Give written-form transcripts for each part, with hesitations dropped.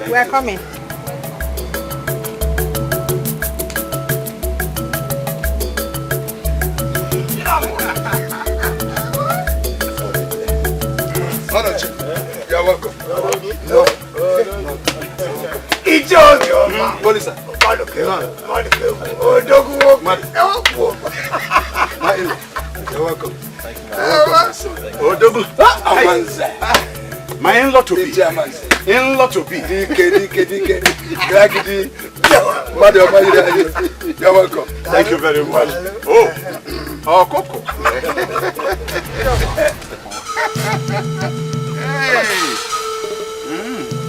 We're coming. You're welcome. No. It's your police. You're welcome. My in-law to be. In-law to be. You're welcome. Thank you very much. Oh, Coco. Hey.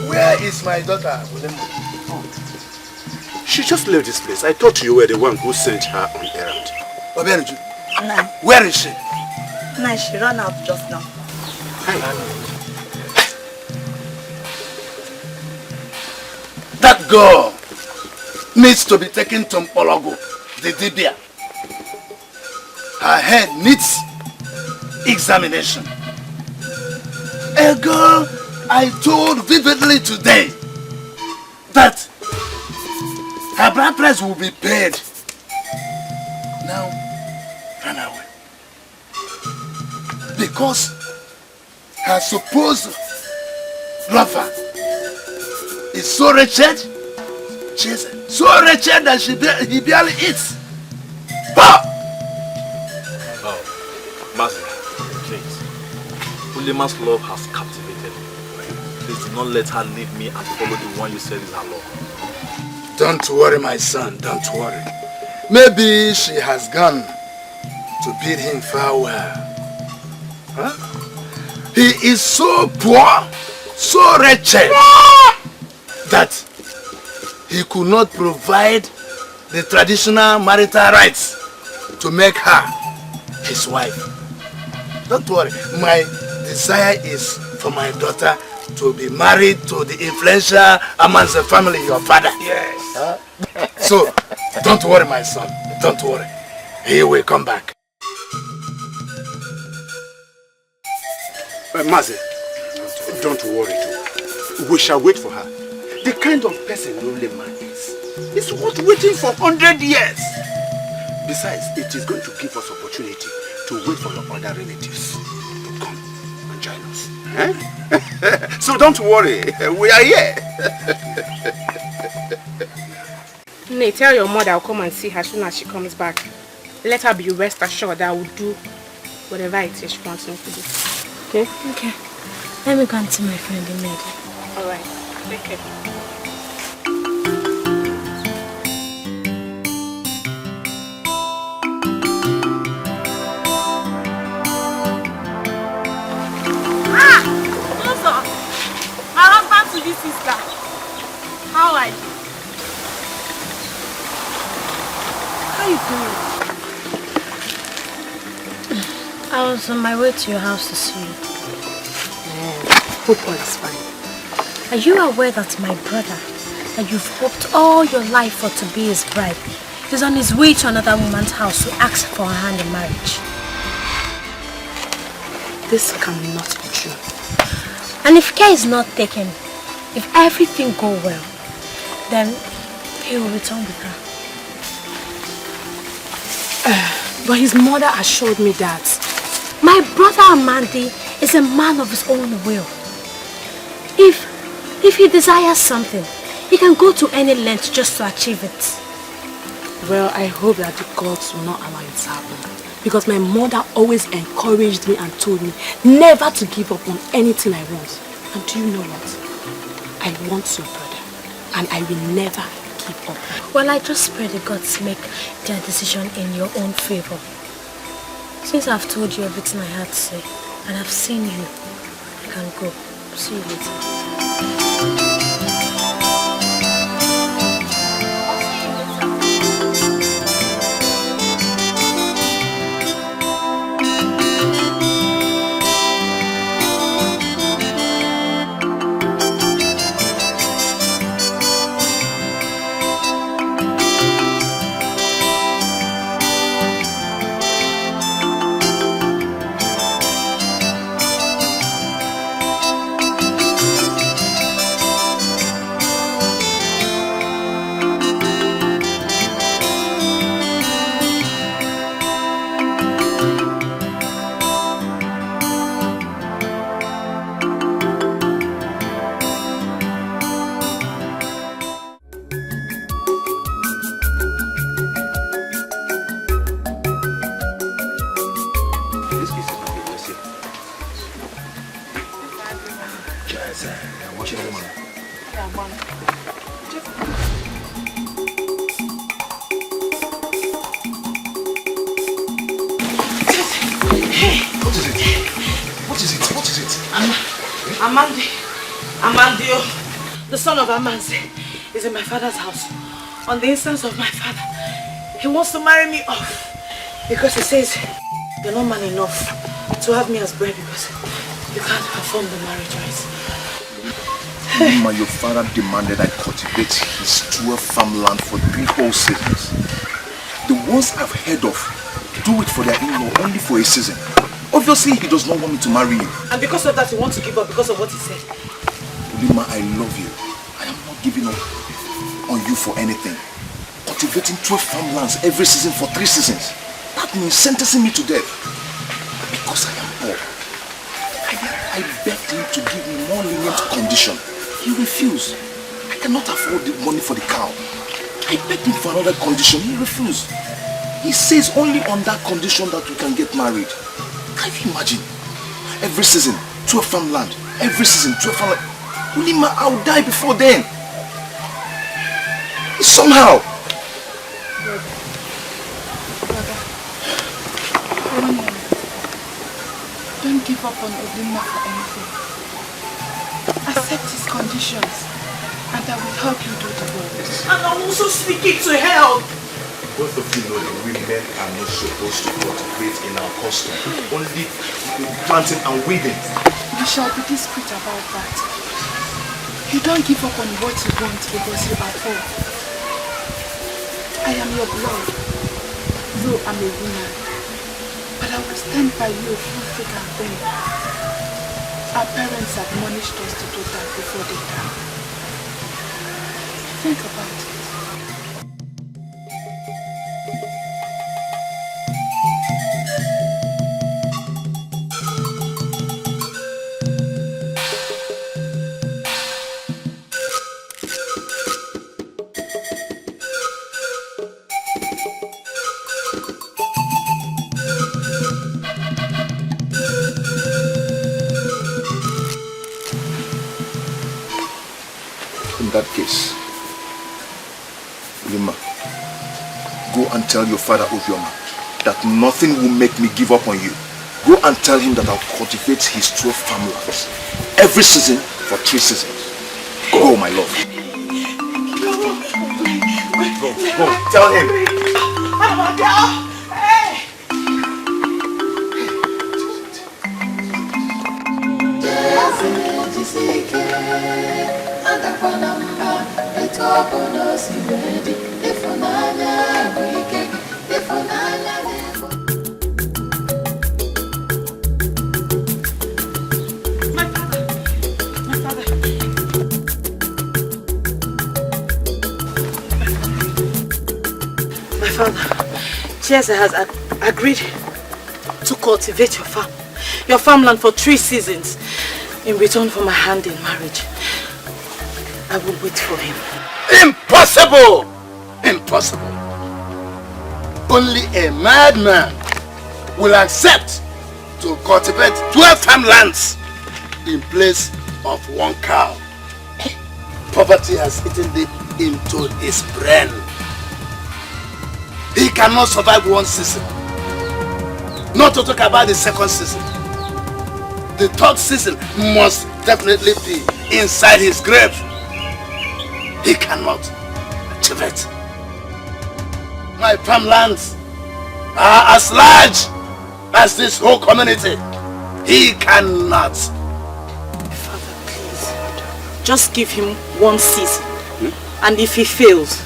Where is my daughter? She just left this place. I thought you were the one who sent her on errand. No. Where is she? No, she ran out just now. Hey. That girl needs to be taken to Mpologo, the Dibia. Her head needs examination. A girl I told vividly today that her bride price will be paid. Now, run away. Because her supposed lover is so wretched, she's so wretched that he barely eats. Ah! Oh, Master, please. Ulima's love has captivated me. Please do not let her leave me and follow the one you said is her love. Don't worry, my son, don't worry. Maybe she has gone to bid him farewell. Huh? He is so poor, so wretched, that he could not provide the traditional marital rights to make her his wife. Don't worry, my desire is for my daughter to be married to the influential amongst the family, your father. Yes. Huh? So, don't worry, my son, don't worry. He will come back. Mazi, don't worry too. We shall wait for her. The kind of person Nollyman is worth waiting for 100 years. Besides, it is going to give us opportunity to wait for your other relatives to come and join us. Eh? So don't worry, we are here. Nay, tell your mother I'll come and see her as soon as she comes back. Let her be rest assured that I will do whatever it is she wants me to do. Okay? Okay. Let me go and see my friend in bed. Alright. Take care. My husband to this sister. How are you? How are you doing? I was on my way to your house to see you. Hope all is fine. Are you aware that my brother, that you've hoped all your life for to be his bride, is on his way to another woman's house to ask for her hand in marriage? This cannot be true. And if care is not taken, if everything go well, then he will return with her. But his mother assured me that my brother Amandi is a man of his own will. If he desires something, he can go to any length just to achieve it. Well, I hope that the gods will not allow it to happen. Because my mother always encouraged me and told me never to give up on anything I want. And do you know what? I want your brother. And I will never give up. Well, I just pray the gods make their decision in your own favor. Since I've told you everything I had to say, and I've seen you, I can go. See you later. What is it? What is it? What is it? Amandio, the son of Amanze, is in my father's house. On the instance of my father, he wants to marry me off because he says you're not man enough to have me as bride because you can't perform the marriage rites. Your father demanded I cultivate his 12 farmland for 3 whole seasons. The ones I've heard of do it for their in-law only for a season. Obviously, he does not want me to marry you. And because of that, you want to give up because of what he said. Ulima, I love you. I am not giving up on you for anything. Cultivating 12 farmlands every season for 3 seasons. That means sentencing me to death. Because I am poor. I begged him to give me more lenient condition. He refused. I cannot afford the money for the cow. I begged him for another condition. He refused. He says only on that condition that we can get married. Can you imagine? Every season, 12 farmland. Every season, 12 farmland. Ulima, I'll die before then. Somehow. Don't give up on Ulima for anything. Accept his conditions and I will help you do the work. And I'm also speaking to help. Both of you know that we men are not supposed to cultivate in our custom. Only planting and weeding. We shall be discreet about that. You don't give up on what you want because you are poor. I am your blood, though I'm a woman. But I will stand by you through thick and thin. Our parents admonished us to do that before they die. Think about it. In that case, Ulima, go and tell your father Obioma that nothing will make me give up on you. Go and tell him that I'll cultivate his 12 farmlands every season for 3 seasons. Go, my love. Go, tell him. My father, Chiesa has agreed to cultivate your farmland for 3 seasons in return for my hand in marriage. I will wait for him. Impossible! Impossible. Only a madman will accept to cultivate 12 farmlands in place of 1 cow. Poverty has eaten deep into his brain. He cannot survive 1 season. Not to talk about the 2nd season. The 3rd season must definitely be inside his grave. He cannot achieve it. My farmlands are as large as this whole community. He cannot. Father, please. Just give him 1 season. And if he fails,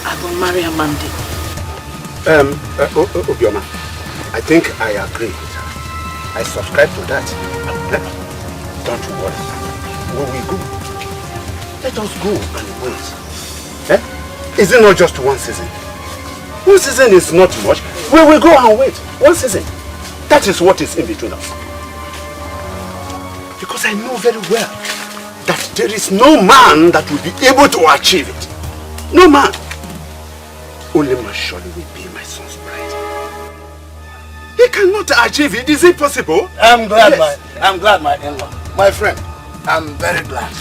I will marry Amanda. Obioma, I think I agree with her. I subscribe to that. Don't worry. We will go. Let us go and wait. Is it not just 1 season? 1 season is not much. We will go and wait. 1 season. That is what is in between us. Because I know very well that there is no man that will be able to achieve it. No man. Only Masholi will be my son's bride. He cannot achieve it. Is it possible? I'm glad, yes. I'm glad, my in-law. My friend, I'm very glad.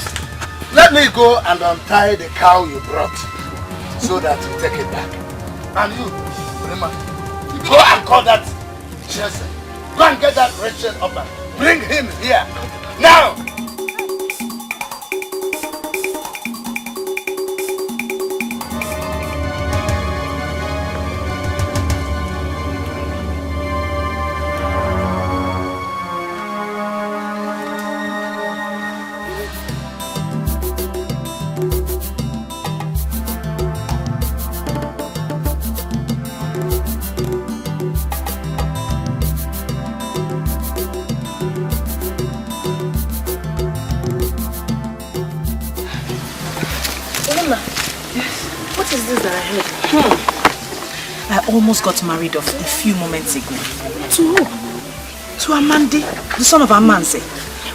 Let me go and untie the cow you brought so that you take it back. And you, Rima, go and and call that Chelsea. Go and get that wretched upper. Bring him here. Now! I almost got married off a few moments ago. To who? To Amandi, the son of Amanze.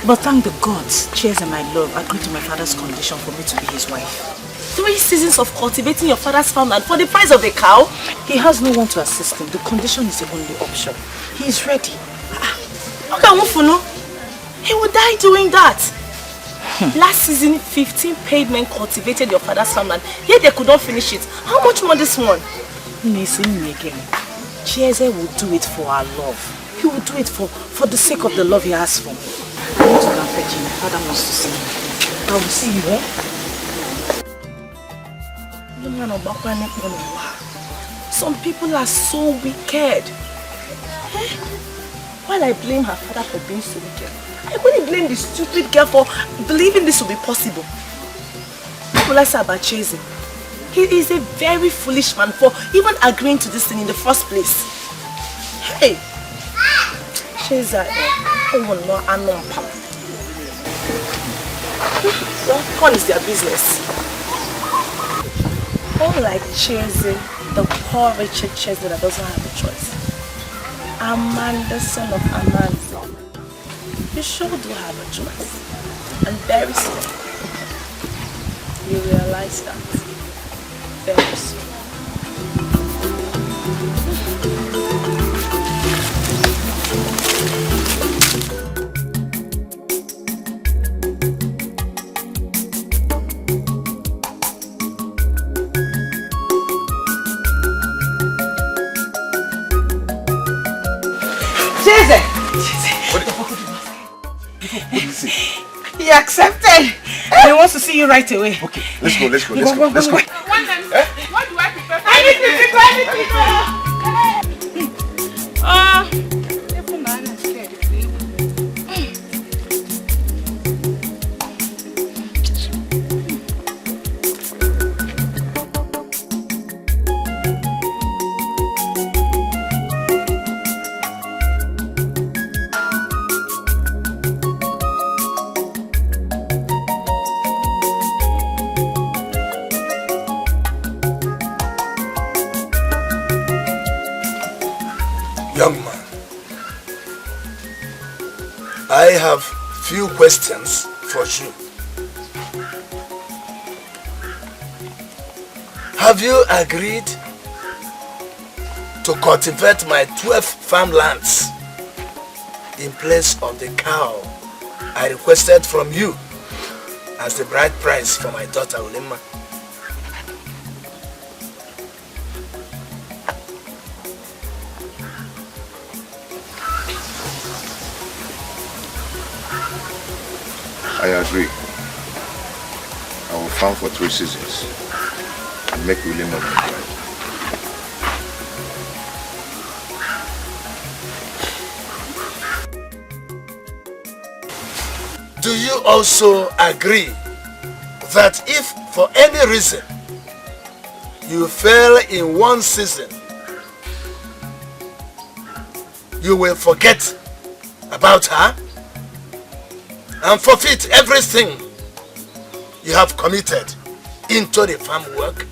But thank the gods, Cheers and my love agreed to my father's condition for me to be his wife. 3 seasons of cultivating your father's farmland for the price of a cow? He has no one to assist him. The condition is the only option. He is ready. He will die doing that. Last season, 15 paid men cultivated your father's farmland, yet they could not finish it. How much more this one? Cheers will do it for our love. He will do it for the sake of the love he has for me. I need to go and fetch him. My father wants to see me. I will see you, eh? Some people are so wicked. Eh? While I blame her father for being so wicked, I only blame the stupid girl for believing this will be possible. What will I say about chasing? He is a very foolish man for even agreeing to this thing in the first place. Hey! Chaser, what is their business? Unlike chasing the poor Richard Chaser that doesn't have a choice. Amanda, son of Amanda. You sure do have a choice. And very soon, you realize that. Very soon. He accepted. He wants to see you right away. Okay, let's go. Let's go. What do I prepare for? I need to prepare. Young man, I have few questions for you. Have you agreed to cultivate my 12 farmlands in place of the cow I requested from you as the bride price for my daughter Ulima? I agree. I will farm for 3 seasons and make William my bride. Do you also agree that if for any reason you fail in one season, you will forget about her and forfeit everything you have committed into the farm work?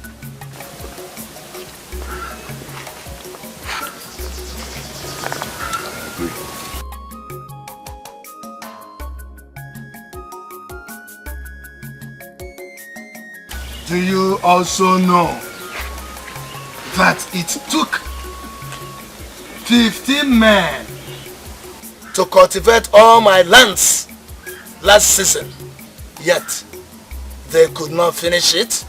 Do you also know that it took 15 men to cultivate all my lands last season, yet they could not finish it?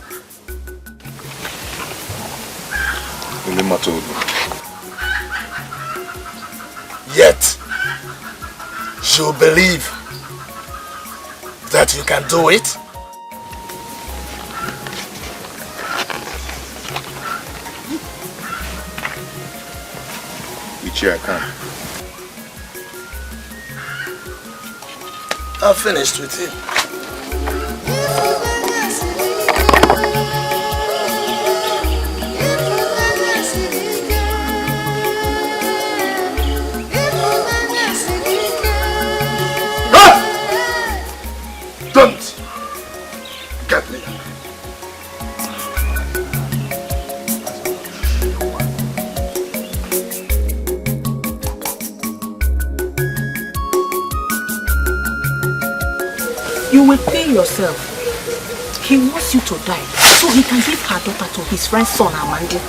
Ulima told me. Yet, you believe that you can do it? Which I can. I'm finished with him. Don't get me. You will pay yourself. He wants you to die so he can give her daughter to his friend's son, Amandi.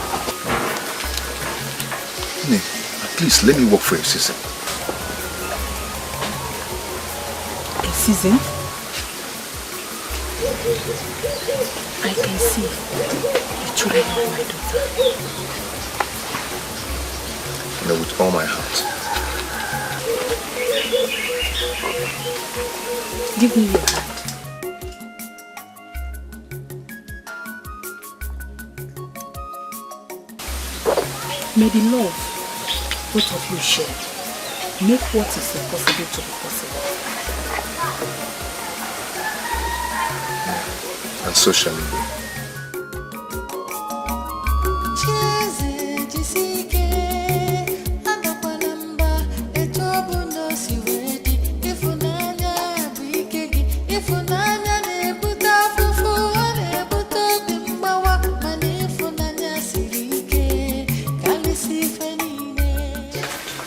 Ini, at least let me work for a season. A season? I can see you truly love my daughter. You know, with all my heart. Give me your hand. May the love both of you share make what is impossible to be possible. And so shall it be.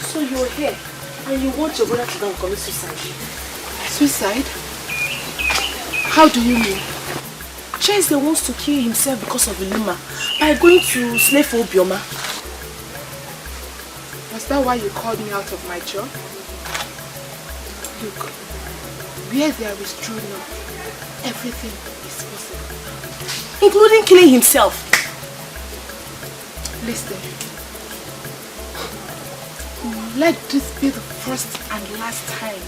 So you're here and you want your brother to go and commit suicide? Suicide? How do you mean? Chase wants to kill himself because of Iluma by going to slave for Obioma. Was that why you called me out of my job? Look, where there is true love, everything is possible. Including killing himself. Listen. Let this be the first and last time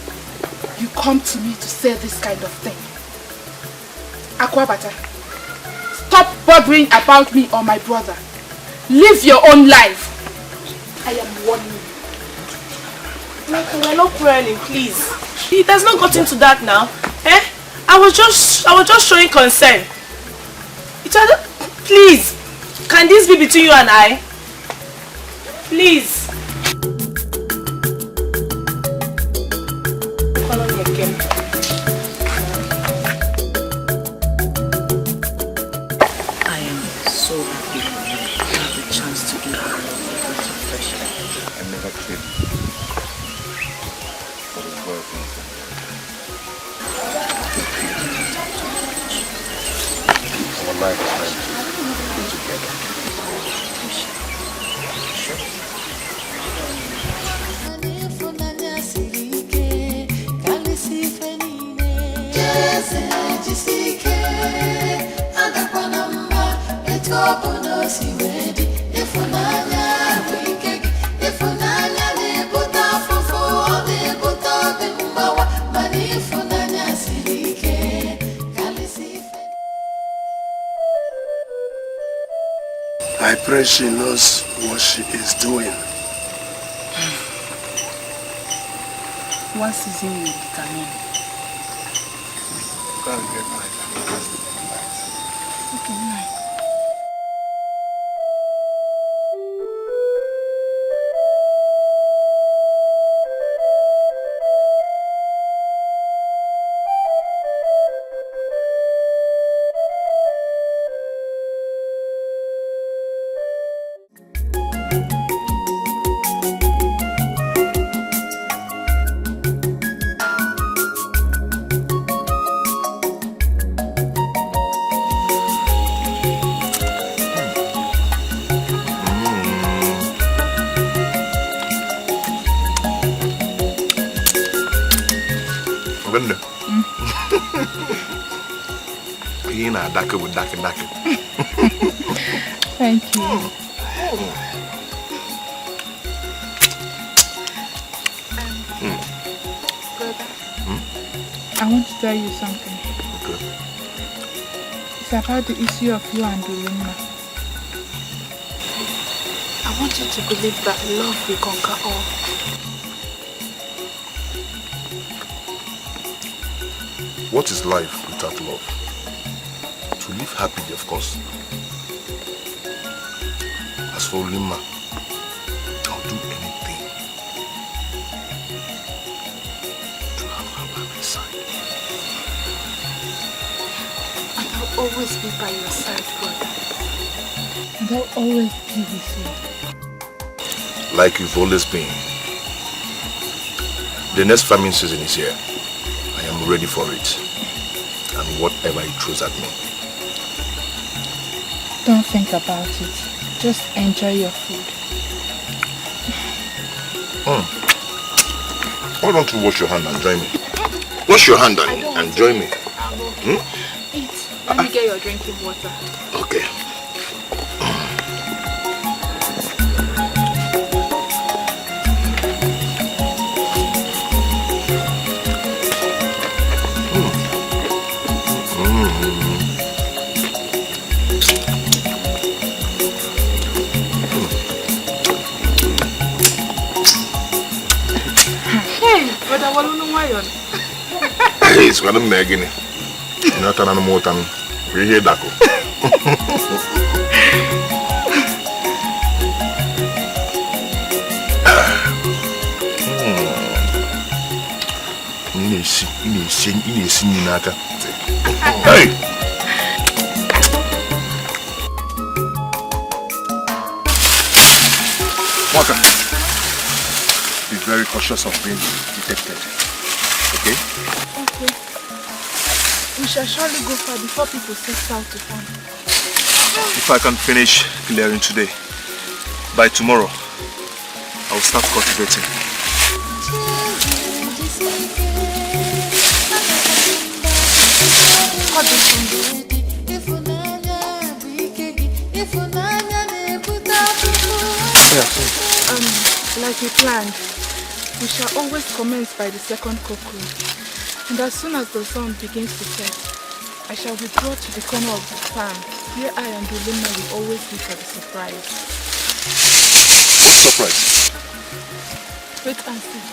you come to me to say this kind of thing. Akwabata, stop bothering about me or my brother. Live your own life. I am warning you. We're not quarreling, please. It has not gotten to that now. Eh? I was just showing concern. Please, can this be between you and I? Please. I am so happy to have the chance to give her a breath of fresh air. I never came for the world. Our life is meant to be together. I pray she knows what she is doing. One season will determine. Go and get my food. Okay, night. Thank you. I want to tell you something. Okay. It's about the issue of you and Dolima. I want you to believe that love will conquer all. What is life without love? To live happily, of course. As for Lima, I'll do anything to have her by my side. And I'll always be by your side, brother. And I'll always be with you. Like you've always been. The next farming season is here. I am ready for it. And whatever it throws at me. Don't think about it. Just enjoy your food. Why don't you wash your hand and join me? Wash your hand and join me. Eat. Let me get your drinking water. Okay. Hey, it's what I'm making. You're not an more than we hear Dako. Hey! Walker, be very cautious of being detected. Okay? Okay. We shall surely go far before people set out to farm. If I can finish clearing today, by tomorrow, I will start cultivating. Like we planned, we shall always commence by the second cocoa. And as soon as the sun begins to set, I shall withdraw to the corner of the farm, where I and Dolima will always be for the surprise. Surprise? Wait and see.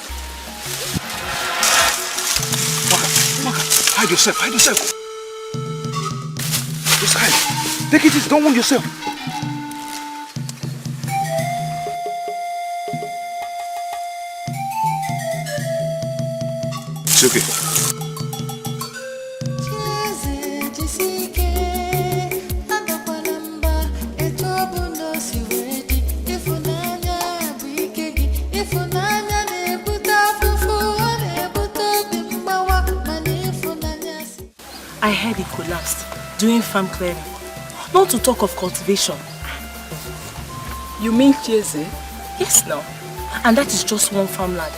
Waka, hide yourself, hide yourself. Just hide. Take it easy, don't wound yourself. It's okay. I heard he collapsed doing farm clearing. Not to talk of cultivation. You mean Chese? Yes, now. And that is just one farmland.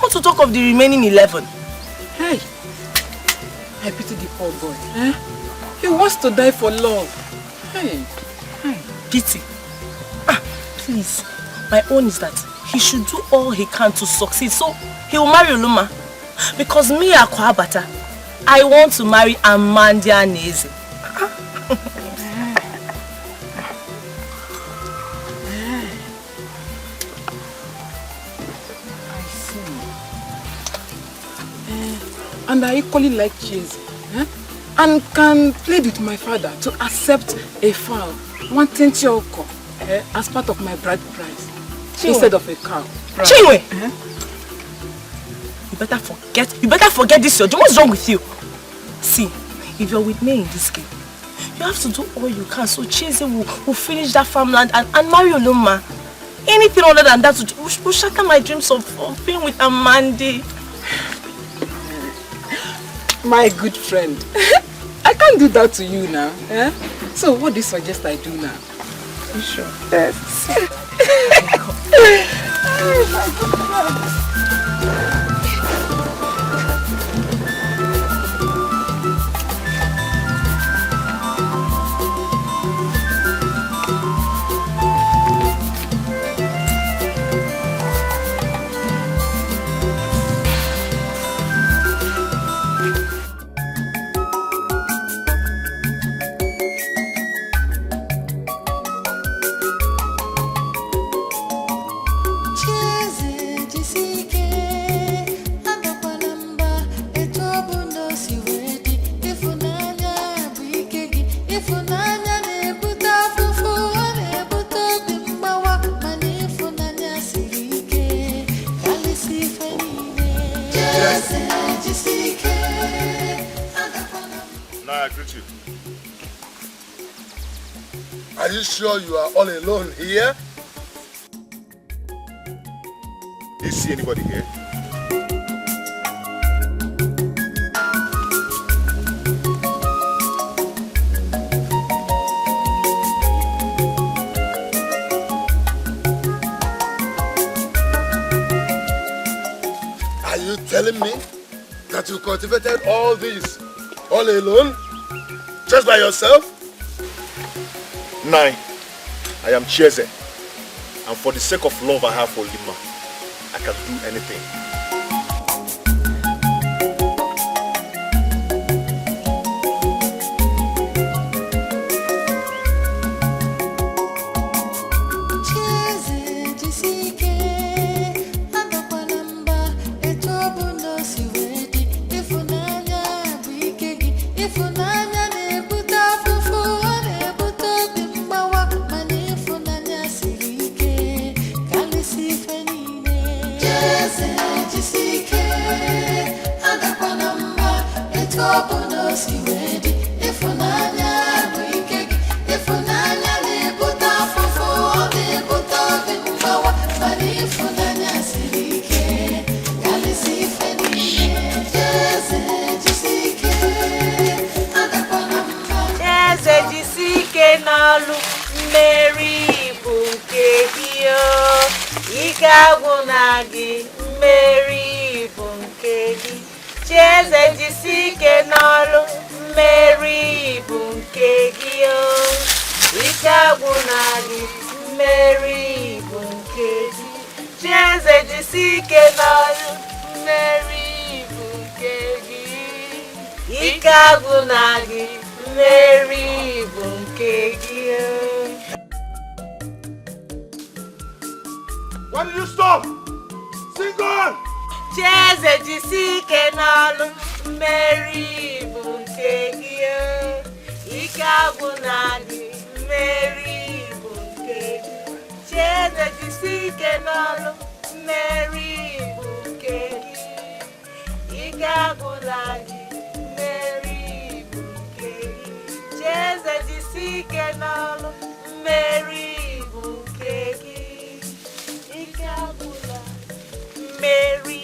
Not to talk of the remaining 11. Hey, I pity the poor boy. Eh? He wants to die for love. Hey. Pity. Please. My own is that he should do all he can to succeed. So he will marry Oluma. Because me, Akwabata, I want to marry Amandia Neze. And I equally like Chese, and can plead with my father to accept a fowl, one Tincioko, as part of my bride price, instead of a cow. Right. Chinwe! You better forget this, Yojo. What's wrong with you? See, if you're with me in this game, you have to do all you can so Chese will finish that farmland and marry Oluma. Anything other than that will shatter my dreams of being with Amandi. My good friend, I can't do that to you now. So what do you suggest I do now? You sure? Yes. My good friend. Are you sure you are all alone here? Do you see anybody here? Are you telling me that you cultivated all this all alone? Just by yourself? Nine, I am Chieze, and for the sake of love I have for Lima, I can do anything. Why did you stop? Sing on! Chieze jisike n'ọlụ mmeri bụ nke gị ike agwụ na gị mmeri bụ nke gị Chieze jisike n'ọlụ mmeri bụ nke gị ike agwụ na gị mmeri bụ nke gị Chieze jisike n'ọlụ mmeri bụ nke gị ike agwụ na mmeri.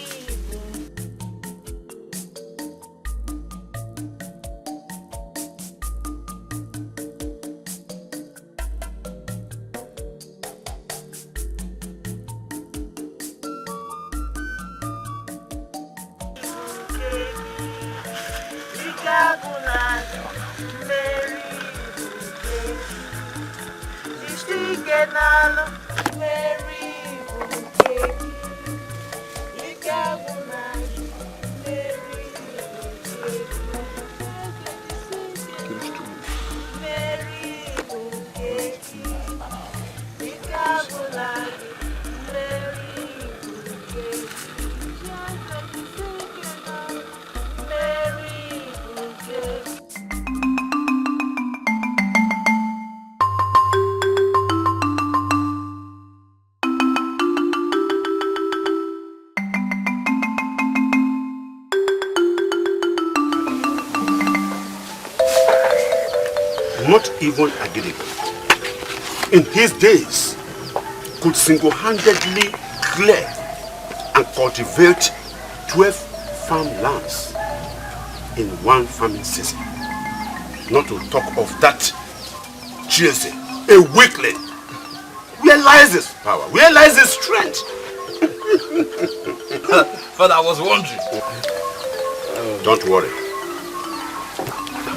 Not even Agidebo, in his days, could single-handedly clear and cultivate 12 farmlands in one farming season. Not to talk of that Chieze, a weakling. Where lies his power? Where lies his strength? Father, I was wondering. Don't worry.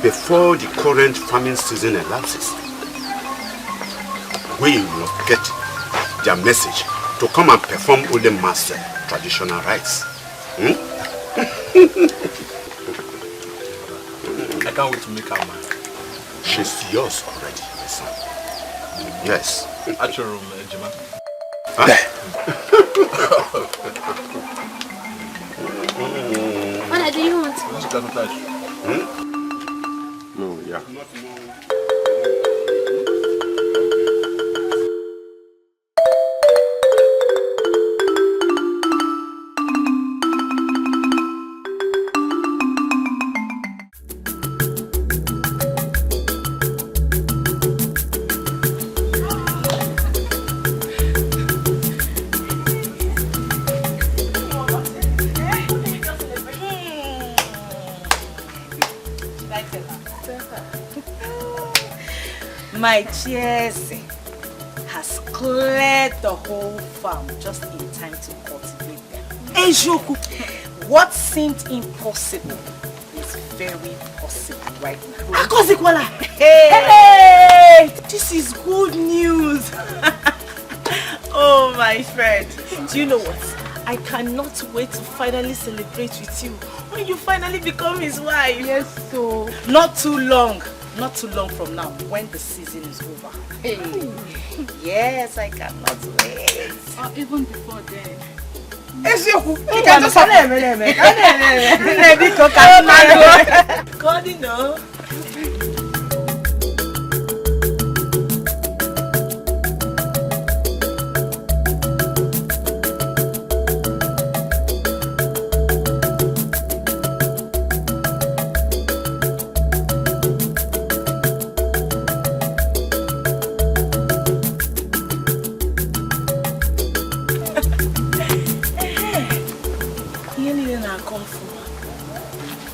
Before the current farming season elapses, we will get their message to come and perform Ode Master traditional rites. I can't wait to make her mine. She's yours already, my son. Yes. Actual room, Jima. Huh? What do you want? You cannot touch. No, yeah. My Chelsea has cleared the whole farm just in time to cultivate them. Ejoku, what seemed impossible is very possible right now. Hey! This is good news. Oh, my friend. Do you know what? I cannot wait to finally celebrate with you when you finally become his wife. Yes, so. Not too long from now, when the season is over. Hey. Yes, I cannot wait. Or even before then. God, you know.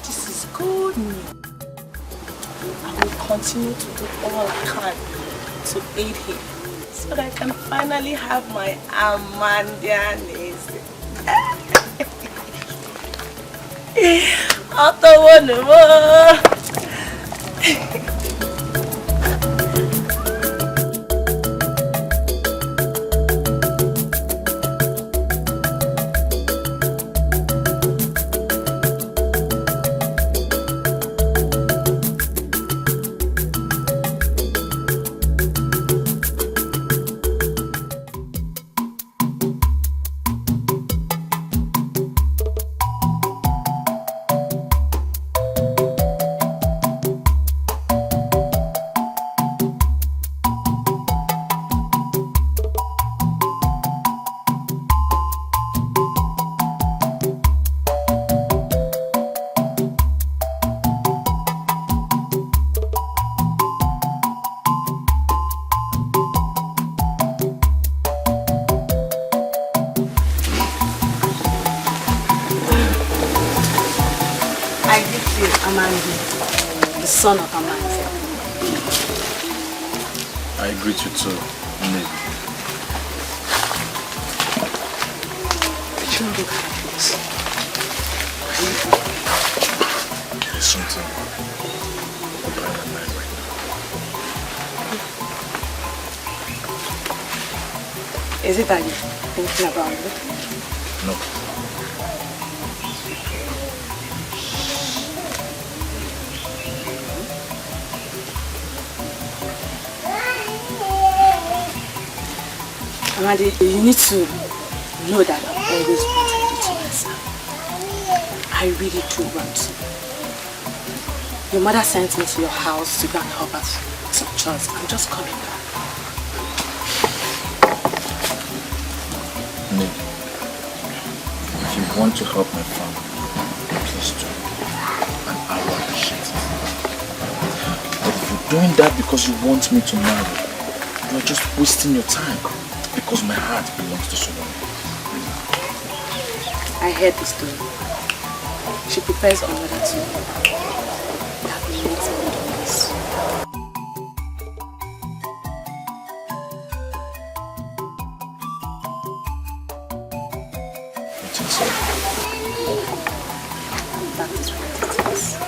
This is good news. I will continue to do all I can to aid him so that I can finally have my Amandianis. The son of Amanda. I greet you too, Ini. You look like this. There's something behind my mind right now. Is it that you're thinking about it? No. Amadi, you need to know that I've always wanted you to myself. I really do want to. Your mother sent me to your house to go and help us with some chores. I'm just coming back. Nick, if you want to help my family, please do. And I will appreciate it. But if you're doing that because you want me to marry, you're just wasting your time. Because my heart belongs to someone. I heard the story. She prepares another two. That makes me do this. You think so? That is what it is.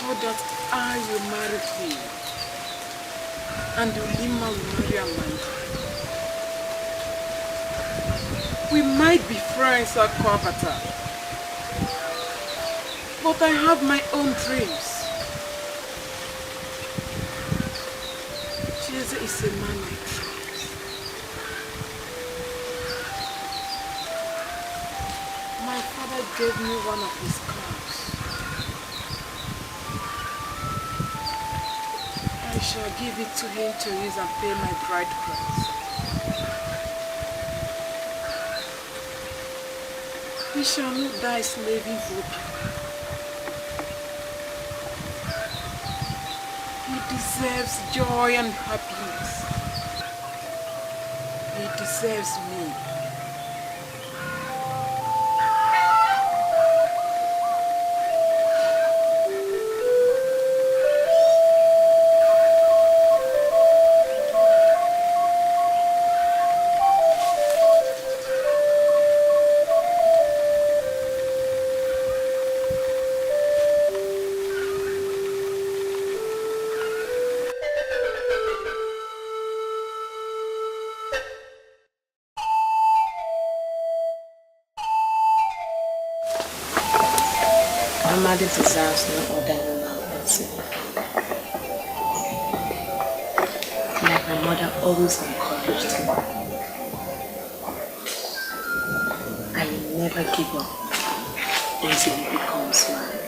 so that I will marry him and Ulima will marry Amanda. We might be friends at Kwabata, but I have my own dreams. Jesus is a man I trust. My father gave me one of his cars. I shall give it to him to use and pay my bride price. He shall not die slaving for people. He deserves joy and happiness. He deserves me. Amadi deserves no other woman than me. Like my mother always encouraged me. I will never give up until he becomes mine.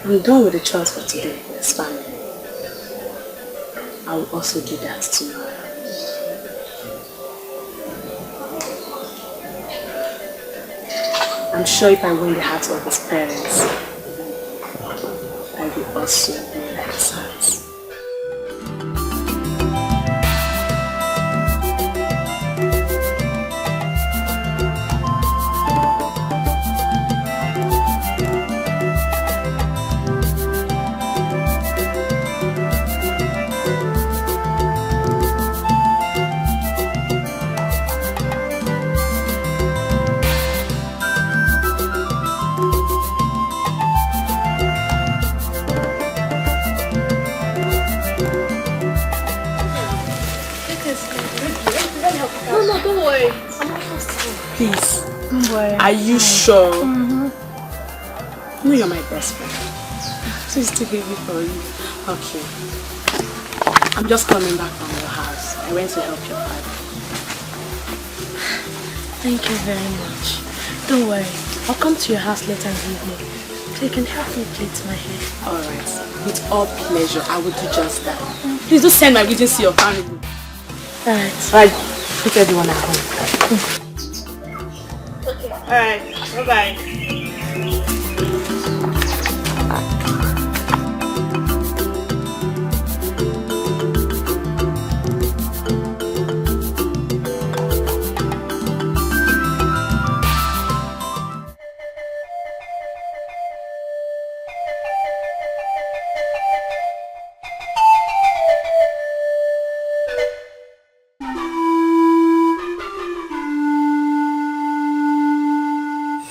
I'm done with the chores for today, this family. I will also do that tomorrow. I'm sure if I win the hearts of his parents, I will also win his hearts. Please. Are you sure? You know you're my best friend. Please take it for you. Okay. I'm just coming back from your house. I went to help your father. Thank you very much. Don't worry. I'll come to your house later in the evening so you can help me plait my hair. Alright. With all pleasure, I will do just that. Please do send my greetings to your family. Alright. Right. Put everyone at home. Okay. Alright. Bye-bye.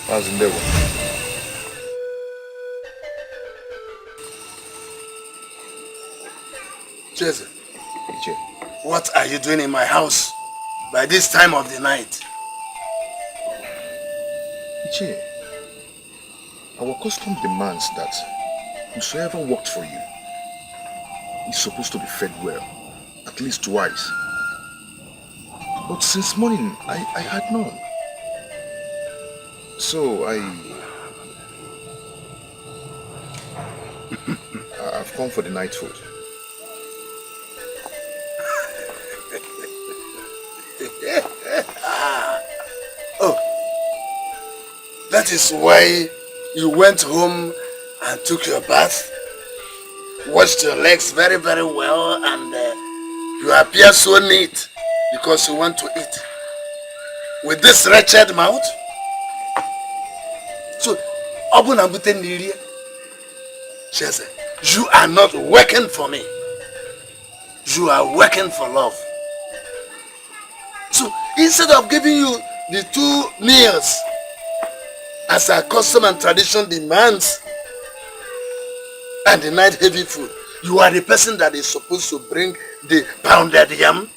How's in there? Jesse, what are you doing in my house by this time of the night? Ichie, our custom demands that whosoever worked for you is supposed to be fed well, at least twice. But since morning, I had none. So I've come for the night food. Oh, that is why you went home and took your bath, washed your legs very, very well, and you appear so neat because you want to eat. With this wretched mouth? So, you are not working for me. You are working for love. So, instead of giving you the 2 meals as our custom and tradition demands, and denied heavy food. You are the person that is supposed to bring the pounded yam,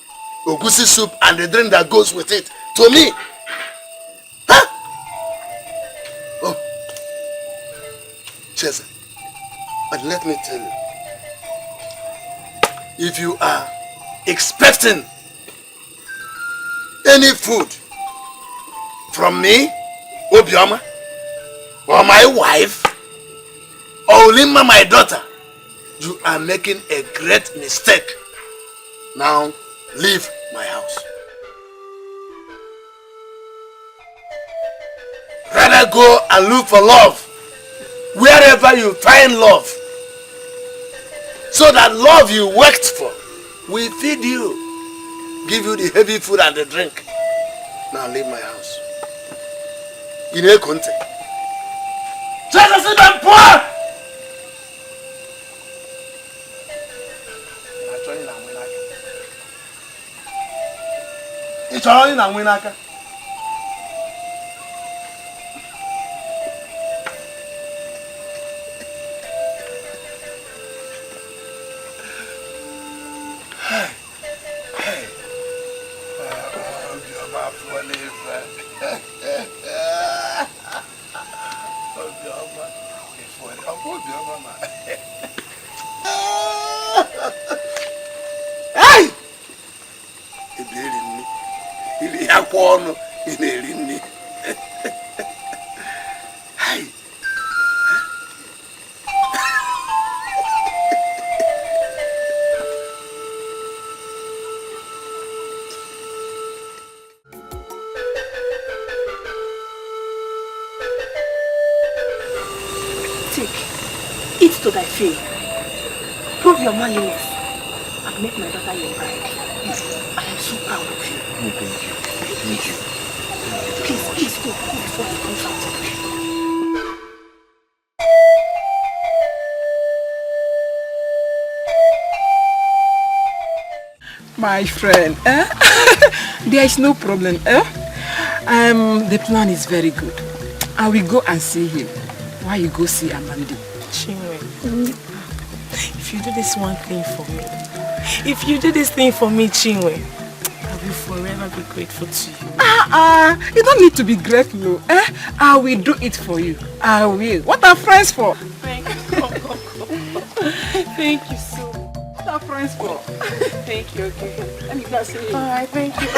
ogusi soup, and the drink that goes with it to me. Huh? Oh, Chesa, but let me tell you, if you are expecting any food from me, Obioma, or my wife, or Ulima, my daughter, you are making a great mistake. Now, leave my house. Rather go and look for love wherever you find love, so that love you worked for will feed you, give you the heavy food and the drink. Now leave my house. In a content. Jesus is my poor! It's all in a winaka. To thy faith. Prove your manliness and make my daughter your bride. I am so proud of you. No, thank you. Thank you. Please go before he comes out. My friend, there is no problem. The plan is very good. I will go and see him while you go see Amanda. Chinwe, if you do this one thing for me, Chinwe, I will forever be grateful to you. You don't need to be grateful. I will do it for you. I will. What are friends for? Thank you. Thank you so much. What are friends for? Thank you, okay. Let me go see him. Alright, thank you.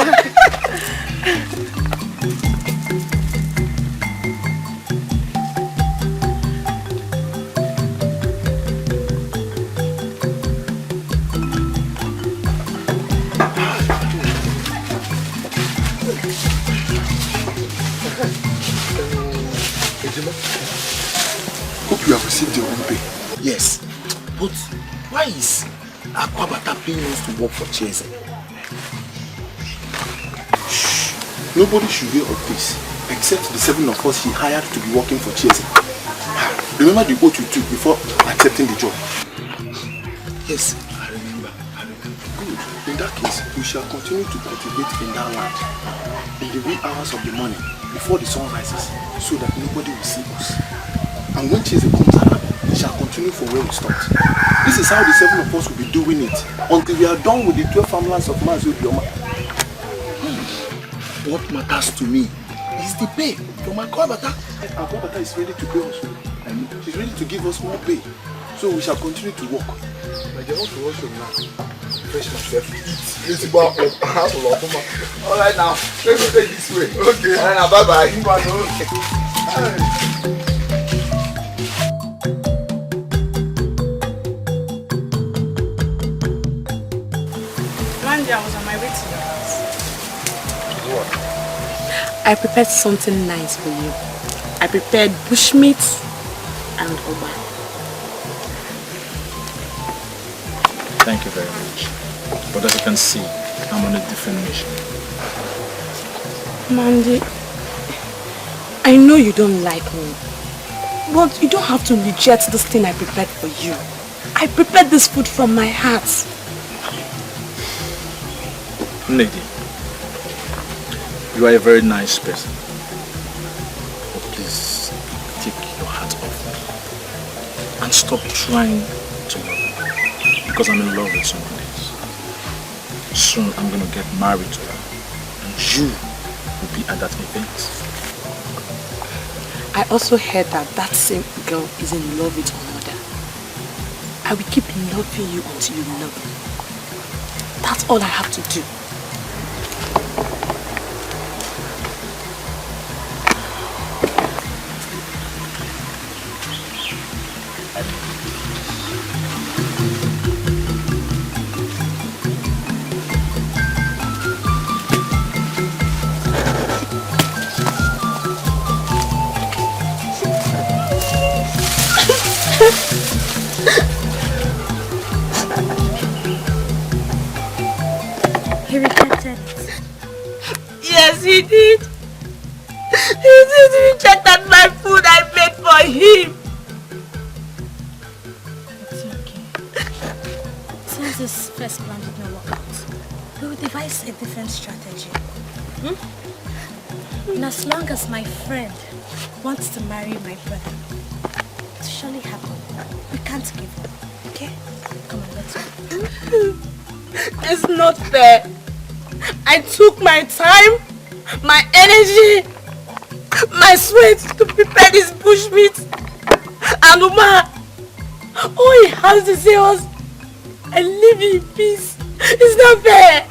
Hope you have received your own pay. Yes, but why is Akwabata paying us to work for Chesa? Nobody should hear of this except the 7 of us he hired to be working for Chesa. Remember the oath you took before accepting the job? Yes, I remember. Good. In that case, we shall continue to cultivate in that land in the wee hours of the morning before the sun rises, so that nobody will see us. And when Chesa comes around, we shall continue from where we stopped. This is how the 7 of us will be doing it until we are done with the 12 farmlands of Mazubioma. What matters to me is the pay from Akwabata. Akwabata is ready to pay us. And she's ready to give us more pay. So we shall continue to work. I want to also now fresh myself. Alright now, let me take this way. Okay. Alright now, bye-bye. Mandy, I was on my way to your house. What? I prepared something nice for you. I prepared bushmeat and oba. Thank you very much. But as you can see, I'm on a different mission. Mandy, I know you don't like me, but you don't have to reject this thing I prepared for you. I prepared this food from my heart. Lady, you are a very nice person. But please, and stop trying to love her. Because I'm in love with someone else. Soon I'm gonna get married to her. And you will be at that event. I also heard that that same girl is in love with another. I will keep loving you until you love me. That's all I have to do. He rejected it. Yes, he did. He did reject my food I made for him. It's okay. Since this first plan did not work out, we will devise a different strategy. And as long as my friend wants to marry my brother, it will surely happen. We can't give up, okay? Come on, let's go. It's not fair. I took my time, my energy, my sweat to prepare this bushmeat. And Uma, all he has to say was, I leave you in peace. It's not fair.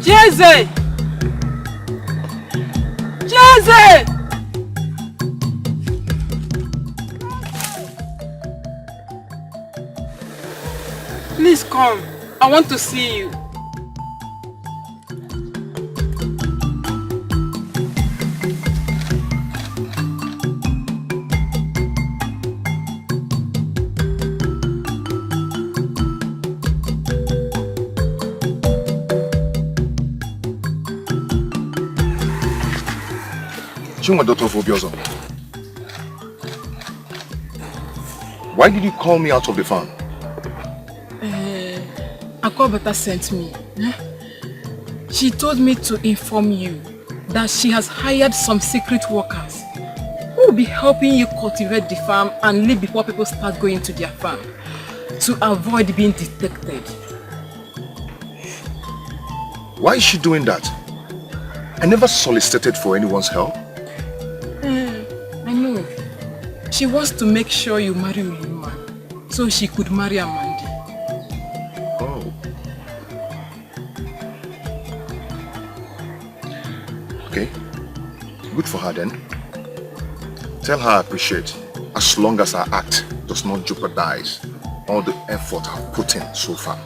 Jeze! Jeze! Please come. I want to see you. Why did you call me out of the farm? Akobata sent me. She told me to inform you that she has hired some secret workers who will be helping you cultivate the farm and leave before people start going to their farm to avoid being detected. Why is she doing that? I never solicited for anyone's help. I know. She wants to make sure you marry Ulima so she could marry Amandi. Oh. Okay. Good for her then. Tell her I appreciate, as long as her act does not jeopardize all the effort I've put in so far.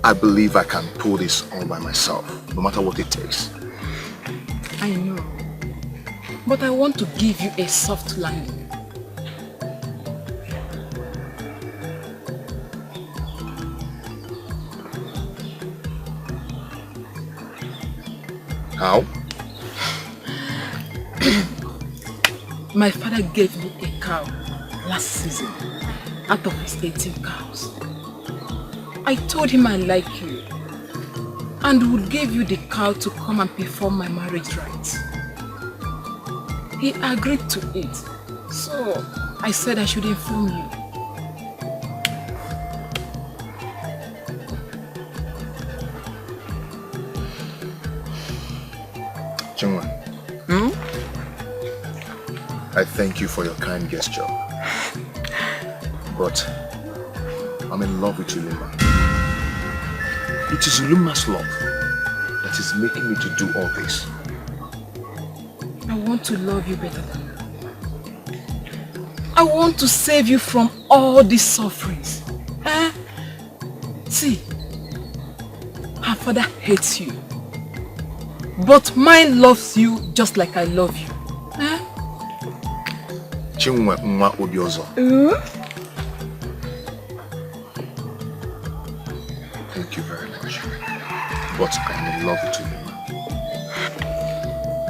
I believe I can pull this all by myself, no matter what it takes. I know. But I want to give you a soft landing. How? My father gave me a cow last season out of his 18 cows. I told him I like you and would give you the cow to come and perform my marriage rites. He agreed to it, so I said I should inform you. Chingwa. I thank you for your kind gesture. But I'm in love with Ulima. It is Ulima's love that is making me to do all this. I want to love you better than you. I want to save you from all these sufferings. See, her father hates you. But mine loves you just like I love you. Chinwe Nwa Obiozo. Thank you very much. But I am in love with you.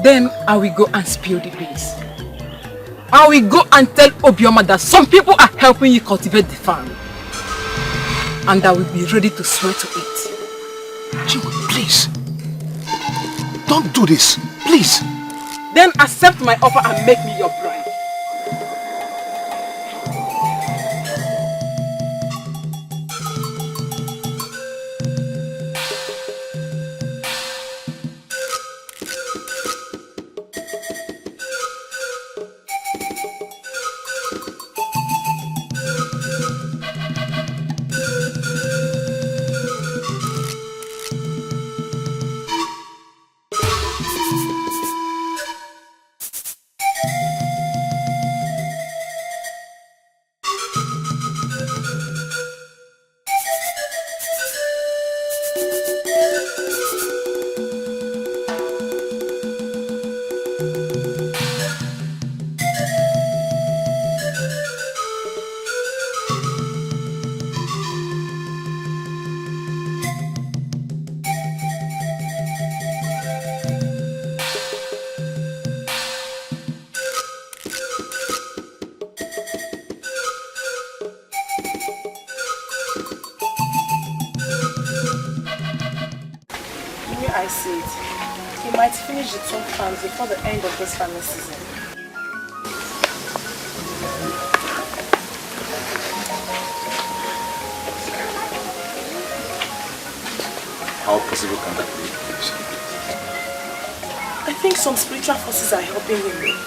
Then I will go and spill the beans. I will go and tell Obioma that some people are helping you cultivate the farm. And I will be ready to swear to it. Chinwe, please. Don't do this, please. Then accept my offer and make me your bride. The two farms before the end of this farming season. How possible can that be? I think some spiritual forces are helping him.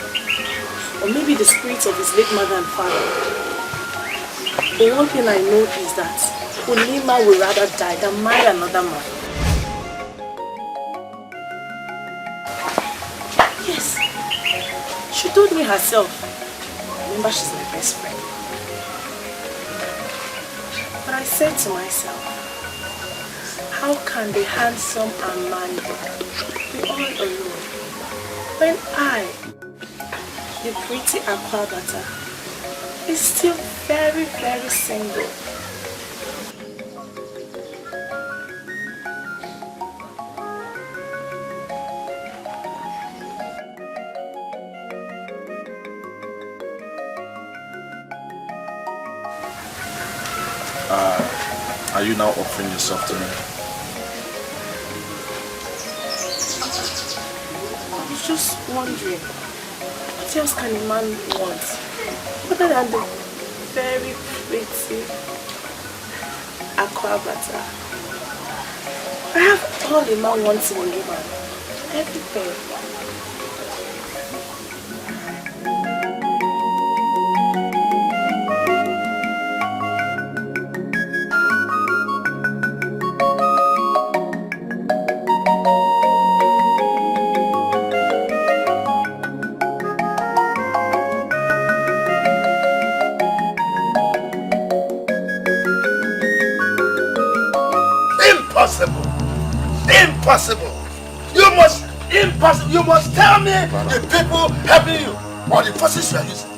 Or maybe the spirits of his late mother and father. The one thing I know is that Ulima will rather die than marry another man. She told me herself. Remember, she's my best friend. But I said to myself, how can the handsome and manly be all alone when I, the pretty Aquabata, is still very, very single? Are you now offering yourself to me? I was just wondering, what else can a man want other than the very pretty Aquabata? I have all a man wants in a woman. Everything. Impossible! You must tell me the people helping you or the forces you are using.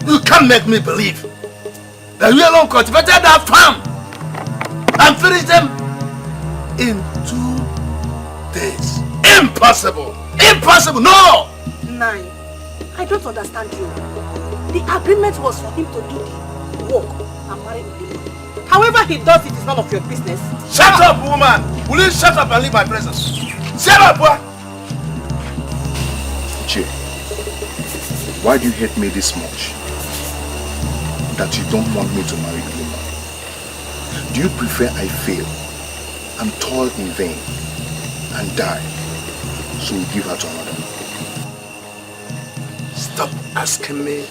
You can't make me believe that you alone cultivated that farm and finished them in 2 days. Impossible! Impossible! No! Nine, I don't understand you. The agreement was for him to do the work and marry Ulima. However he does it is none of your business. Shut up, woman! Will you shut up and leave my presence? Shut up, boy! Che, why do you hate me this much? That you don't want me to marry Ulima? Do you prefer I fail and toil in vain and die so you give her to another? Stop asking me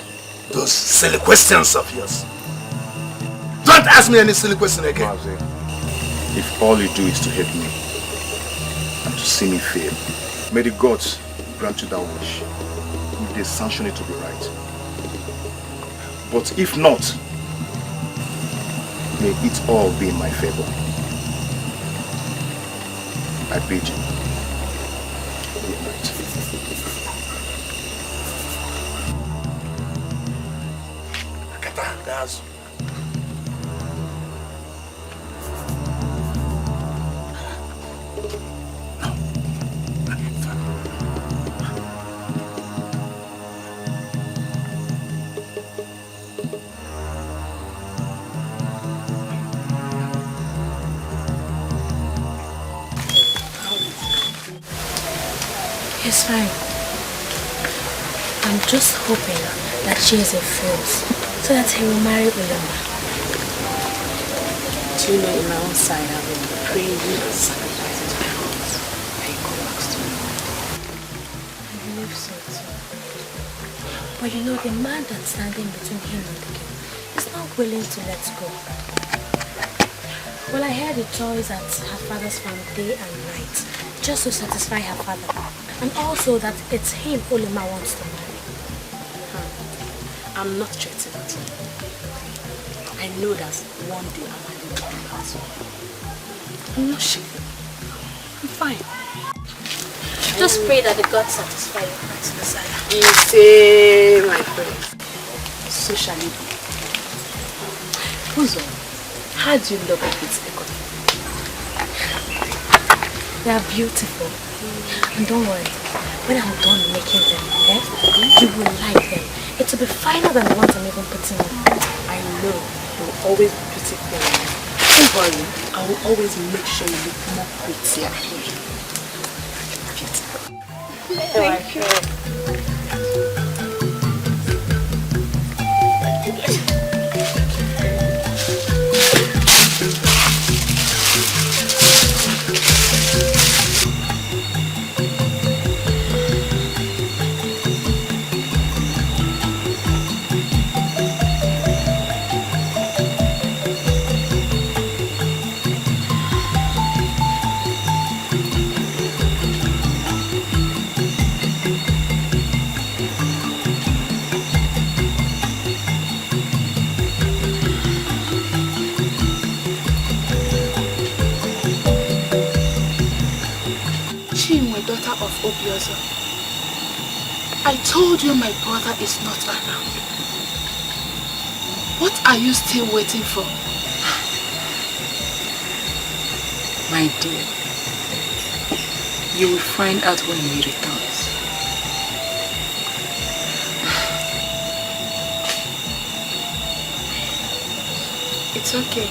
those silly questions of yours. Don't ask me any silly question again. Mazi, if all you do is to hate me and to see me fail, may the gods grant you that wish if they sanction it to be right. But if not, may it all be in my favor. I bid you, That's It's fine. I'm just hoping that she is a fool, so that he will marry Ulama. Do you know, in my own side, I've been praying and sacrificing to my heart that you come back to me. I believe so too. But you know, the man that's standing between him and the girl is not willing to let go. Well, I heard the toys at her father's farm day and night, just to satisfy her father. And also that it's him Ulama wants to marry. I'm not threatened. I know that one day I'm going to come back to her. I'm not shaking. I'm fine. Just pray that the God satisfy your heart's desire. You say, my friend. So shall it be. Uzo, how do you love a bit economy? They are beautiful. And don't worry, when I'm done making them, you will like them. It will be finer than the ones I'm even putting on. I know you will always be beautiful. Don't worry, I will always make sure you look more prettier. Thank you. Daughter of Obiozo, I told you my brother is not around. What are you still waiting for? My dear, you will find out when he returns. It's okay.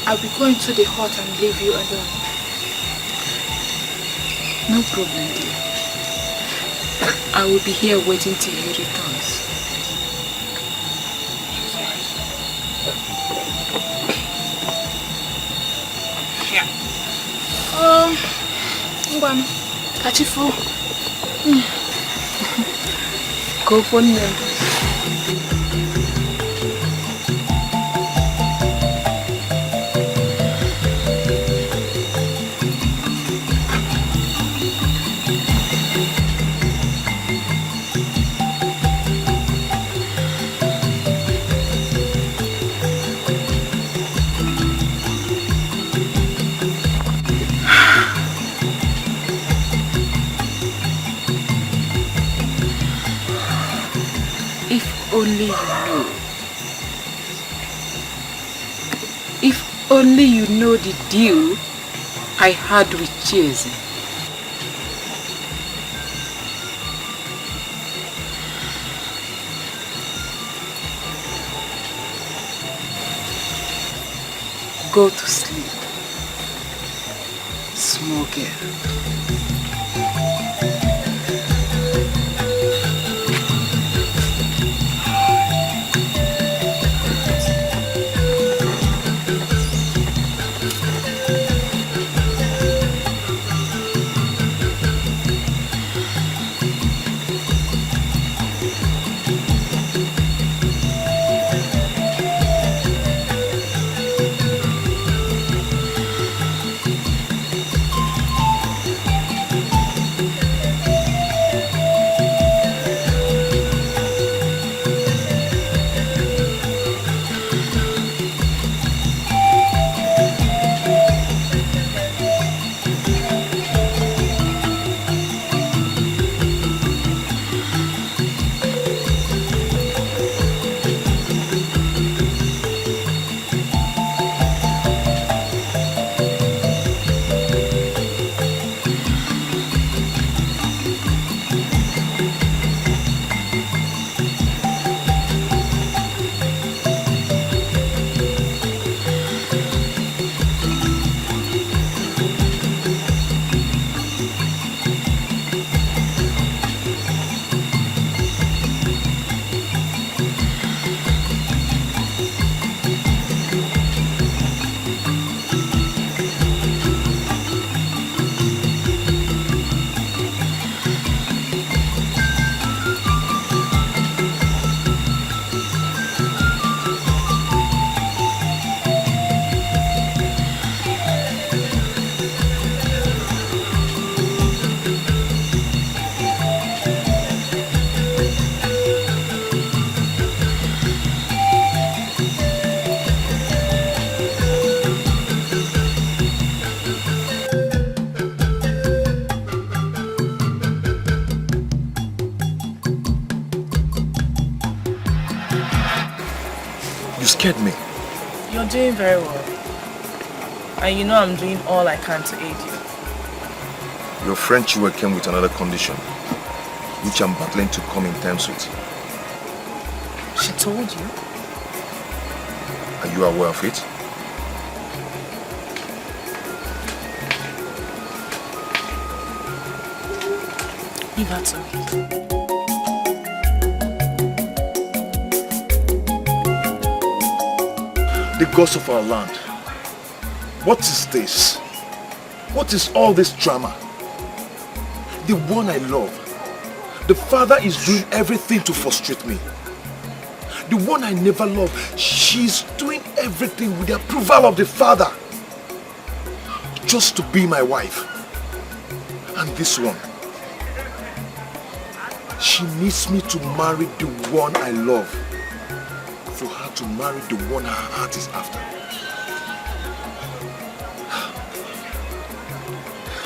I'll be going to the hut and leave you alone. No problem, dear. I will be here waiting till he returns. Ngwan, Kachifu. Go for them. Only you know. If only you know the deal I had with Cheze. Go to sleep, small girl. scared me. You're doing very well. And you know I'm doing all I can to aid you. Your friend Chiwe came with another condition, which I'm battling to come in terms with. She told you? Are you aware of it? Leave her to me. The gods of our land. What is this? What is all this drama? The one I love. The father is doing everything to frustrate me. The one I never loved, she's doing everything with the approval of the father. Just to be my wife. And this one, she needs me to marry the one I love. For her to marry the one her heart is after.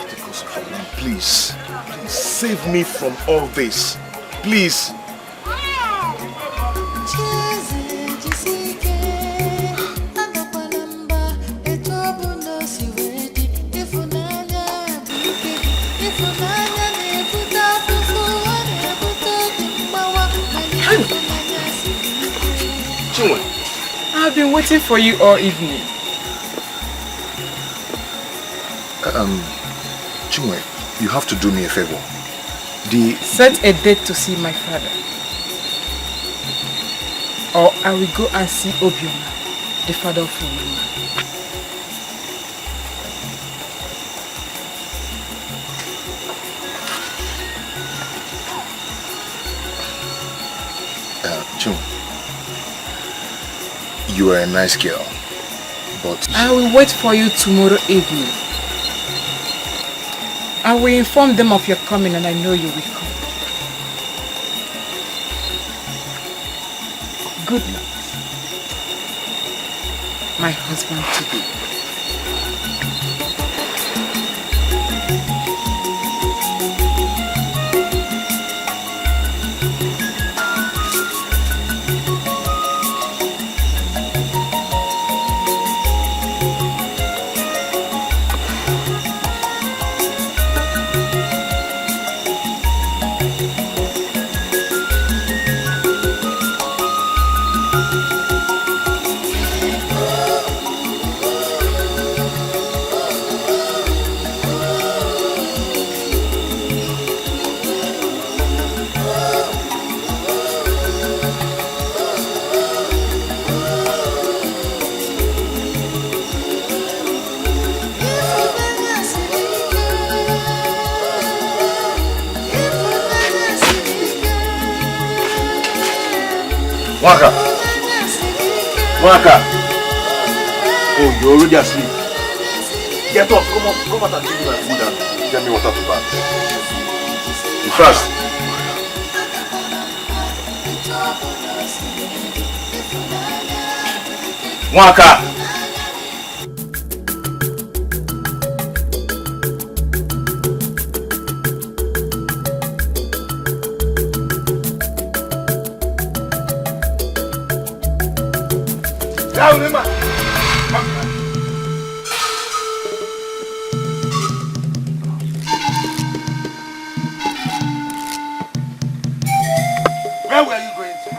Because of Allah, please save me from all this. Please. I've been waiting for you all evening. Chinwe, you have to do me a favor. Set a date to see my father. Or I will go and see Obioma, the father of Farmland. Chinwe, you are a nice girl, but I will wait for you tomorrow evening. I will inform them of your coming and I know you will come. Good night, my husband to be. Waka! Waka! Oh, you're already asleep. Get up, come out and give me my food and get me water to bath. You fast. Waka! Where were you going to?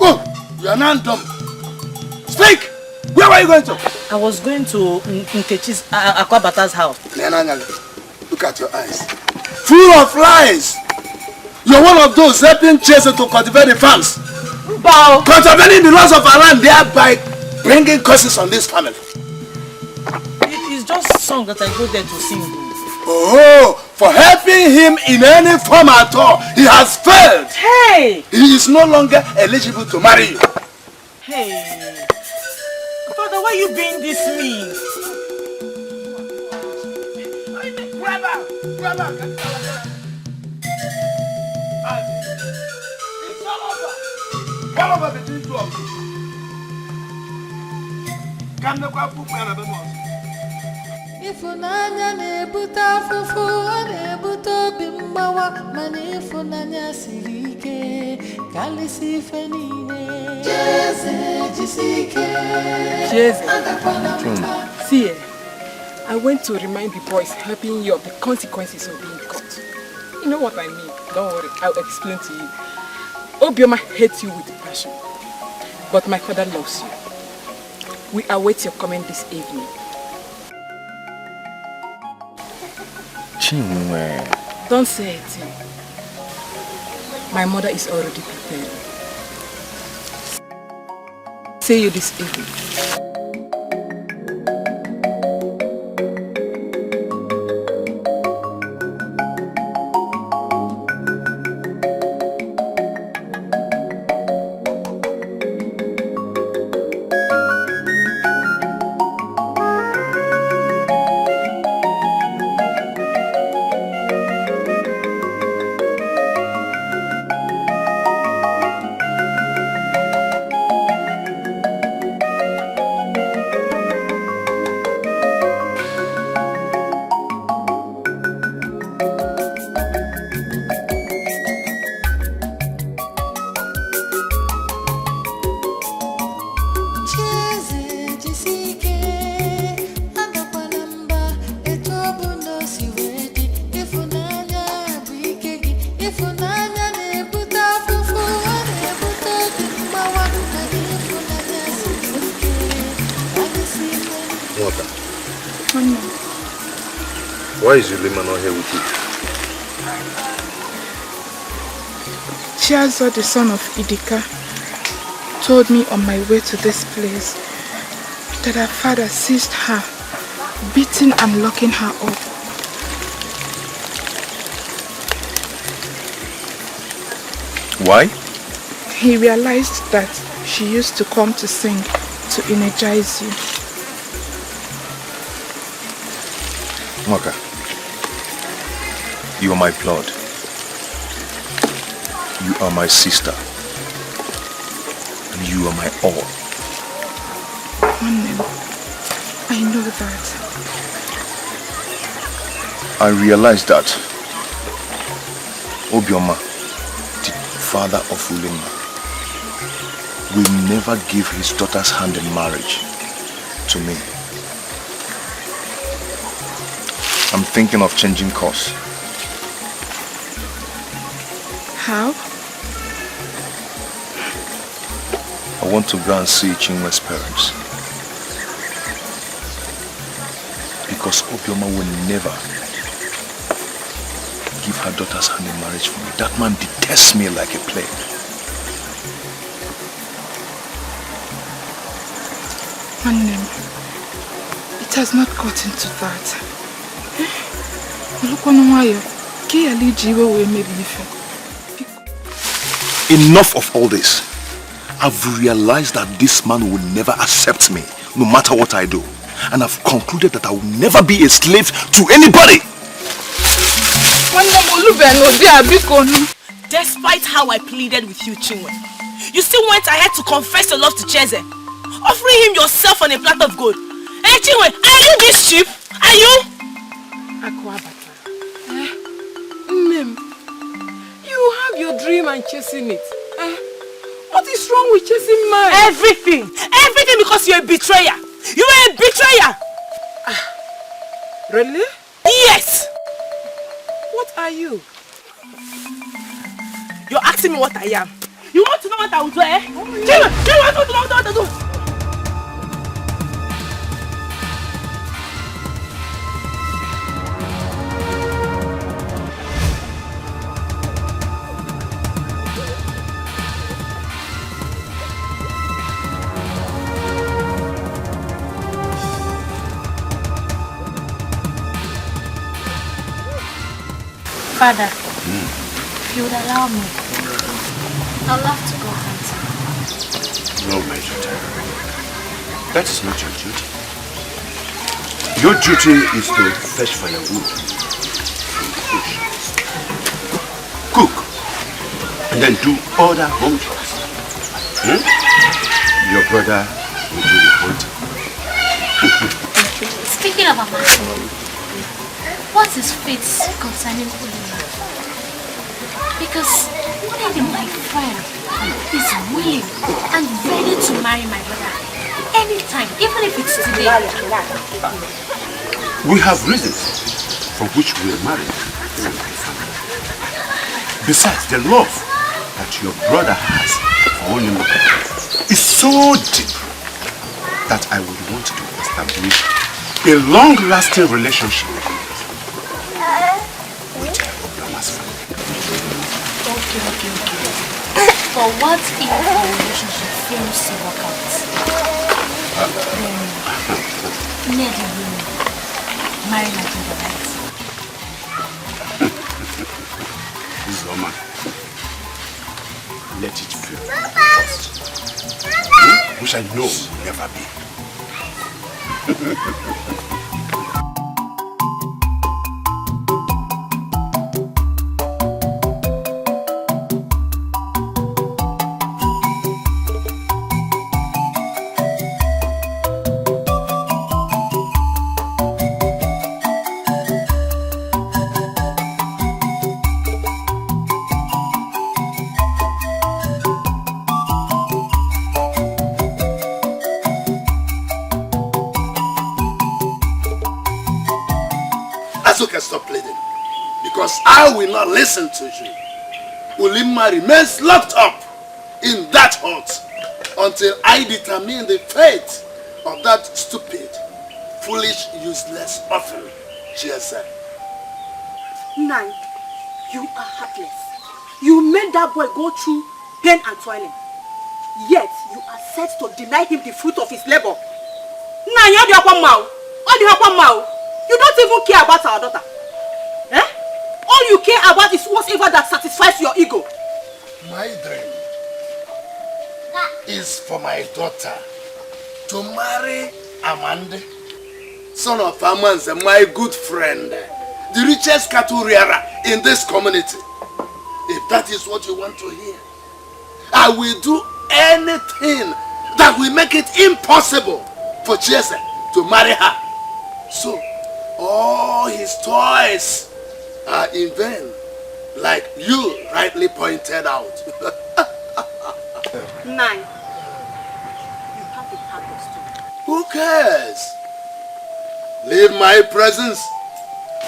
Oh, you are not dumb. Speak! Where were you going to? I was going to Nkechi's Akwabata's house. Look at your eyes. Full of lies! You're one of those helping chasers to cultivate the farms. Bow! Contravening the laws of our land, thereby bringing curses on this family. It's just a song that I go there to sing. Oh, for helping him in any form at all, he has failed. Hey! He is no longer eligible to marry you. Hey! Father, why are you being this mean? Grab her! Grab her! It's all over! All over between two of you. Come the kwa pupu ya na bemo. Ifunanya na-ebute afụfụ, ọ na-ebute obi mgbawa, mana ịfụnanya siri ike See, I went to remind the boys helping you of the consequences of being caught. You know what I mean? Don't worry, I'll explain to you. Obioma hates you with passion, but my father loves you. We await your comment this evening. Chinwe. Don't say it. My mother is already prepared. See you this evening. Why is Yulima not here with you? Chiazo, the son of Dikeh, told me on my way to this place that her father seized her, beating and locking her up. Why? He realized that she used to come to sing to energize you. Mwaka, you are my blood. You are my sister. And you are my all. I know that. I realized that Obioma, the father of Ulima, will never give his daughter's hand in marriage to me. I'm thinking of changing course. How? I want to go and see Chinwe's parents. Because Obioma will never give her daughter's hand in marriage for me. That man detests me like a plague. It has not gotten to that. Enough of all this. I've realized that this man will never accept me, no matter what I do. And I've concluded that I will never be a slave to anybody. Despite how I pleaded with you, Chinwe, you still went ahead to confess your love to Cheze, offering him yourself on a platter of gold. Hey Chinwe, are you this cheap? Are you? You have your dream and chasing it. What is wrong with chasing mine? Everything! Everything because you're a betrayer! You are a betrayer! Really? Yes! What are you? You're asking me what I am. You want to know what I will do, eh? You want to know what I will do? Father, if you would allow me, I'd love to go hunting. No, Major Terry. That is not your duty. Your duty is to fetch firewood from the bush, cook, and then do other home jobs. Your brother will do the hunting. Speaking of Amanda, what is fate concerning Ulima? Because Ulima, my friend, is willing and ready to marry my brother anytime, even if it's today. We have reasons for which we are married. Besides, the love that your brother has for only is so deep that I would want to establish a long-lasting relationship with Oblama's family. Okay. But what if our relationship fails to work out? Then, Ned will marry my brother, right? Zoma, let it be. Which I know will never be. Azuka, stop pleading. Because I will not listen to you. Ulimma remains locked up in that hut until I determine the fate of that stupid, foolish, useless orphan she has said. Nine, you are heartless. You made that boy go through pain and toiling. Yet you are set to deny him the fruit of his labor. Nine, you don't even care about our daughter. Eh? All you care about is whatever that satisfies your ego. My dream is for my daughter to marry Amande, son of Amanze, my good friend, the richest cattle rearer in this community. If that is what you want to hear, I will do anything that will make it impossible for Chiese to marry her. So, all his toys are in vain, like you rightly pointed out. Nine, you have a purpose too. Who cares? Leave my presence,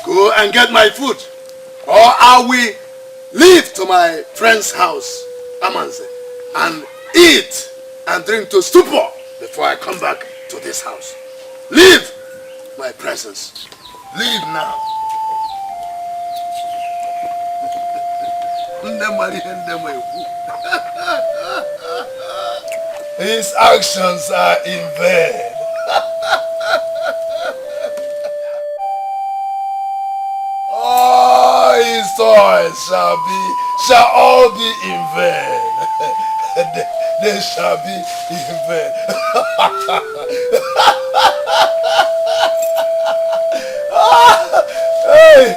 go and get my food, or I will leave to my friend's house, Amanze, and eat and drink to stupor before I come back to this house. Leave my presence. Leave now. His actions are in vain. All his toys shall all be in vain. They shall be in vain. Hey,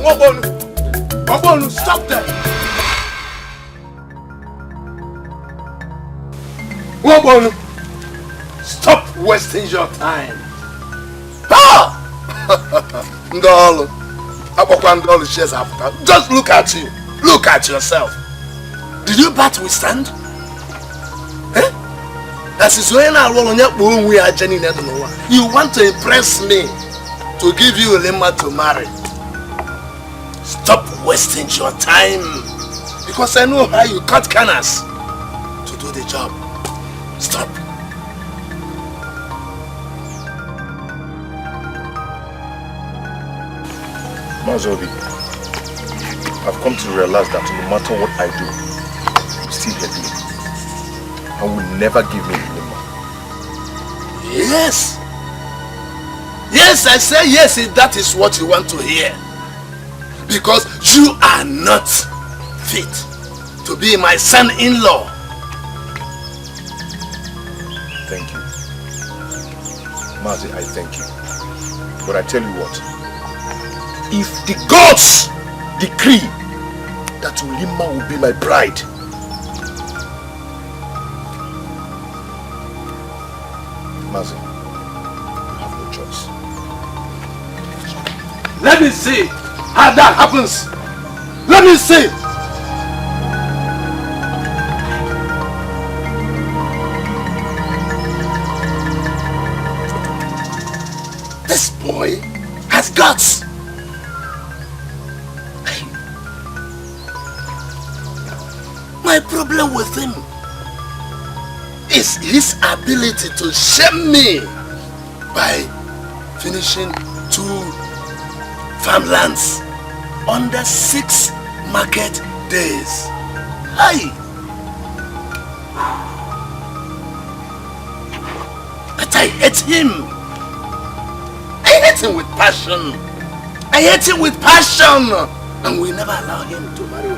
Wabonu, stop there. Wabonu, stop wasting your time. Ah! Ndolo, Ndolo shares after. Just look at you. Look at yourself. Did you bat withstand? Eh? That is when you want to impress me to give you a lemma to marry. Stop wasting your time. Because I know how you cut corners to do the job. Stop. Mazobi, I've come to realize that no matter what I do, you still hate me. I will never give me the lemma. Yes. Yes, I say yes if that is what you want to hear. Because you are not fit to be my son-in-law. Thank you. Mazi, I thank you. But I tell you what, if the gods decree that Ulima will be my bride, Mazi, you have no choice. Let me see how that happens. Let me see. This boy has guts. My problem with him is his ability to shame me by finishing 2 farmlands under 6 market days. Hey! But I hate him. I hate him with passion. I hate him with passion. And we never allow him to marry me.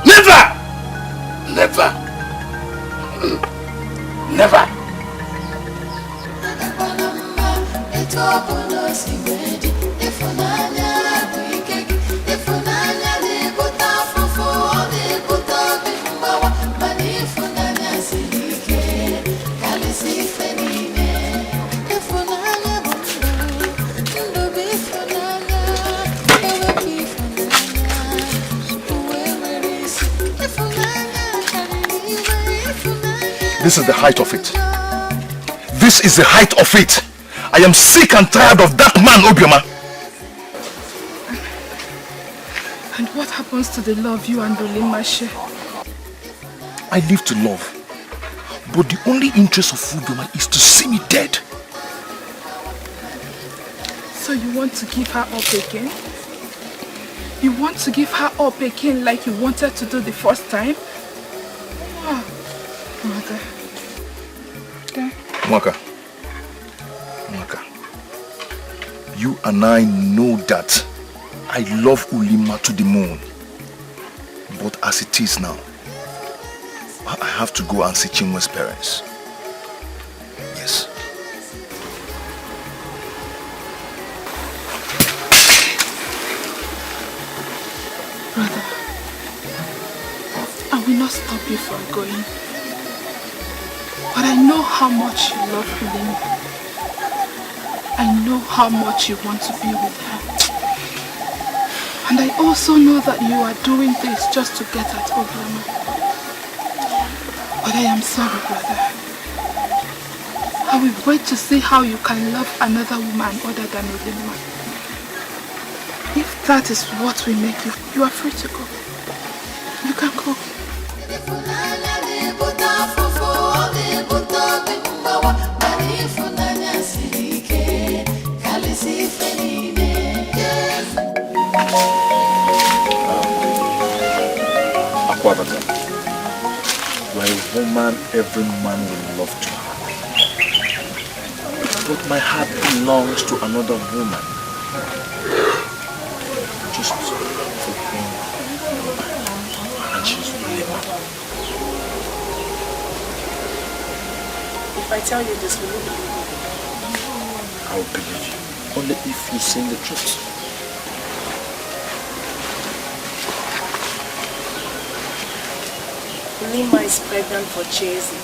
Never! Never! Never! This is the height of it. This is the height of it. I am sick and tired of that man, Obioma. And what happens to the love you and Ulima share? I live to love. But the only interest of Obioma is to see me dead. So you want to give her up again? You want to give her up again like you wanted to do the first time? Oh, mother. Mwaka, you and I know that I love Ulima to the moon. But as it is now, I have to go and see Chinwe's parents. Yes. Brother, I will not stop you from going. But I know how much you love Ulima. I know how much you want to be with her. And I also know that you are doing this just to get at Obioma. But I am sorry, brother. I will wait to see how you can love another woman other than Ulima. If that is what will make you, you are free to go. You can go. Akwabaka, you are a woman every man will love to have. But my heart belongs to another woman. Just for him. And she's Ulima. If I tell you this, will you believe me? I will believe you. Only if you say the truth. Lima is pregnant for Chasey.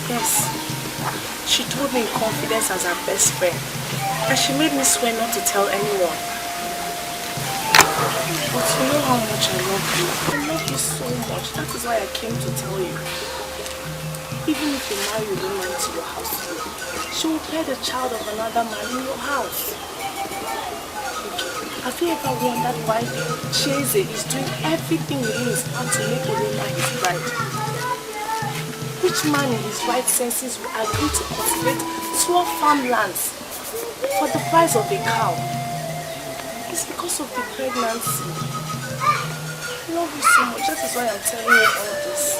Yes. She told me in confidence as her best friend. And she made me swear not to tell anyone. But you know how much I love you. I love you so much. That is why I came to tell you. Even if you marry a woman to your house today, she will bear the child of another man in your house. Have you ever wondered why Chasey is doing everything within his power to make Olima his bride? Which man in his right senses will agree to cultivate 12 farmlands for the price of a cow? It's because of the pregnancy. I love you so much. That is why I'm telling you all this.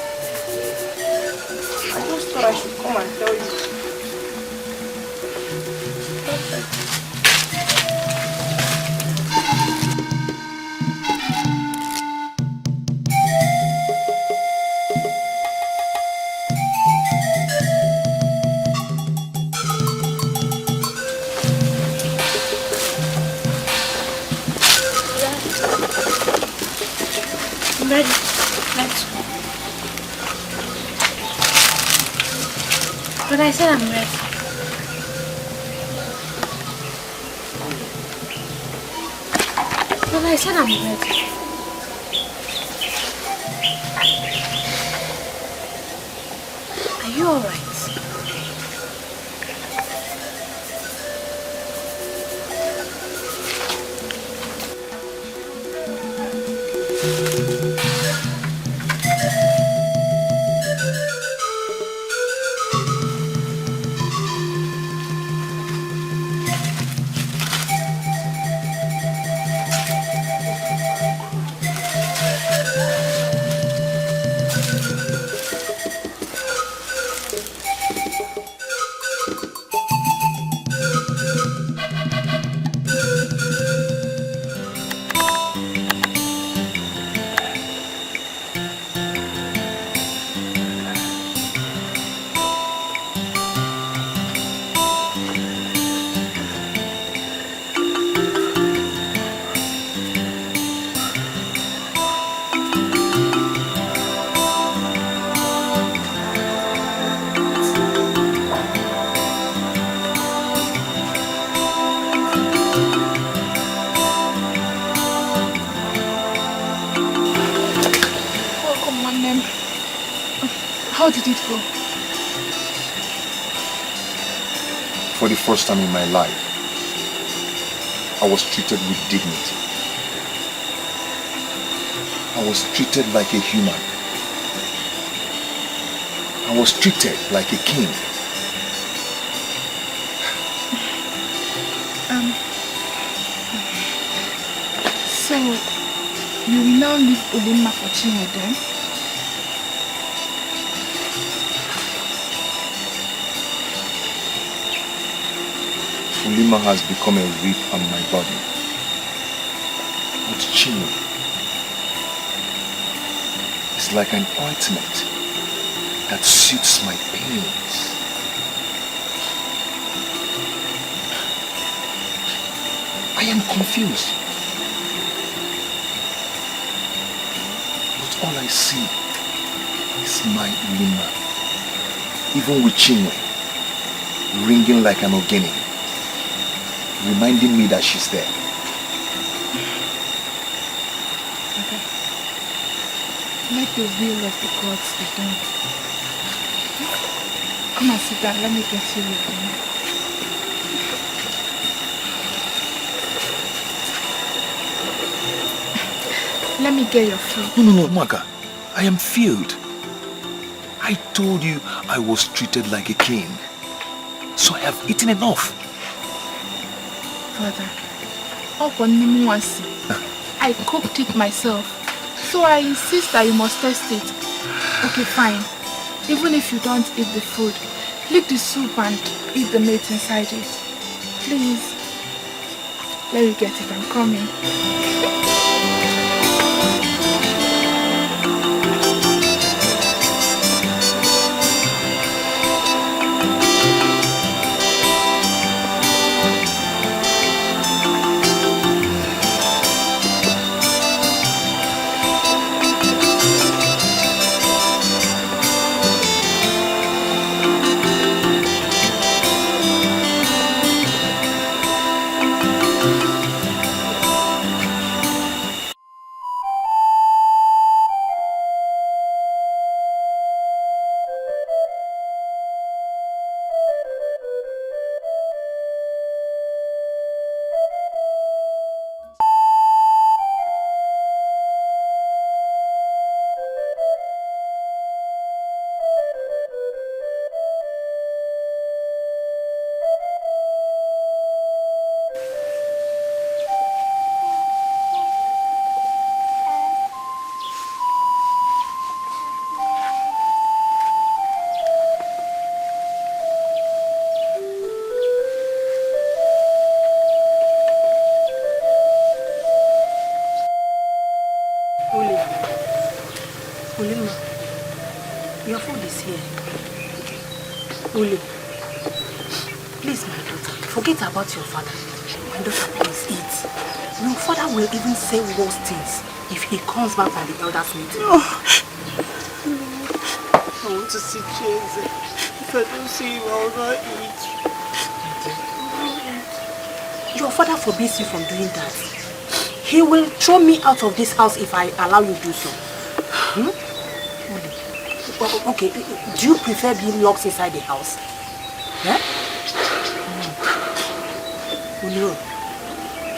I just thought I should come and tell you. Perfect. Ready? Let's go. But I said I'm ready. But I said I'm ready. Are you alright? How did it go? For the first time in my life, I was treated with dignity. I was treated like a human. I was treated like a king. So, you will now leave Olima for Chinwe then? Olima has become a whip on my body. But Chinwe is like an ointment that suits my pains. I am confused. But all I see is my Olima, even with Chinwe, ringing like an ogene, reminding me that she's there. Okay. Let the will of the gods be done. Come and sit down. Let me get you your dinner. Let me get your food. No, Maga. I am filled. I told you I was treated like a king. So I have eaten enough. Father, I cooked it myself, so I insist that you must taste it. Okay, fine. Even if you don't eat the food, lick the soup and eat the meat inside it. Please. Let me get it. I'm coming. Your food is here. Uli, please, my daughter, forget about your father. My daughter, please eat. Your father will even say worse things if he comes back from the elders' meeting. No. I want to see Chase. If I don't see him, I will not eat. Your father forbids you from doing that. He will throw me out of this house if I allow you to do so. Okay, do you prefer being locked inside the house? Huh? No.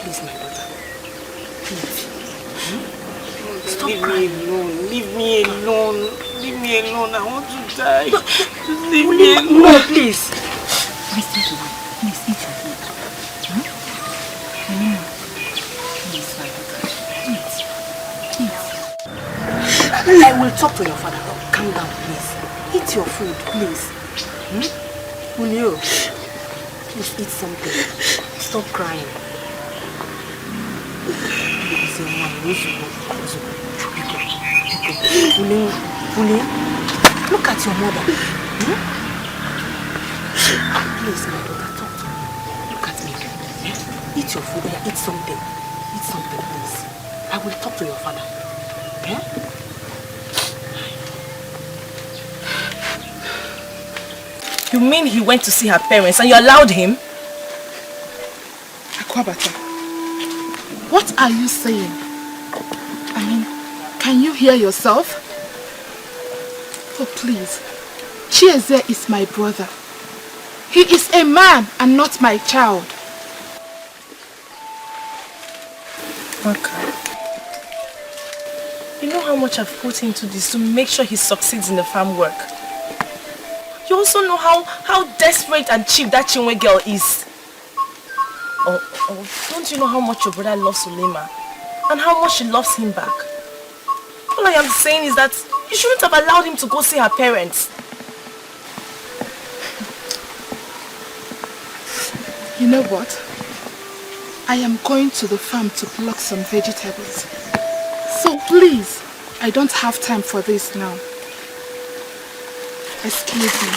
Please, my daughter. Please. Stop crying. Leave me alone. Leave me alone. I want to die. Just leave me alone. No, please. Listen to me. Please eat your food. Please, my daughter. Eat. I will talk to your father. Calm down, please. Eat your food, please. Julio, please eat something. Stop crying. Look at your mother. Please, my daughter, talk to me. Look at me. Eat your food. Eat something. Eat something, please. I will talk to your father. You mean he went to see her parents and you allowed him? Akwabata, what are you saying? I mean, can you hear yourself? Oh, please. Chieze is my brother. He is a man and not my child. Okay. You know how much I've put into this to make sure he succeeds in the farm work. You also know how desperate and cheap that Chinwe girl is. Oh, don't you know how much your brother loves Sulema? And how much she loves him back? All I am saying is that you shouldn't have allowed him to go see her parents. You know what? I am going to the farm to pluck some vegetables. So please, I don't have time for this now. Excuse me.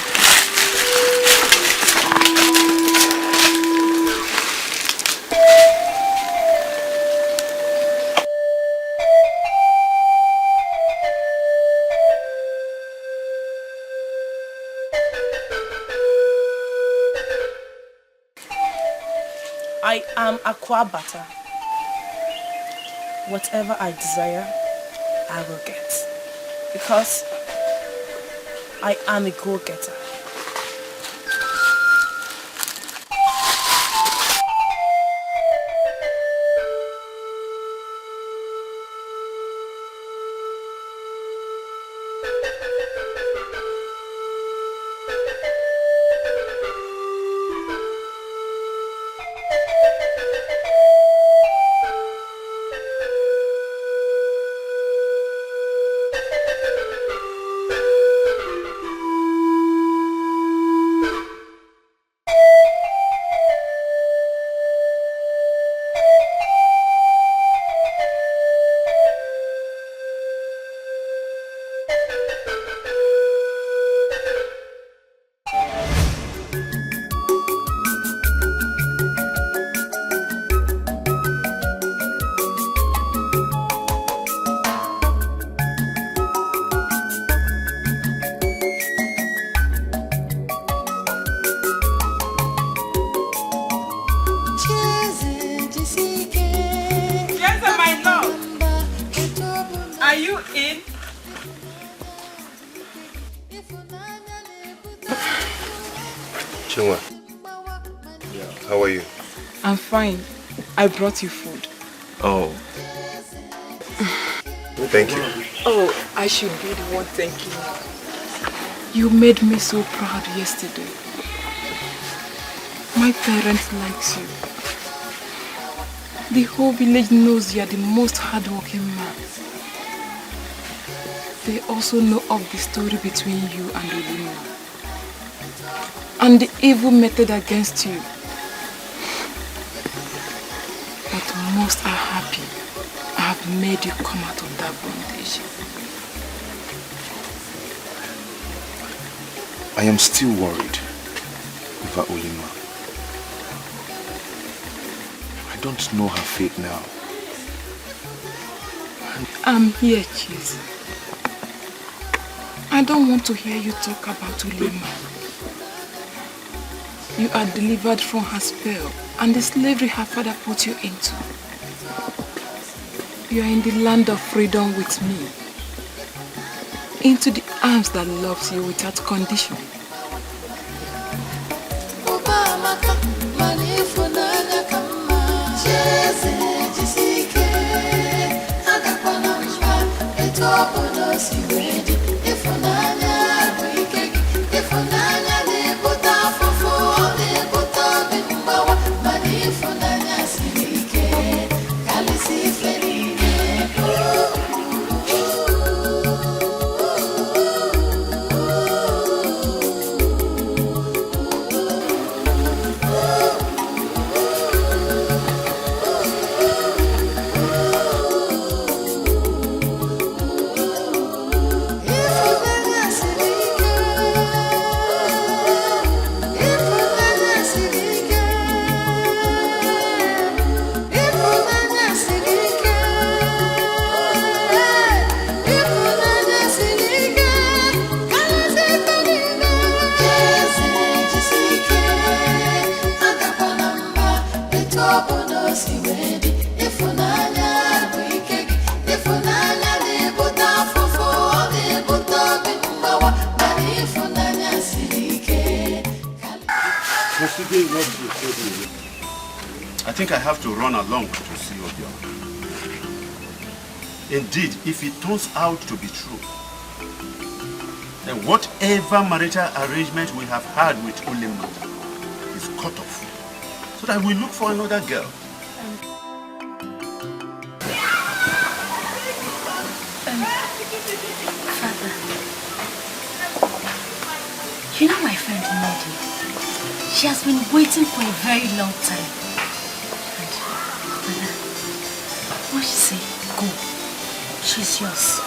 I am Akwabata. Whatever I desire, I will get. Because I am a go-getter. How are you? I'm fine. I brought you food. Oh. Thank you. Oh, I should be the one thanking you. You made me so proud yesterday. My parents likes you. The whole village knows you are the most hardworking man. They also know of the story between you and Regina and the evil method against you. But most are happy I have made you come out of that bondage. I am still worried over Olima. I don't know her fate now. I'm here, Cheese. I don't want to hear you talk about Olima. You are delivered from her spell and the slavery her father put you into. You are in the land of freedom with me. Into the arms that loves you without condition. I think I have to run along to see Obioma. Indeed, if it turns out to be true, then whatever marital arrangement we have had with Olima is cut off, so that we look for another girl. Father, you know my friend Nodi? She has been waiting for a very long time. And, Father, what she say? Go. She's yours.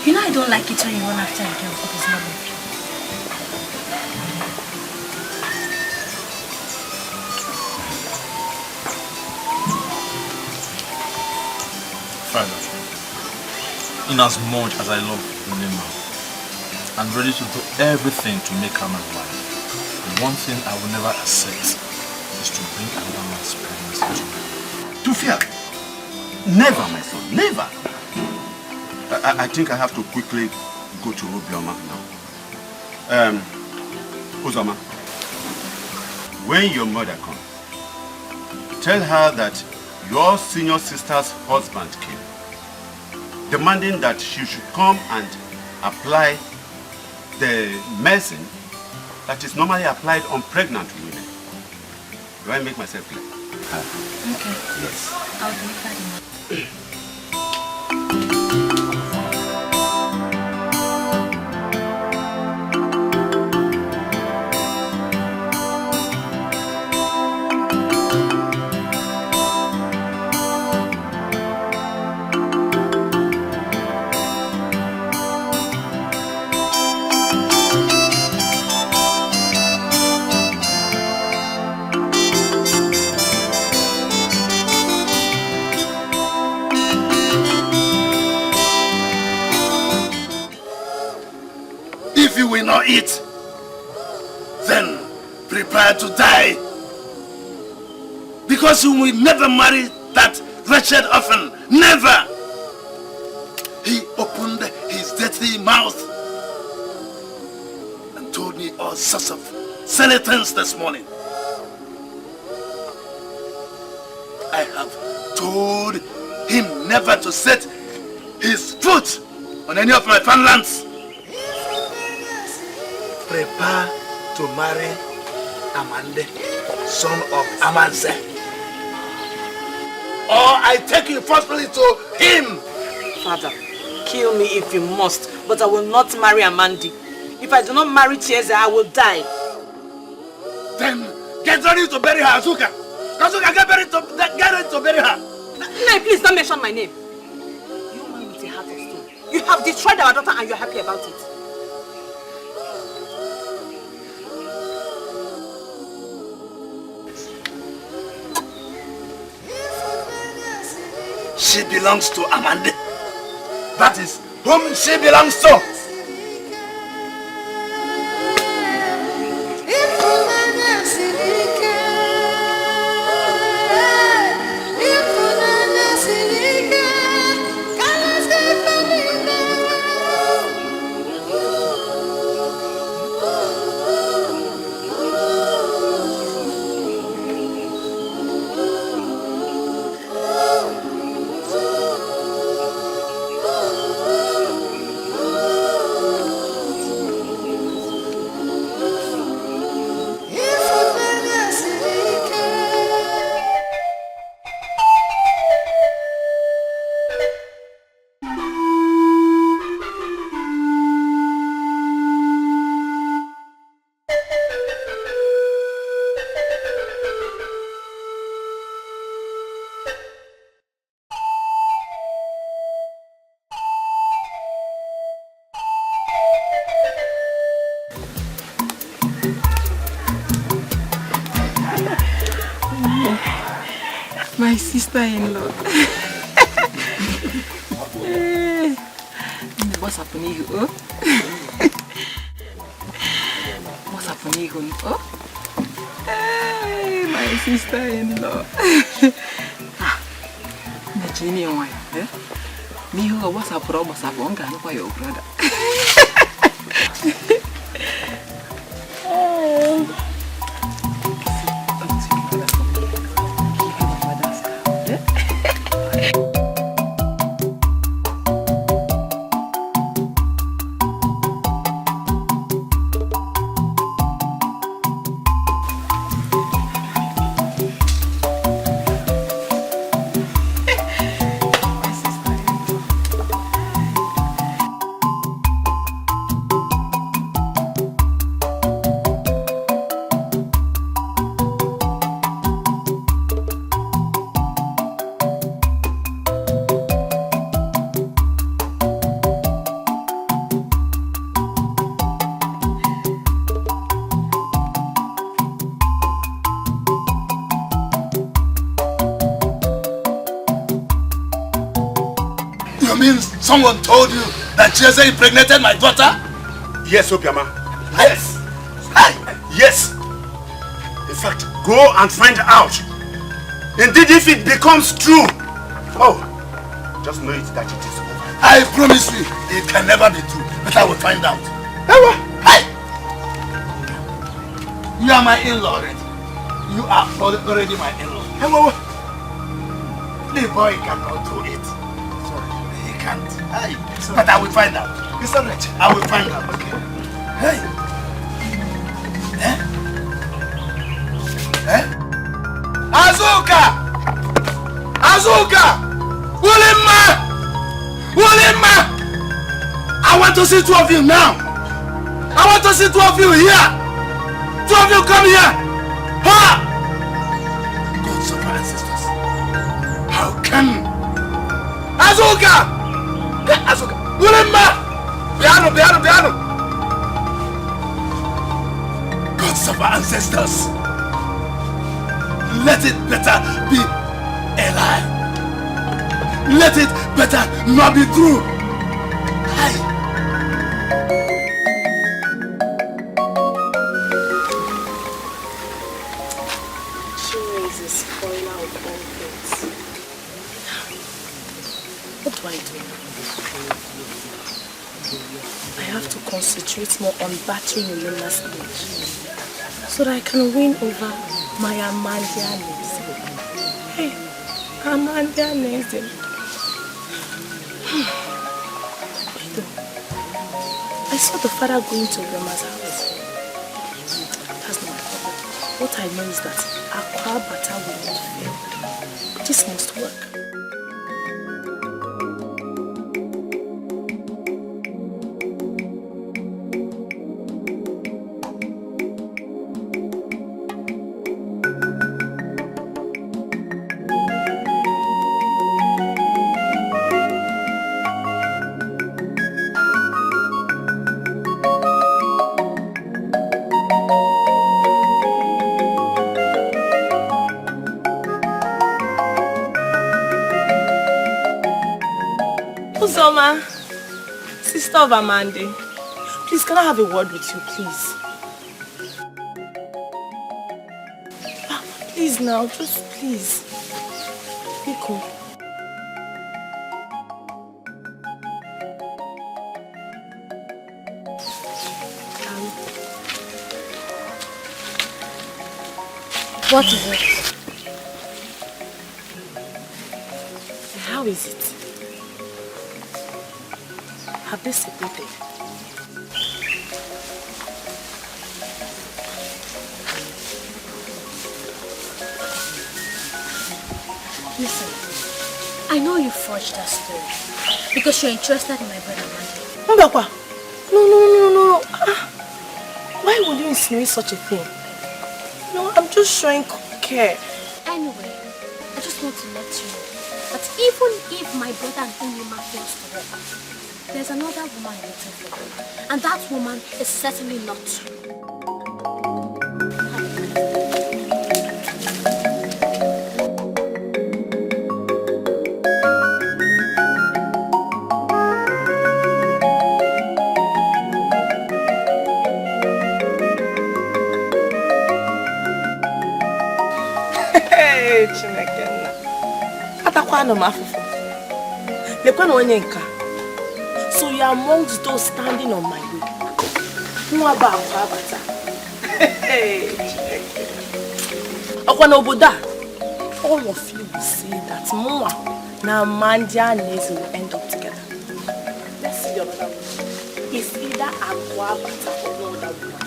You know I don't like it when you run after a girl who does not love you. Father, in as much as I love Olima, I'm ready to do everything to make her my wife. The one thing I will never accept is to bring another man's presence into me. To fear? Never, my son, never. I think I have to quickly go to Obioma now. Uzoma, when your mother comes, tell her that your senior sister's husband came, demanding that she should come and apply the medicine that is normally applied on pregnant women. Do I make myself clear? Okay. Yes. I'll do that. If you will not eat, then prepare to die. Because you will never marry that wretched orphan. Never! He opened his dirty mouth and told me all sorts of silly things this morning. I have told him never to set his foot on any of my farmlands. Prepare to marry Amande, son of Amanze. Or I take you forcefully to him. Father, kill me if you must, but I will not marry Amandi. If I do not marry Chieze, I will die. Then get ready to bury her, Azuka. Azuka, get ready to bury her. No, please don't mention my name. You man with a heart of stone. You have destroyed our daughter and you're happy about it. she belongs to, Amanda. That is whom she belongs to. My sister-in-law. What's happening? Oh? What's happening? Oh? Hey, my sister-in-law. Nigerian wife. Eh? Me who what's up, what's up, one guy for your brother. Someone told you that Jeze impregnated my daughter? Yes, Obiama. Yes. Yes. In fact, go and find out. Indeed, if it becomes true. Oh, just know it that it is over. I promise you, it can never be true. But I will find out. Hey! You are my in-law already. You are already my in-law. Hello. The boy cannot do it. He can't. Hey. But I will find out. It's alright. I will find out. Okay. Hey. Eh? Eh? Azuka! Azuka! Wulimma! Wulimma! I want to see two of you now. I want to see two of you here. Two of you come here. Ha! Gods of our ancestors. How can Azuka! Azuka! Wulimma! Piano! Gods of our ancestors. Let it better be a lie. Let it better not be true. Hi. Chile is a spoiler of all things. What do I do? I have to concentrate more on battering Ilena's stage so that I can win over my Amandia Nelson. Hey, Amandia Nelson. I saw the father going to Grandma's house. That's not my problem. What I know is that Aqua Bata will not fail. This must work. Obioma, sister of Amande, please can I have a word with you, please? Please now, just please. Nico. What is it? How is it? Have they separated? Listen, I know you forged that story because you're interested in my brother Mandy. Mbakwa, no. Why would you insinuate such a thing? No, I'm just showing care. Anyway, I just want to let you know that even if my brother and Onyema fails to work, there's another woman waiting for him. And that woman is certainly not you. So you are amongst those standing on my way. All of you will say that Mwa na Mandia and Nezi will end up together. Let's see the other one. It's either Aqua Bata or no other woman.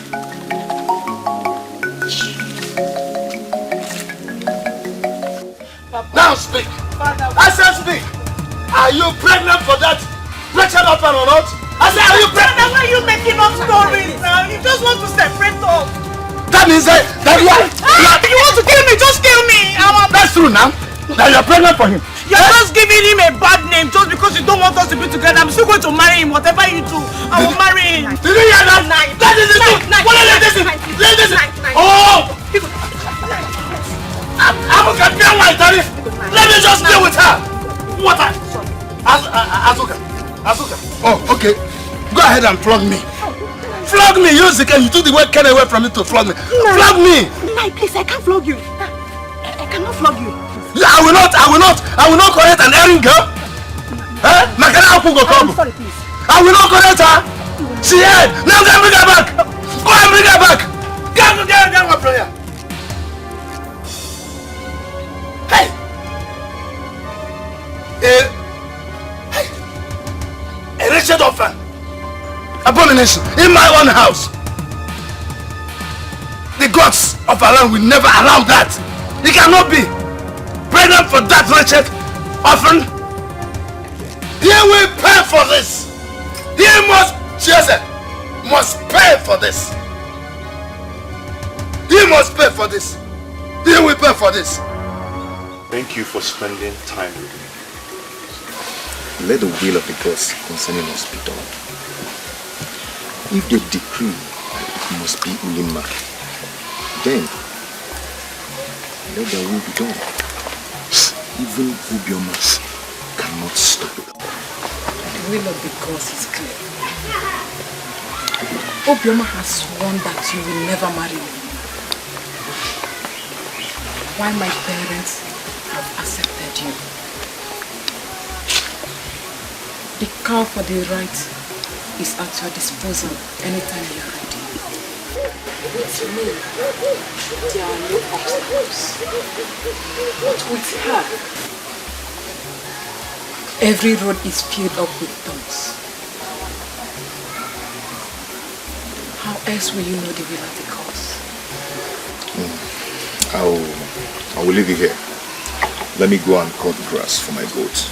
Now speak. I said speak. Are you pregnant for that Rachel orphan or not? I said, are you pregnant? Why are you making up stories now? You just want to separate us. That means that you are... You want to kill me? Just kill me. That's true now. That you are pregnant for him. You're just giving him a bad name just because you don't want us to be together. I'm still going to marry him. Whatever you do, I will marry him. Did you hear that? That is the truth. Let this in. Oh! I'm a champion like that. Let me just deal with her. What? Azuka. Oh, okay. Go ahead and flog me. Flog me. Use the can. You took the word can away from me to flog me. Flog me. Nai, please, I can't flog you. I cannot flog you. I will not correct an erring girl. Eh? I'm sorry, please. I will not correct her. She had. Now go and bring her back. Go and bring her back. Get my prayer. Hey. A wretched orphan. Abomination in my own house. The gods of our land will never allow that. It cannot be. Pregnant for that wretched orphan. He will pay for this. He must pay for this. He must pay for this. He will pay for this. Thank you for spending time with me. Let the will of the gods concerning us be done. If they decree it must be Ulima, then let the will be done. Even Obioma cannot stop it. The will of the gods is clear. Obioma has sworn that you will never marry me. While my parents have accepted you. The cow for the right is at your disposal anytime you are ready. With me, there are no obstacles. But with her, every road is filled up with thorns. How else will you know the will of the gods? I will leave you here. Let me go and cut grass for my goats.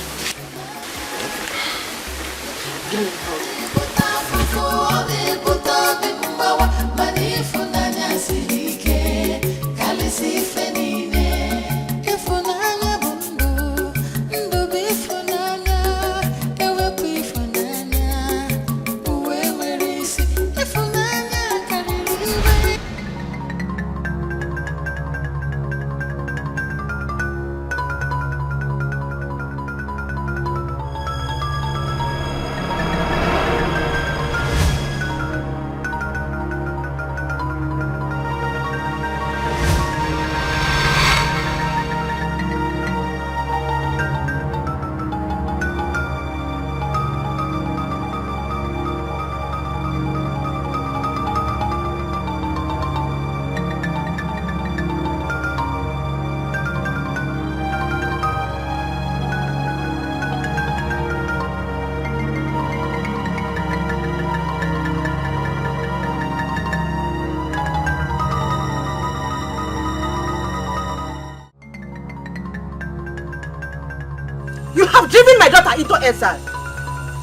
have driven my daughter into exile.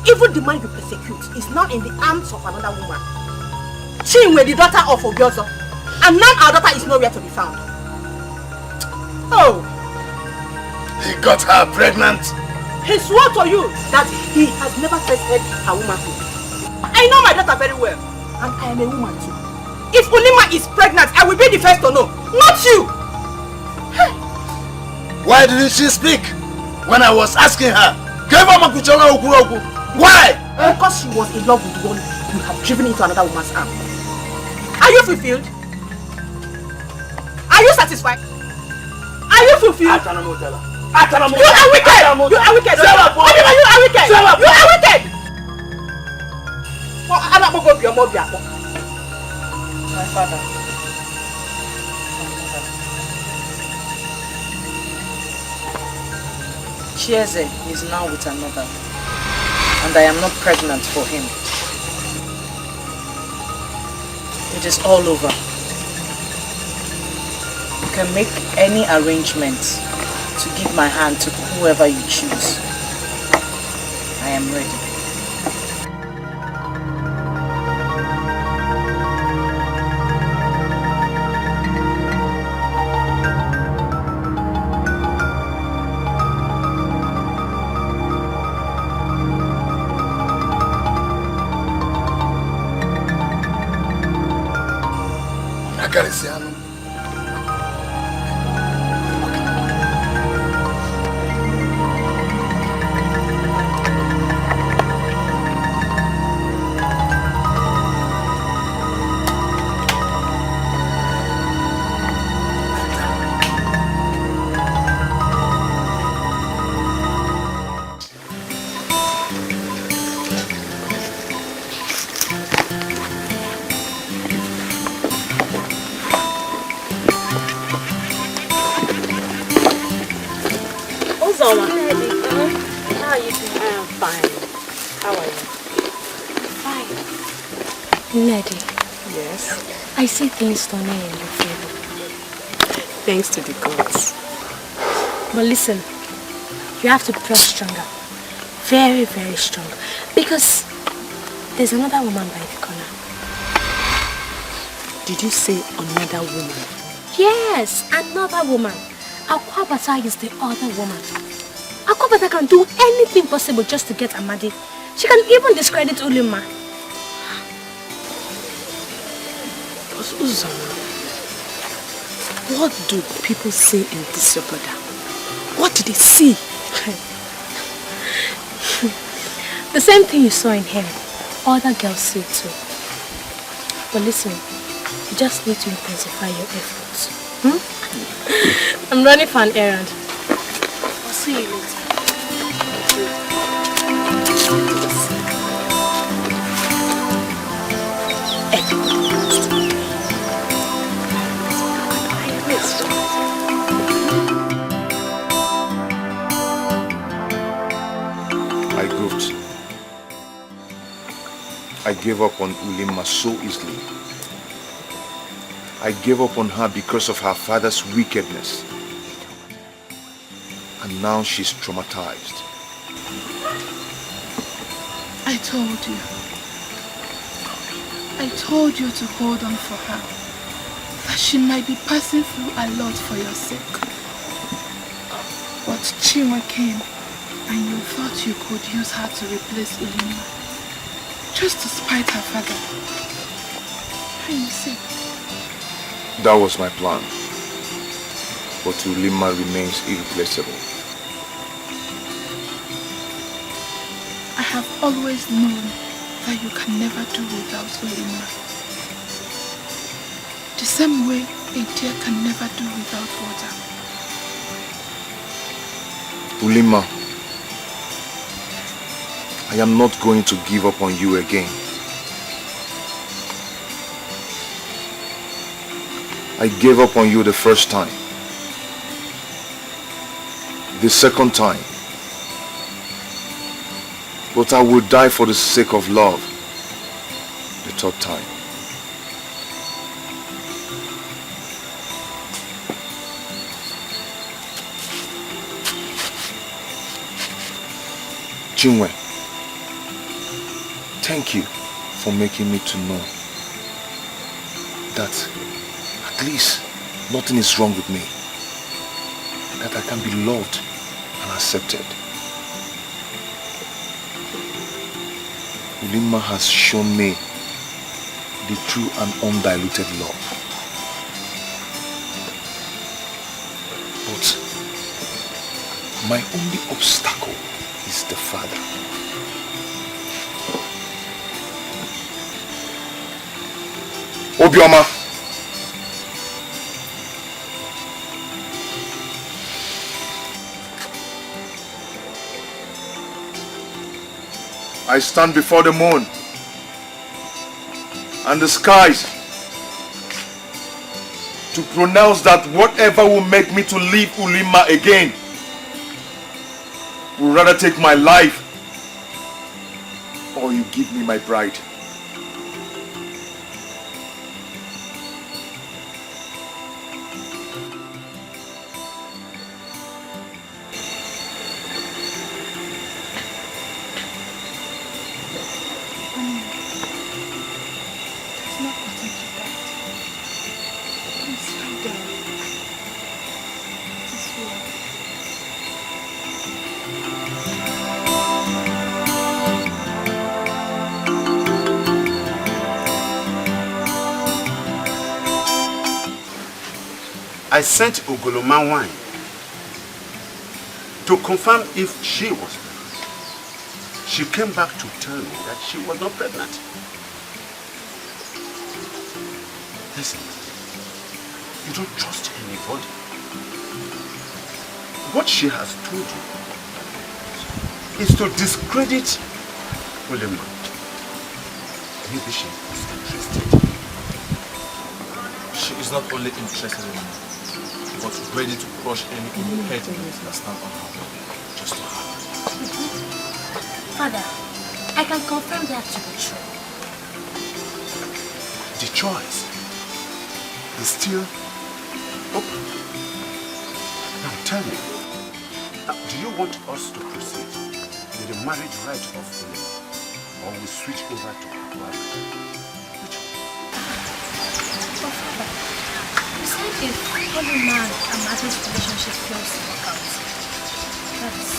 Even the man you persecute is now in the arms of another woman. Chinwe, the daughter of Obiozo. And now our daughter is nowhere to be found. Oh! He got her pregnant. He swore to you that he has never tested her womanhood. I know my daughter very well. And I am a woman too. If Ulima is pregnant, I will be the first to know. Not you! Hey. Why didn't she speak when I was asking her? Why? Because she was in love with the one you have driven into another woman's arm. Are you fulfilled? Are you satisfied? Are you fulfilled? You are wicked! You are wicked! You are wicked! You are wicked! My father. Chieze is now with another, and I am not pregnant for him. It is all over. You can make any arrangements to give my hand to whoever you choose. I am ready. I see things turning in your favor. Thanks to the gods. But listen, you have to press stronger. Very, very strong. Because there's another woman by the corner. Did you say another woman? Yes, another woman. Akwabata is the other woman. Akwabata can do anything possible just to get Amadi. She can even discredit Ulima. Uzoma, what do people say in this your brother? What did they see? The same thing you saw in him, other girls see too. But listen, you just need to intensify your efforts. I'm running for an errand. I'll see you later. I gave up on Ulima so easily. I gave up on her because of her father's wickedness. And now she's traumatized. I told you to hold on for her. That she might be passing through a lot for your sake. But Chinwe came and you thought you could use her to replace Ulima. Just to spite her father. Are you sick? That was my plan. But Ulima remains irreplaceable. I have always known that you can never do without Ulima. The same way a deer can never do without water. Ulima, I am not going to give up on you again. I gave up on you the first time. The second time. But I will die for the sake of love. The third time. Chinwe, thank you for making me to know that at least nothing is wrong with me. That I can be loved and accepted. Ulima has shown me the true and undiluted love. But my only obstacle is the father. Obioma! I stand before the moon and the skies to pronounce that whatever will make me to leave Ulima again will rather take my life or you give me my bride. I sent Ogoloma wine to confirm if she was pregnant. She came back to tell me that she was not pregnant. Listen, you don't trust anybody. What she has told you is to discredit Olema. Maybe she is interested. She is not only interested in me, but ready to crush any impediment that stand on her way, just to have her. Father, I can confirm that to be true. The choice is still open. Now tell me, do you want us to proceed with the marriage right of Olema, or we switch over to her? You said if Olema and Martin's relationship fails to work out, that's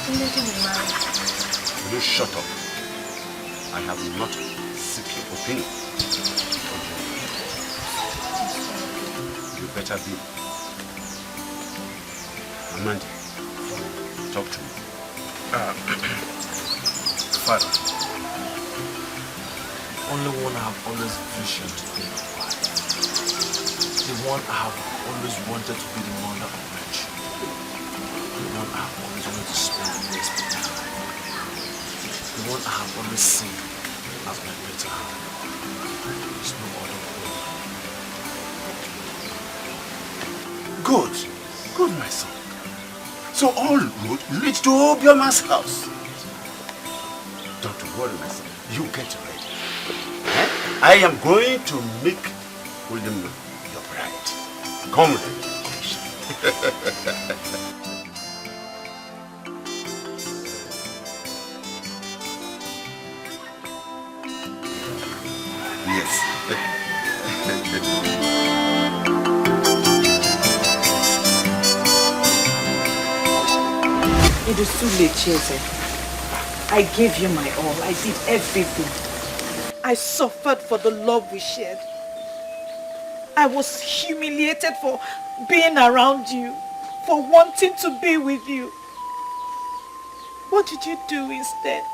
immediately we marry. Will you shut up? I have not seek your opinion. You better be. Amanda, talk to me. Father, only one I have always visioned to be my wife. The one I have always wanted to be the mother of my children. The one I have always wanted to spend the days with her. The one I have always seen as my better half. There's no other one. Good. Good, my son. So all road leads to Obioma's house. Don't worry, my son. You get ready. I am going to make William your bride. Come ready. Yes. It is too late, Chese. I gave you my all. I did everything. I suffered for the love we shared. I was humiliated for being around you, for wanting to be with you. What did you do instead?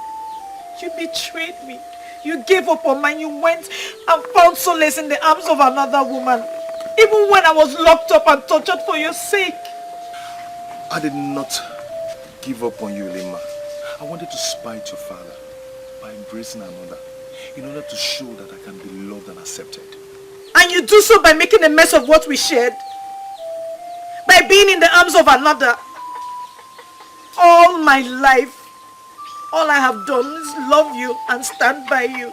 You betrayed me. You gave up on mine. You went and found solace in the arms of another woman. Even when I was locked up and tortured for your sake. I did not give up on you, Lima. I wanted to spite your father by embracing another in order to show that I can be loved and accepted. And you do so by making a mess of what we shared. By being in the arms of another. All my life, all I have done is love you and stand by you.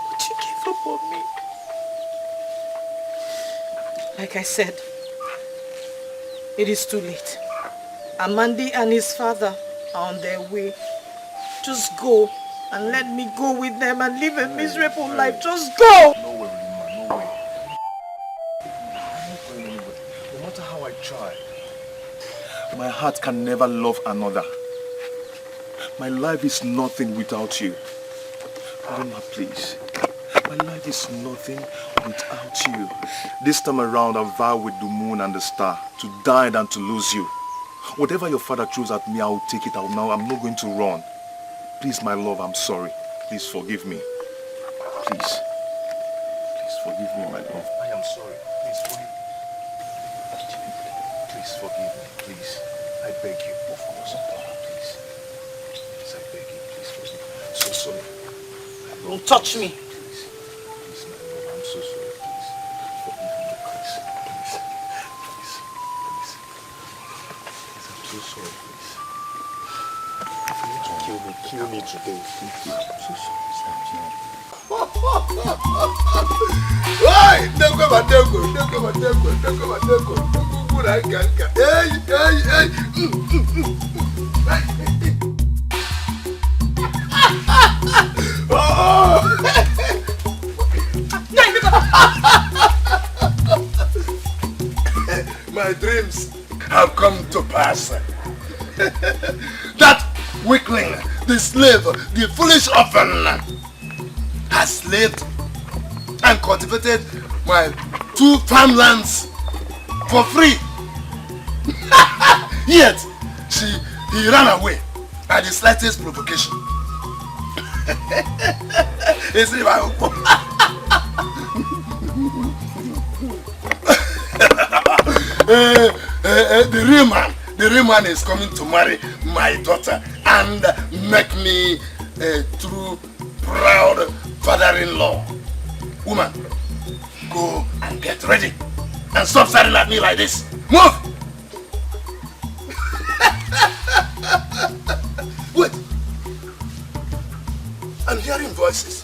But you gave up on me. Like I said, it is too late. Amandi and his father are on their way. Just go and let me go with them and live a miserable life. Just go! No way, Regina, no way. I'm not going anywhere. No matter how I try, my heart can never love another. My life is nothing without you. Regina, please. My life is nothing without you. This time around, I vow with the moon and the star to die than to lose you. Whatever your father throws at me, I will take it out now. I'm not going to run. Please, my love, I'm sorry. Please forgive me. Please. Please forgive me, my love. I am sorry. Please forgive me. Please forgive me. Please. I beg you. Of course. Please. Please, I beg you. Please forgive me. I'm so sorry. Don't touch me. Please. Please, my love. I'm so sorry. Please. Forgive me. Please. Please. Please. Please. Please, I'm so sorry. Please. Kill me today. I'm so sorry. Why? Don't go. My dreams have come to pass. That weakling, the slave, the foolish orphan has slaved and cultivated my 2 farmlands for free. Yet, he ran away at the slightest provocation. The real man is coming to marry my daughter and make me a true proud father-in-law. Woman, go and get ready and stop staring at me like this. Move! Wait. I'm hearing voices.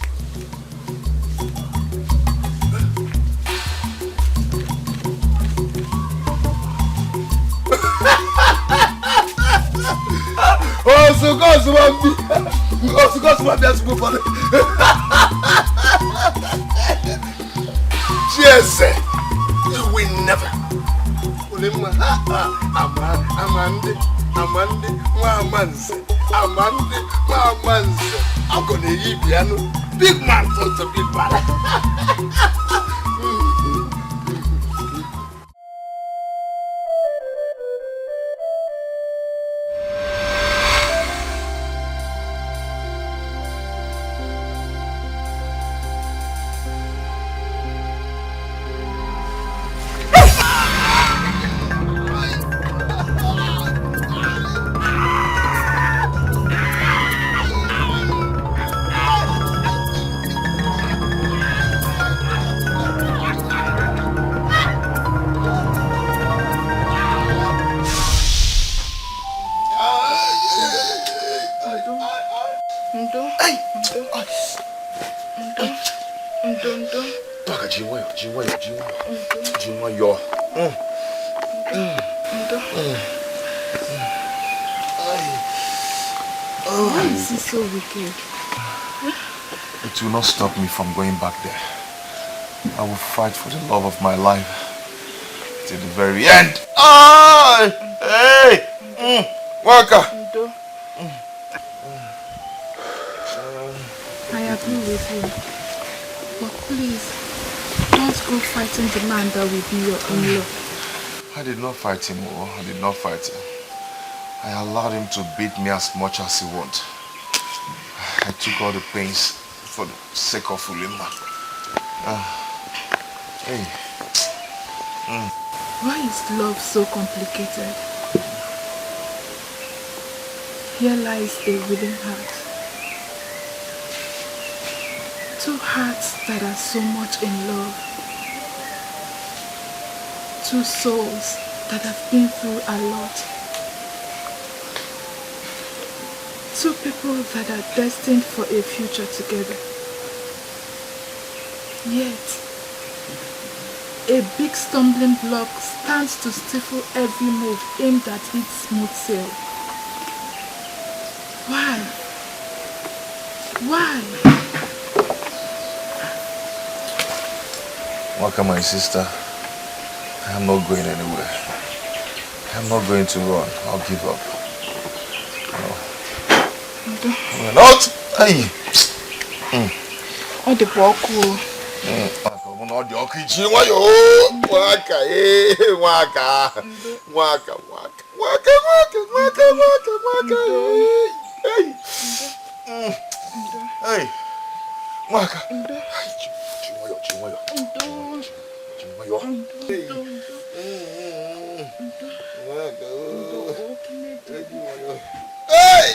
Yes, you will never. I'm gonna eat piano. Big man talk to big man. Why is he so wicked? It will not stop me from going back there. I will fight for the love of my life till the very end. Oh! Hey! Waka! I agree with you. But please, don't go fighting the man that will be your in-law. I did not fight him, oh. I did not fight him. I allowed him to beat me as much as he wanted. I took all the pains for the sake of Ulima. Hey. Why is love so complicated? Here lies a willing heart. 2 hearts that are so much in love. 2 souls that have been through a lot. 2 people that are destined for a future together. Yet, a big stumbling block stands to stifle every move aimed at its smooth sail. Why? Why? Waka, my sister, I am not going anywhere. I am not going to run. I'll give up. No. We're not. Hey. All the boku. All the okichi. Waka, waka, waka, waka, waka, waka, waka, waka. Hey. Hey. Waka. Hey!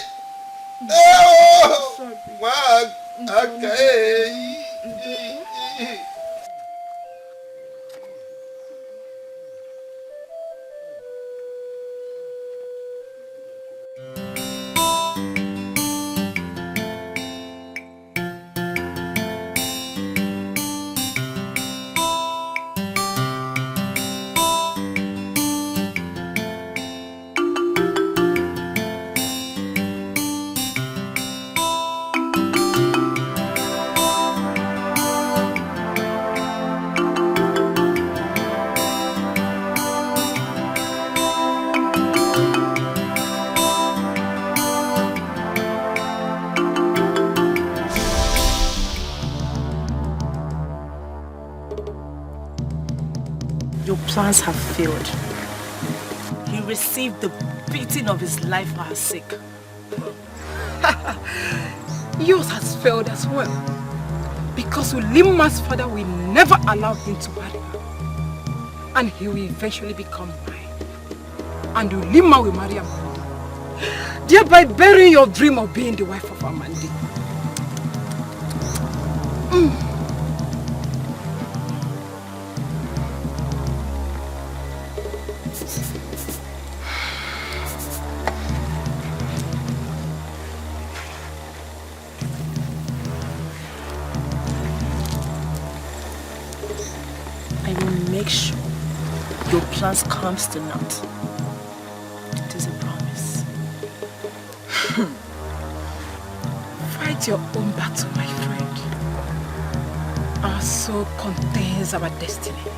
Your plans have failed. He received the beating of his life for her sake. Yours has failed as well. Because Ulima's father will never allow him to marry her. And he will eventually become mine. And Ulima will marry Amandi. Thereby burying your dream of being the wife of Amandi. Make sure your plans comes to naught. It is a promise. Fight your own battle, my friend. Our soul contains our destiny.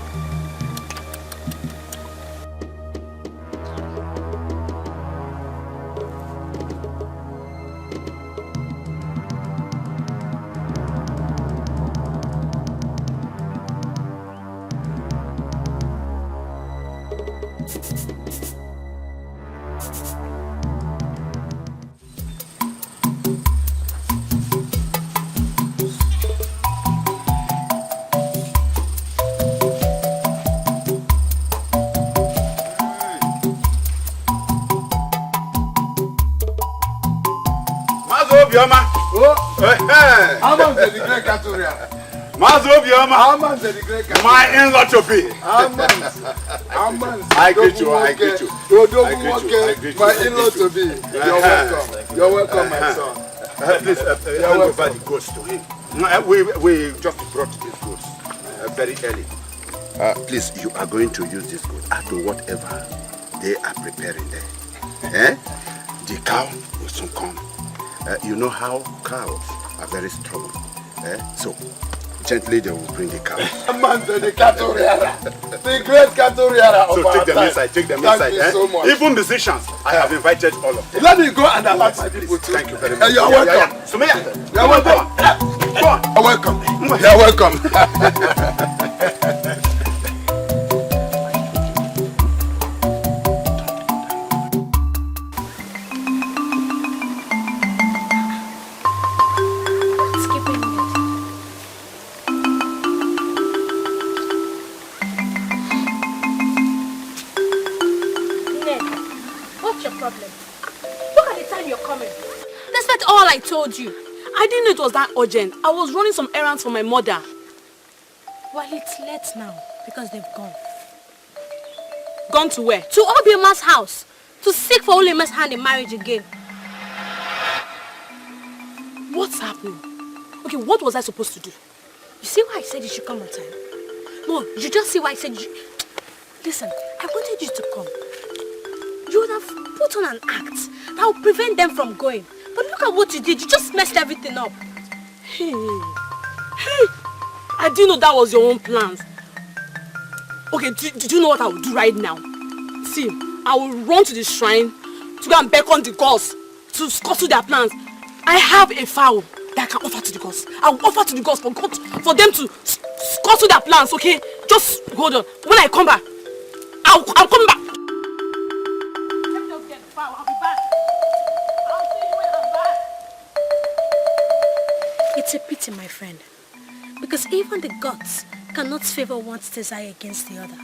My in-law to be. I greet you. I greet you. My in-law to be. You're welcome. You're welcome, my son. Please, hand over the goods to him. We just brought these goods very early. Please, you are going to use these goods to whatever they are preparing there. The cow will soon come. You know how cows are very stubborn. So, gently they will bring the cow. The great Katoriara. So take them inside, take them inside. Thank you so much. Even musicians, I have invited all of them. Let me go and allow my people too. Thank you very much. You're welcome. Sumaya, you're welcome. Go on. You're welcome. You're welcome. I told you. I didn't know it was that urgent. I was running some errands for my mother. Well, it's late now because they've gone. Gone to where? To Obiama's house. To seek for Olima's hand in marriage again. What's happening? Okay, what was I supposed to do? You see why I said you should come on time? No, you just see why I said you... Listen, I wanted you to come. You would have put on an act that would prevent them from going. But look look at what you did. You just messed everything up. Hey, I didn't know that was your own plans. Okay, do you know what I will do right now? See, I will run to the shrine to go and beckon the gods to scuttle their plans. I have a fowl that I can offer to the gods. I will offer to the gods for them to scuttle their plans, okay? Just hold on. When I come back, I'll come back. Let me just get the fowl. I'll be back. I'll see you when I'm back. It's a pity, my friend. Because even the gods cannot favor one's desire against the other.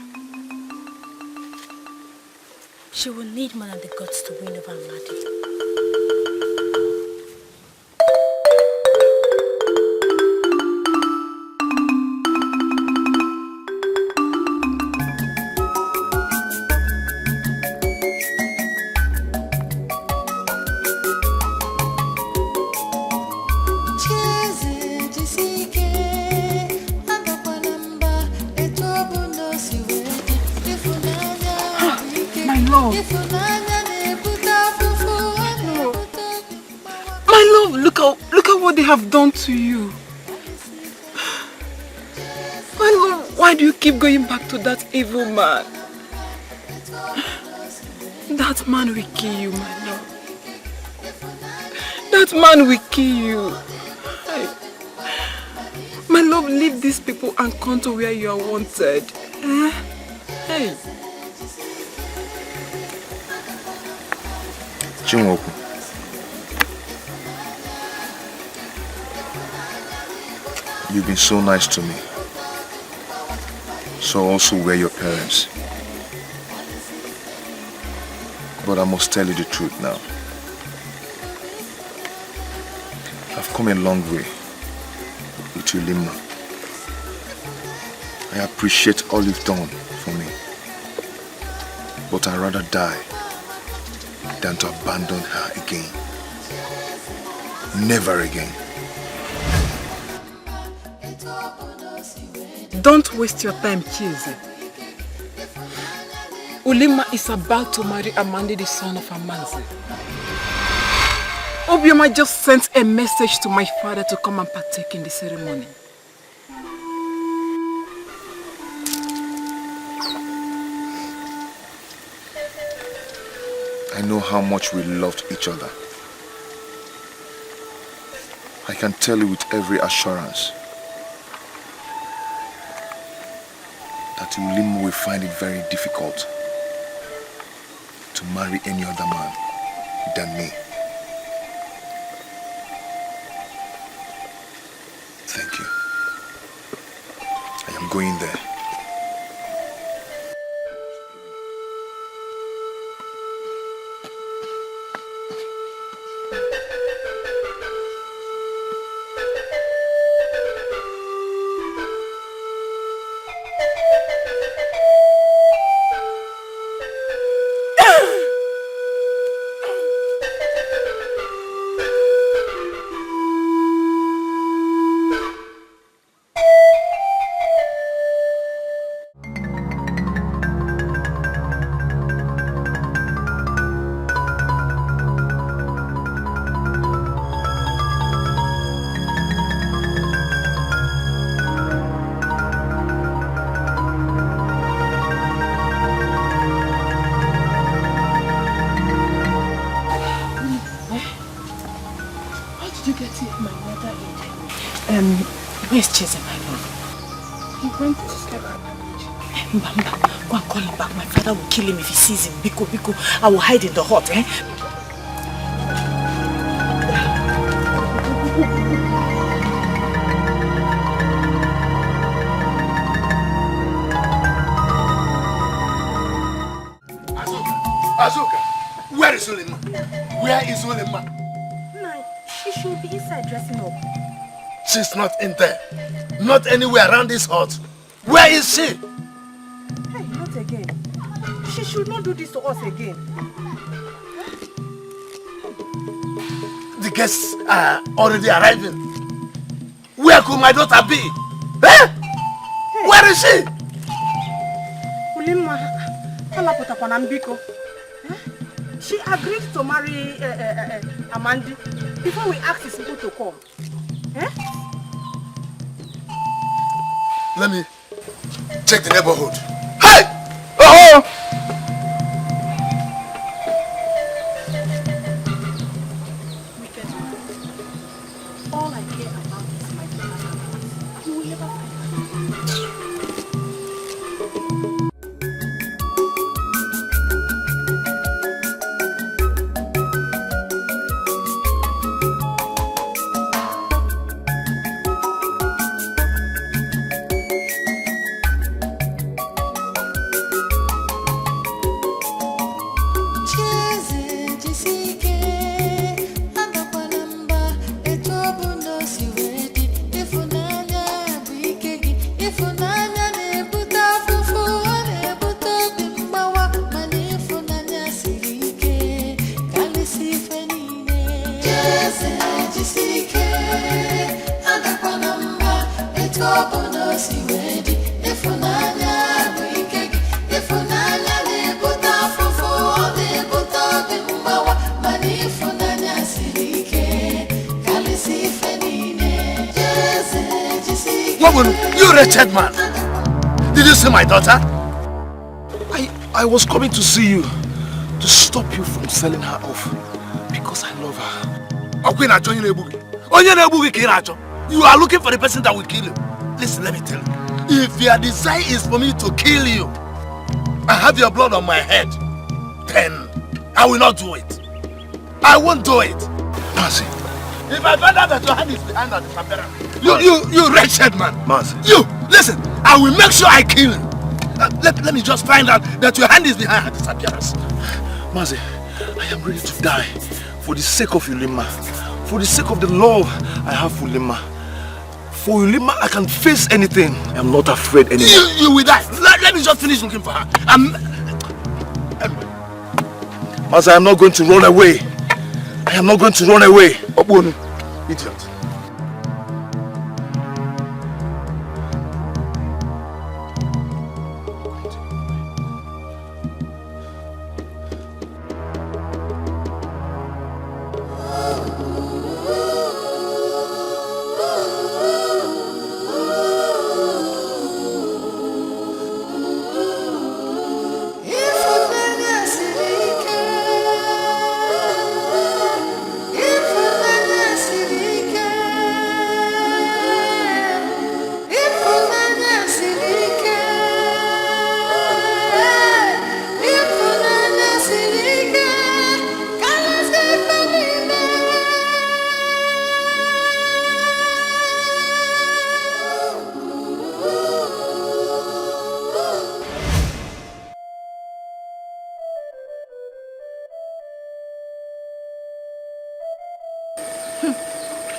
She will need more than the gods to win over Amadi. Have done to you. My love, why do you keep going back to that evil man? That man will kill you, my love. That man will kill you. My love, leave these people and come to where you are wanted. Hey. Chinwoku. You've been so nice to me. So also were your parents. But I must tell you the truth now. I've come a long way with you, Lima. I appreciate all you've done for me. But I'd rather die than to abandon her again. Never again. Don't waste your time, Chizi. Ulima is about to marry Amandi, the son of Amanzi. Obioma just sent a message to my father to come and partake in the ceremony. I know how much we loved each other. I can tell you with every assurance that Ulima will find it very difficult to marry any other man than me. Thank you. I am going there. Where's Chase, my love? He went to step out. Mbamba, go and call him back. My father will kill him if he sees him. Biko, Biko, I will hide in the hut, eh? Azuka, where is Ulima? Where is Ulima? No, she should be inside dressing up. She's not in there. Not anywhere around this hut. Where is she? Hey, not again. She should not do this to us again. The guests are already arriving. Where could my daughter be? Eh? Hey. Where is she? Ulima, she agreed to marry Amandi. before we ask his people to come. Eh? Let me check the neighborhood. Hey! Oh! All I care about is my father. You will never find You wretched man! Did you see my daughter? I was coming to see you to stop you from selling her off because I love her. You are looking for the person that will kill you. Listen, let me tell you. If your desire is for me to kill you and have your blood on my head, then I will not do it. I won't do it. Mercy. If I find out that your hand is behind that disappearance, you wretched man. Mercy. You, listen, I will make sure I kill you. Let me just find out that your hand is behind her disappearance. Mercy, I am ready to die for the sake of Ulima. For the sake of the love I have for Ulima. For Ulima, I can face anything. I am not afraid anymore. You will die. Let me just finish looking for her. Mercy, I am not going to run away. I am not going to run away. Obunu, idiot.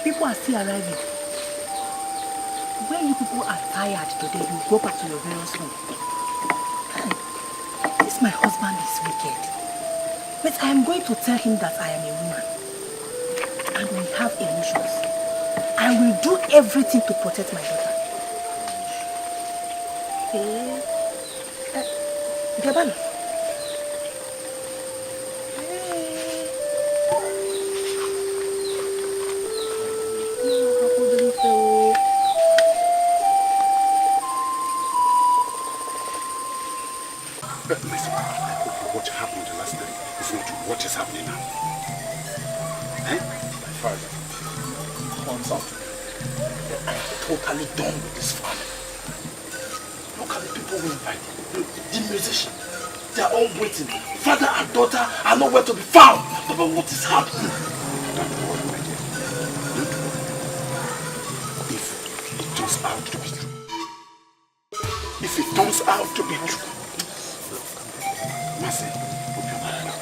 People are still arriving. When you people are tired today, you go back to your various home. This my husband is wicked. But I am going to tell him that I am a woman. And we have emotions. I will do everything to protect my daughter. Gabana. Listen, what happened the last day is not what is happening now. Eh? My father comes out to me. I am totally done with this family. Look at the people we invited. The musicians. They are all waiting. Father and daughter are nowhere to be found. But what is happening? Don't worry, my dear. Don't worry. If it turns out to be true. If it turns out to be true. Mercy,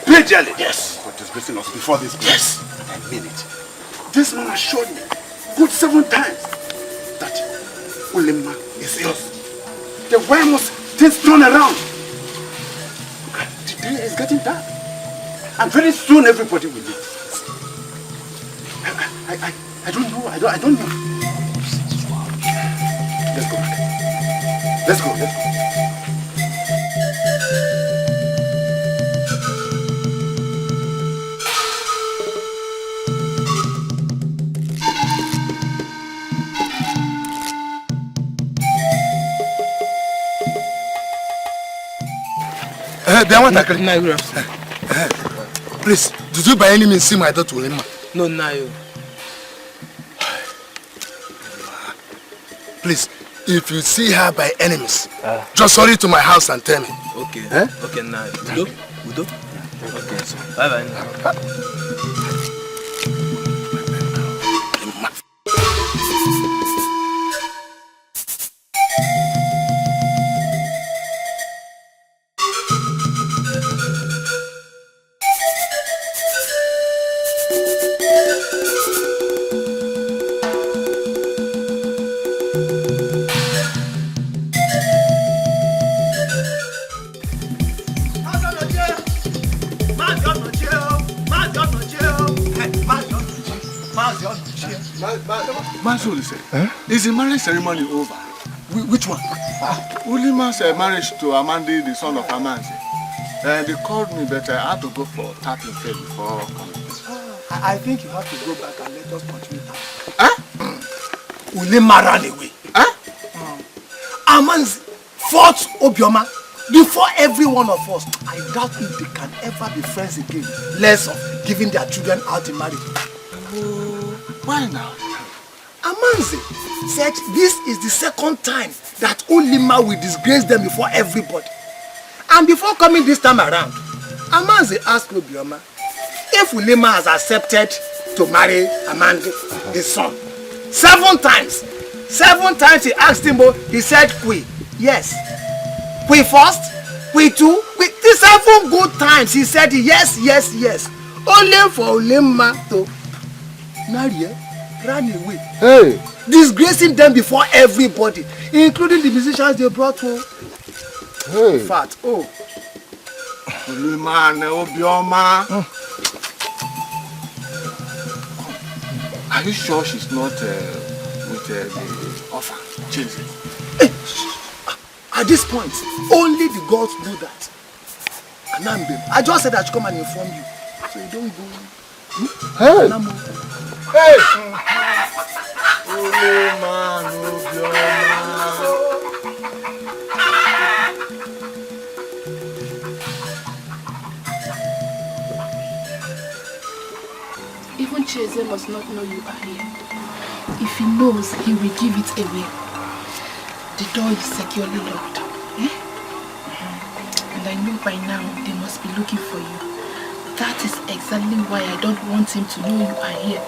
pay dearly. Yes. For disgracing us before this place. Yes. I mean it. This man assured me good 7 times that Ulima is yours. Then why must things turn around? The day is getting dark. And very soon everybody will leave. I don't know. I don't know. Let's go back. Let's go. Please, did you by any means see my daughter Ulema? No, Nayo. Please, if you see her by enemies, just hurry to my house and tell me. Okay. Okay, Nayo. Udo? Okay. Bye-bye. Is the marriage ceremony over? Which one? Ulima's marriage to Amandi, the son of Amanzi. They called me, but I had to go for tapping fair before coming. I think you have to go back and let us continue that. Ulima ran away. Amanzi fought Obioma before every one of us. I doubt if they can ever be friends again, less of giving their children out in marriage. Why now? Amanzi said this is the second time that Ulima will disgrace them before everybody. And before coming this time around, Amanzi asked Obioma if Ulima has accepted to marry Amandi, his son. 7 times. 7 times he asked him, he said, "We." Yes. "We first, we two, we." The 7 good times he said yes, yes, yes. Only for Ulima to marry, ran away. Hey! Disgracing them before everybody, including the musicians they brought home. Hey! Fat. Oh. Ulima and Obioma. Are you sure she's not with the orphan children? At this point, only the gods know that. Anambe, I just said I should come and inform you, so you don't go. Hey! Anambo. Hey! Ulima and Obioma. Even Cheze must not know you are here. If he knows, he will give it away. The door is securely locked. And I know by now they must be looking for you. That is exactly why I don't want him to know you are here.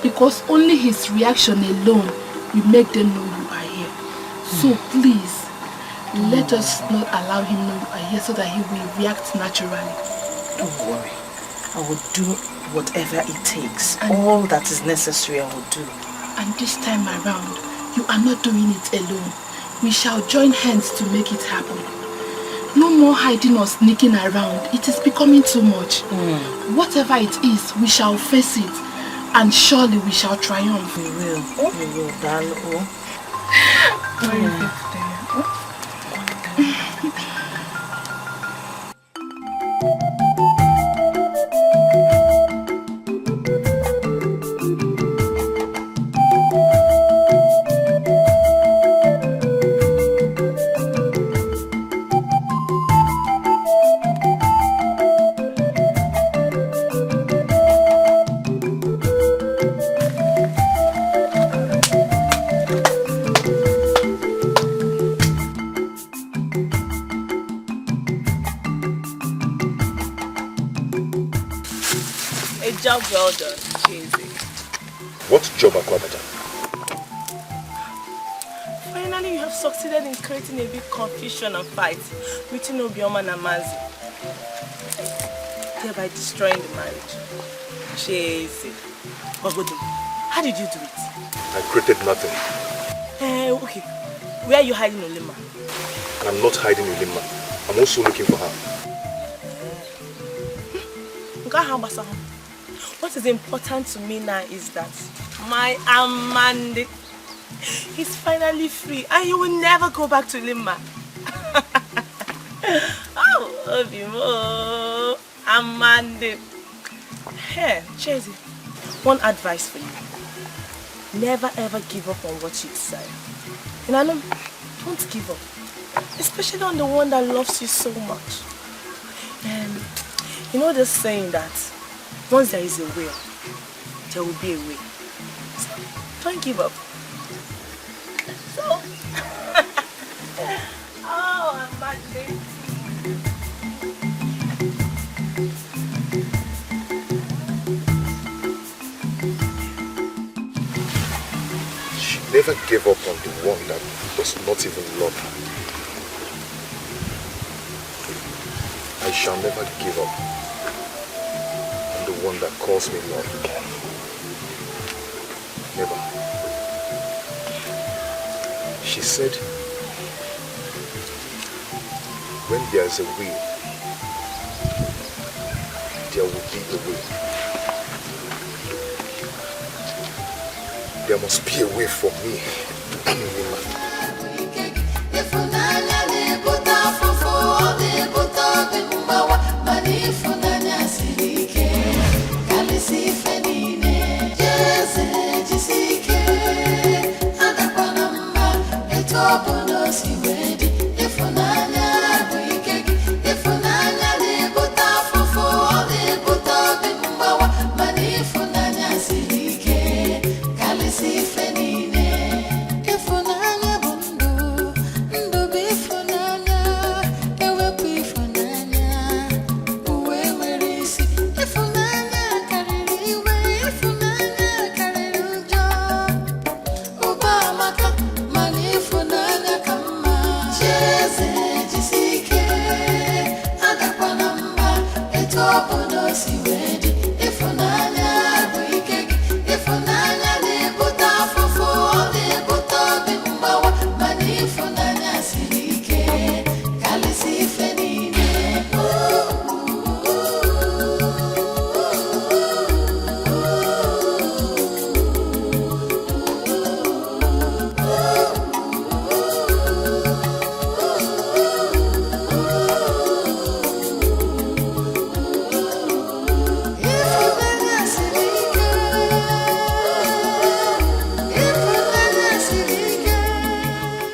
Because only his reaction alone will make them know you are here. So please, let us not allow him know you are here so that he will react naturally. Don't worry. I will do whatever it takes. All that is necessary I will do. And this time around, you are not doing it alone. We shall join hands to make it happen. No more hiding or sneaking around. It is becoming too much. Whatever it is, we shall face it. And surely we shall triumph. We will. We will, darling. Job well done, Cheze. What job, Akwabata? Finally, you have succeeded in creating a big confusion and fight between Obioma and Amazi, thereby destroying the marriage. Cheze. How did you do it? I created nothing. Okay. Where are you hiding Ulima? I'm not hiding Ulima. I'm also looking for her. What is important to me now is that my Amandi is finally free and he will never go back to Lima. Oh, Obimo, Amandi. Hey, Cheze, one advice for you. Never ever give up on what you desire. And don't give up. Especially on the one that loves you so much. You know this saying that once there is a will, there will be a way. So don't give up. So, oh, I'm mad. She never gave up on the one that does not even love her. I shall never give up on the one that calls me love. Never. She said, when there is a will, there will be a way. There must be a way for me and Nima.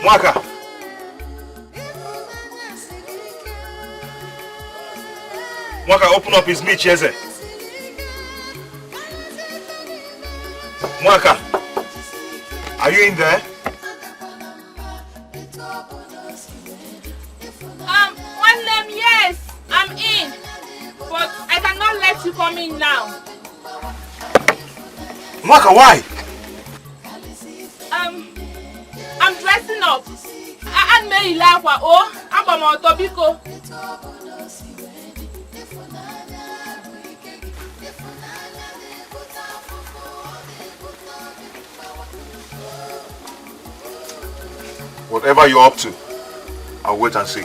Mwaka! Mwaka, open up his meat, Cheze. Mwaka, are you in there? One name, yes, I'm in. But I cannot let you come in now. Mwaka, why? I'm dressing up. I'm Mary Lagwa. Oh, I'm on Tobiko. Whatever you're up to, I'll wait and see.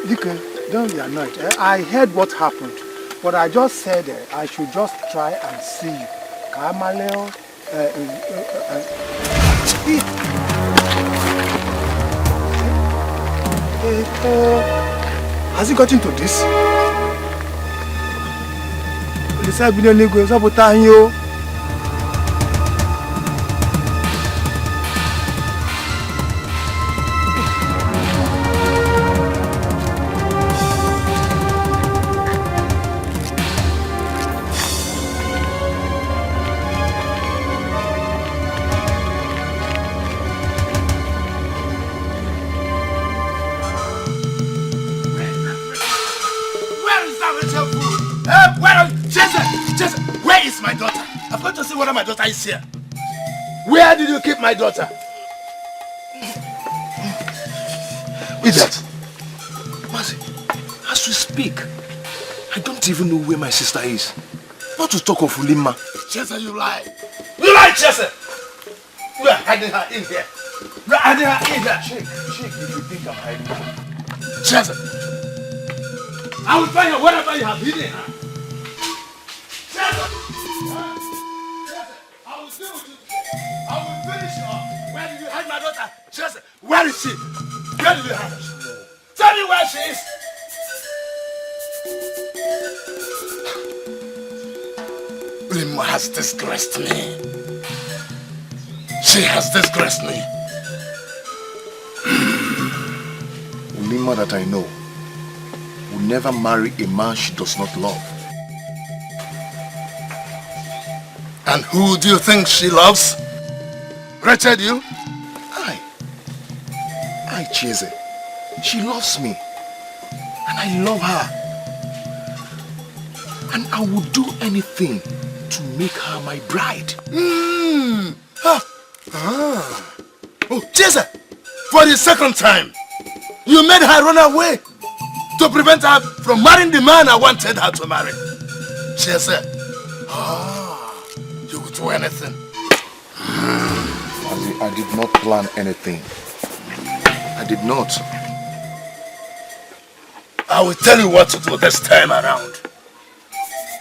Dikeh, don't be annoyed. I heard what happened, but I just said I should just try and see you. Kamaleo, has he got into this? my daughter. I've got to see whether my daughter is here. Where did you keep my daughter? Idiot. Mazi, as we speak, I don't even know where my sister is. Not to talk of Ulima. Chesa, you lie. You lie, Chesa! You are hiding her in here. You are hiding her in here. Shake, if you think I'm hiding her. Chesa, I will find her wherever you have hidden her. Chesa! I will deal with you. I will finish you off. Where did you hide my daughter? Chesa, where is she? Where did you hide her? Tell me where she is. Ulima has disgraced me. She has disgraced me. Ulima that I know will never marry a man she does not love. And who do you think she loves? Wretched you? I Chese. She loves me. And I love her. And I would do anything to make her my bride. Oh, Chese! For the second time, you made her run away to prevent her from marrying the man I wanted her to marry. Chese, you would do anything. I did not plan anything. I did not. I will tell you what to do this time around.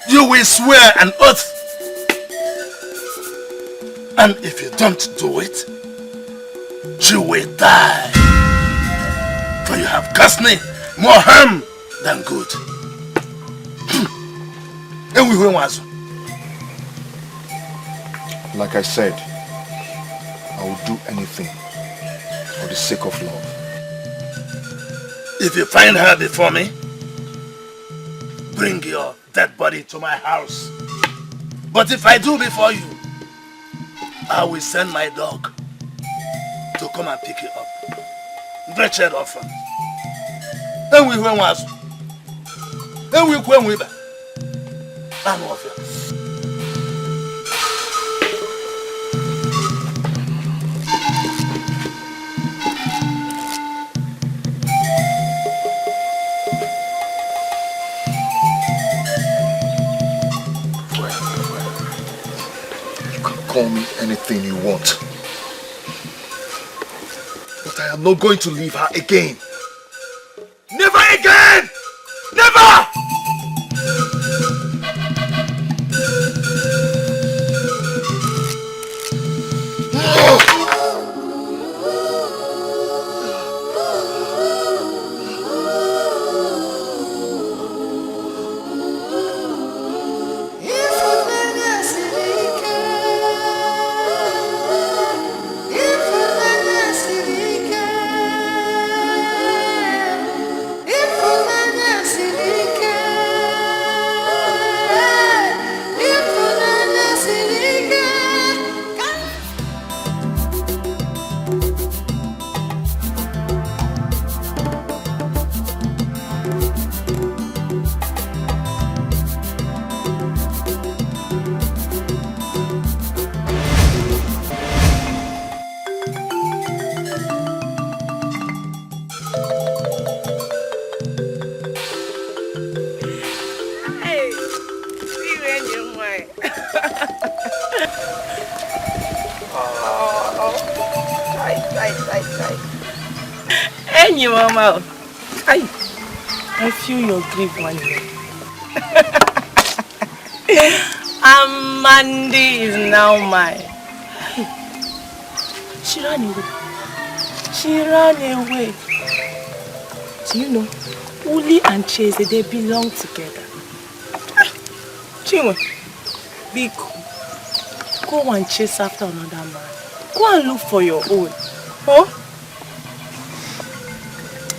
You will swear an oath. And if you don't do it, you will die. For you have caused me more harm than good. Like I said, I will do anything for the sake of love. If you find her before me, bring your dead body to my house. But if I do before you, I will send my dog to come and pick you up. Wretched orphan. And we went was. And we went with her. I'm off here. Call me anything you want. But I am not going to leave her again. Never again! Never! Mama, I feel your grief one day. Amandi is now mine. She ran away. She ran away. Do you know, Uli and Chase, they belong together. Chinwe, go and chase after another man. Go and look for your own. Oh?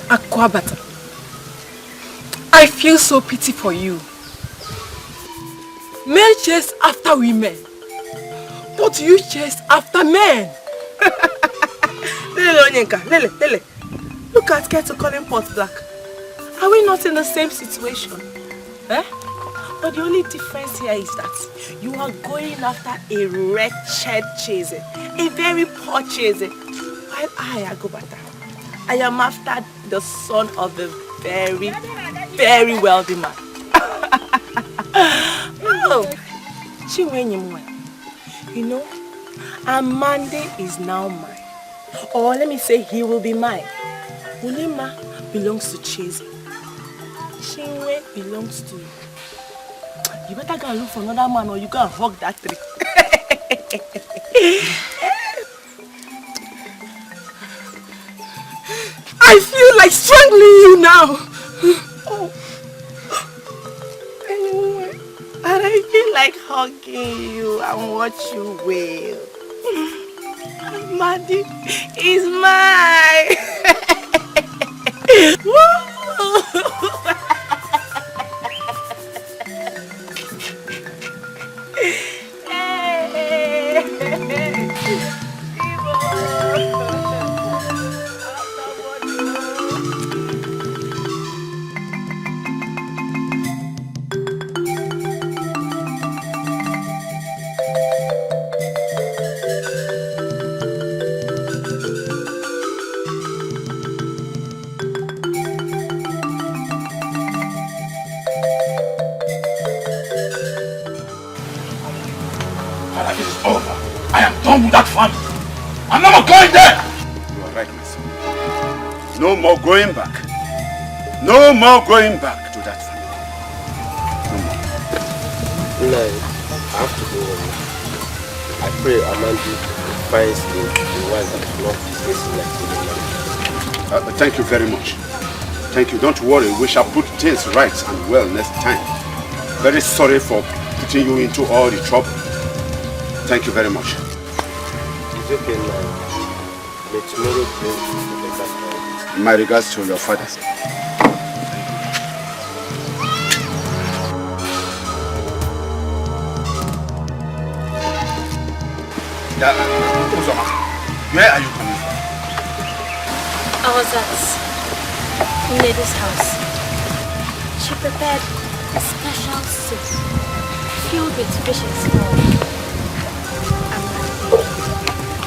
Akwabata, I feel so pity for you. Men chase after women, but you chase after men. Lele. Look at Kettle calling pot black. Are we not in the same situation? Eh? But the only difference here is that you are going after a wretched Chase, a very poor Chase, while I go better. I am after the son of a very, very wealthy man. Oh, you know, Amande is now mine. Or let me say he will be mine. Ulima belongs to Chase. Chinwe belongs to you. You better go and look for another man or you go and hug that tree. I feel like strangling you now. Oh. Anyway, and I feel like hugging you and watch you wail. Mandy is mine. With that farm. I'm not going there. You are right, my son. No more going back. No more going back to that farm. No more. No, I have to go home. I pray Amandi finds the one that is not facing like thank you very much. Thank you. Don't worry. We shall put things right and well next time. Very sorry for putting you into all the trouble. Thank you very much. It's okay now. May tomorrow bring the better time. My regards to your father. Uzoma, where are you coming from? I was at Lady's house. She prepared a special soup filled with fish and small.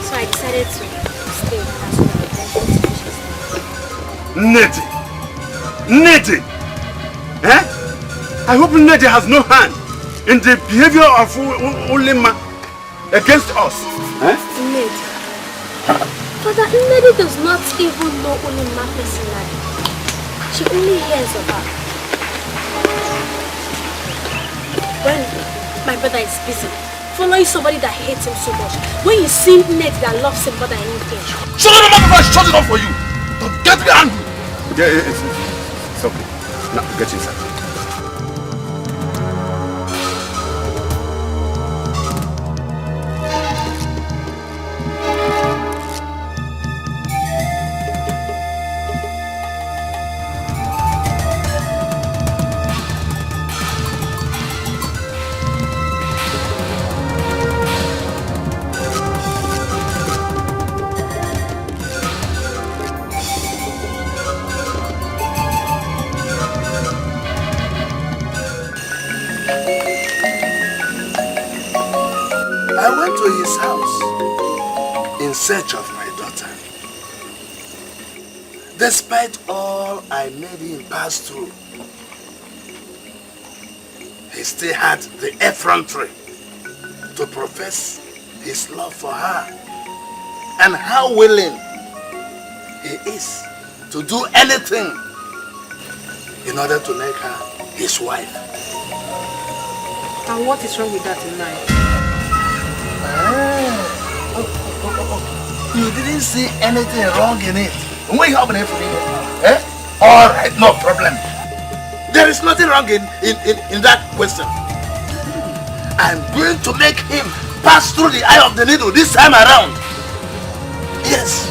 So I decided to stay with her so that I can fish and small. Nedi! Eh? I hope Nedi has no hand in the behavior of Ulima against us. Eh? Nedi. Father, Nedi does not even know Ulima personally. She only hears of her. When my brother is busy following somebody that hates him so much, when you see Ned that loves him more than anything. Shut it up before I shut it up for you! Don't get me angry! Yeah, it's okay. Now, get inside. Search of my daughter. Despite all I made him pass through, he still had the effrontery to profess his love for her and how willing he is to do anything in order to make her his wife. And what is wrong with that tonight? You didn't see anything wrong in it. What happened for me? Eh? Alright, no problem. There is nothing wrong in that question. I'm going to make him pass through the eye of the needle this time around. Yes.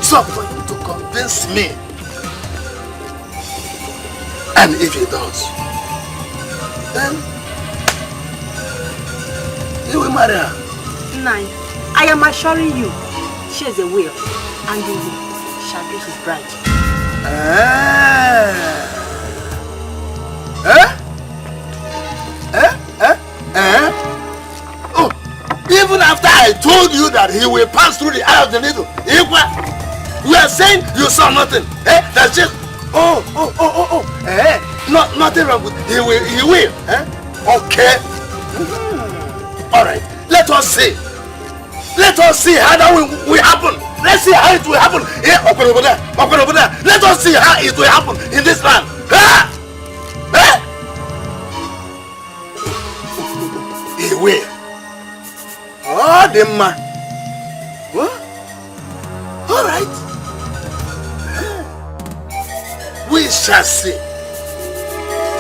So for him to convince me. And if he does, then he will marry her. Nine. I am assuring you, she is a will, and you shall be his bride. Eh? Eh? Oh, even after I told you that he will pass through the eye of the needle, you are saying you saw nothing. Eh? That's just, eh? Nothing wrong with, he will. Eh? Okay. All right, let us see. Let us see how that will happen. Let's see how it will happen. Yeah, open over there. Let us see how it will happen in this land. Ah! Eh? He will. Oh, the man. What? All right. We shall see.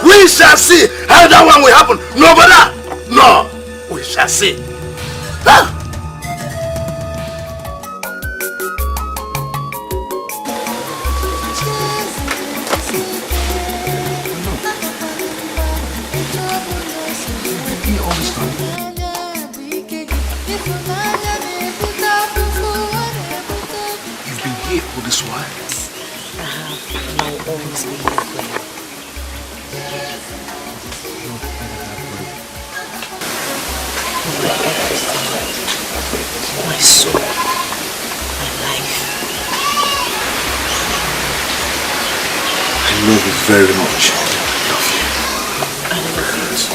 We shall see how that one will happen. No, brother. No. We shall see. Huh? You've been here all this while? I have, and I will always be here for you. My everything, my soul, my life. I love you very much. Love you. I love you too.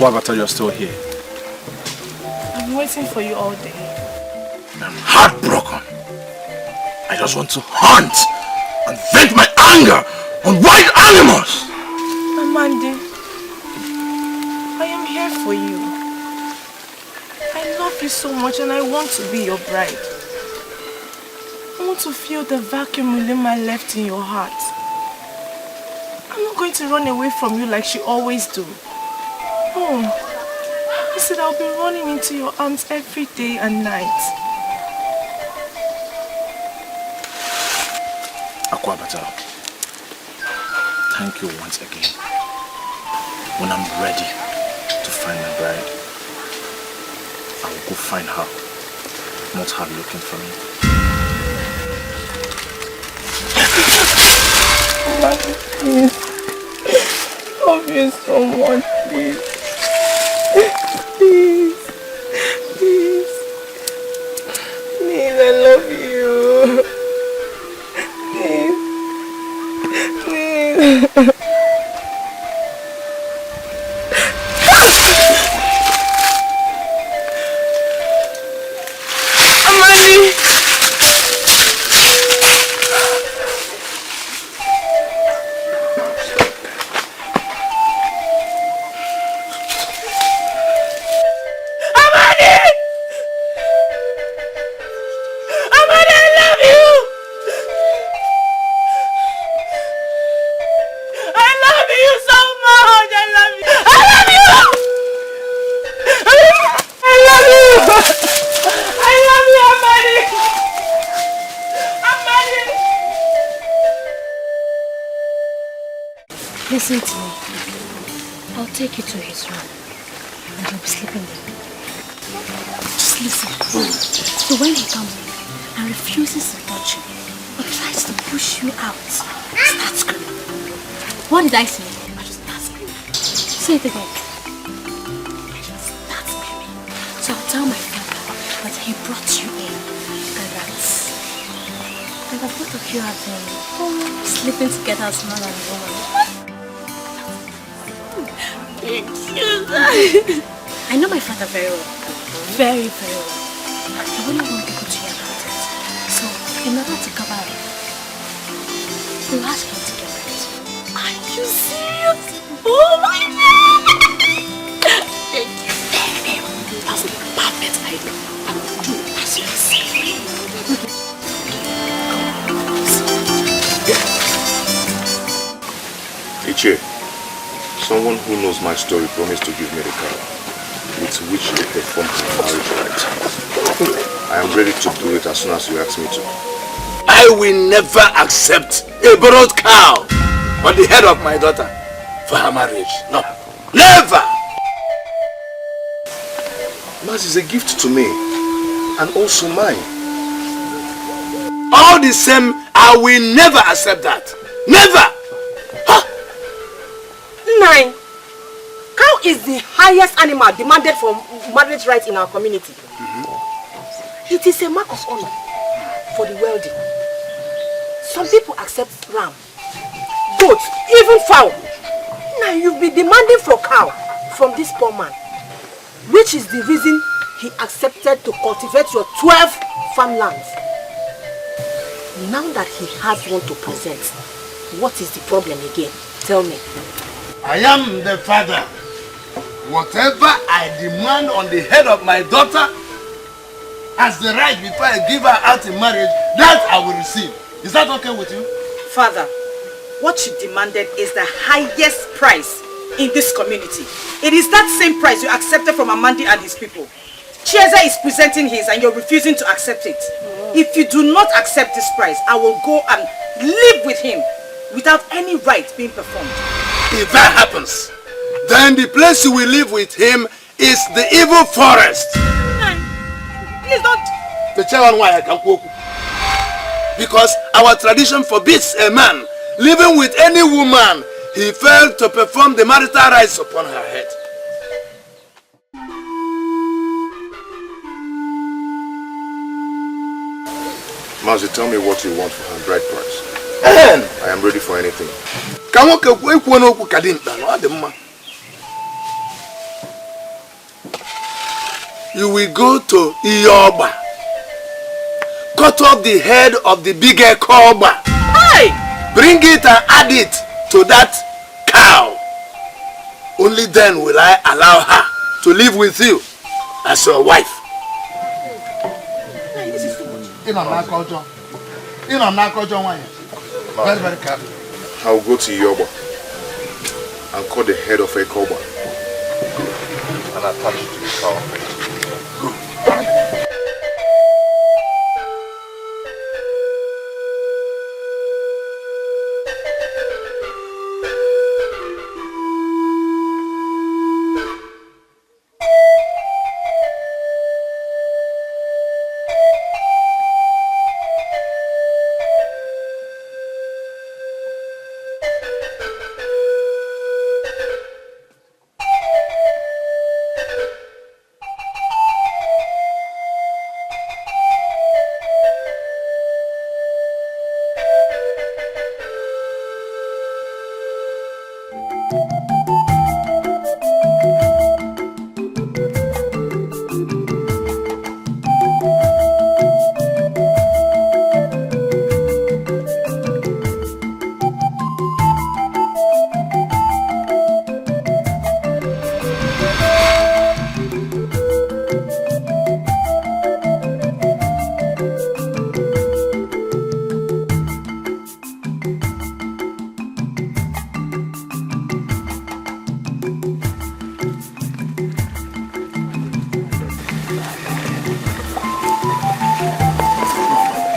Wabata, you're still here. I've been waiting for you all day. I'm heartbroken. I just want to hunt and vent my anger on wild animals. Amandi, I am here for you. I love you so much and I want to be your bride. I want to feel the vacuum Ulima left in your heart. I'm not going to run away from you like she always do. Oh, I said I'll be running into your arms every day and night. Akwabata, thank you once again. When I'm ready to find my bride, I will go find her, not her looking for me. Please, love you so much, please. Please, please, please, I love you. Please, please. Listen to me. I'll take you to his room and you'll be sleeping there. Just listen. So when he comes and refuses to touch you or tries to push you out, start screaming. What did I say? I just start screaming. Say it again. I just start screaming. So I'll tell my father that he brought you in and the both of you have been sleeping together as man and woman. I know my father very well. Very, very well. I wouldn't want people to hear about it. So, in order to cover it, we'll ask him to get married. Are you serious? Oh my God! Thank you very much. That's a perfect idea. I will do as you say. Dikeh, someone who knows my story promised to give me the cow with which to perform her marriage rite. I am ready to do it as soon as you ask me to. I will never accept a borrowed cow on the head of my daughter for her marriage. No, never! Mas is a gift to me and also mine. All the same, I will never accept that. Never! Nine. Cow is the highest animal demanded for marriage rights in our community. It is a mark of honor for the wealthy. Some people accept ram, goat, even fowl. Now you'll be demanding for cow from this poor man, which is the reason he accepted to cultivate your 12 farmlands. Now that he has one to present, what is the problem again? Tell me. I am the father. Whatever I demand on the head of my daughter as the right before I give her out in marriage, that I will receive. Is that okay with you? Father, what you demanded is the highest price in this community. It is that same price you accepted from Amandi and his people. Chiesa is presenting his and you're refusing to accept it. If you do not accept this price, I will go and live with him without any right being performed. If that happens, then the place you will live with him is the evil forest. Please don't. Because our tradition forbids a man living with any woman he failed to perform the marital rites upon her head. Mazi, tell me what you want for her bride price. I am ready for anything. You will go to Iyoba, cut off the head of the bigger koba, bring it and add it to that cow. Only then will I allow her to live with you as your wife. Very, very careful. I will go to Iyoba and cut the head of a koba and attach it to the cow.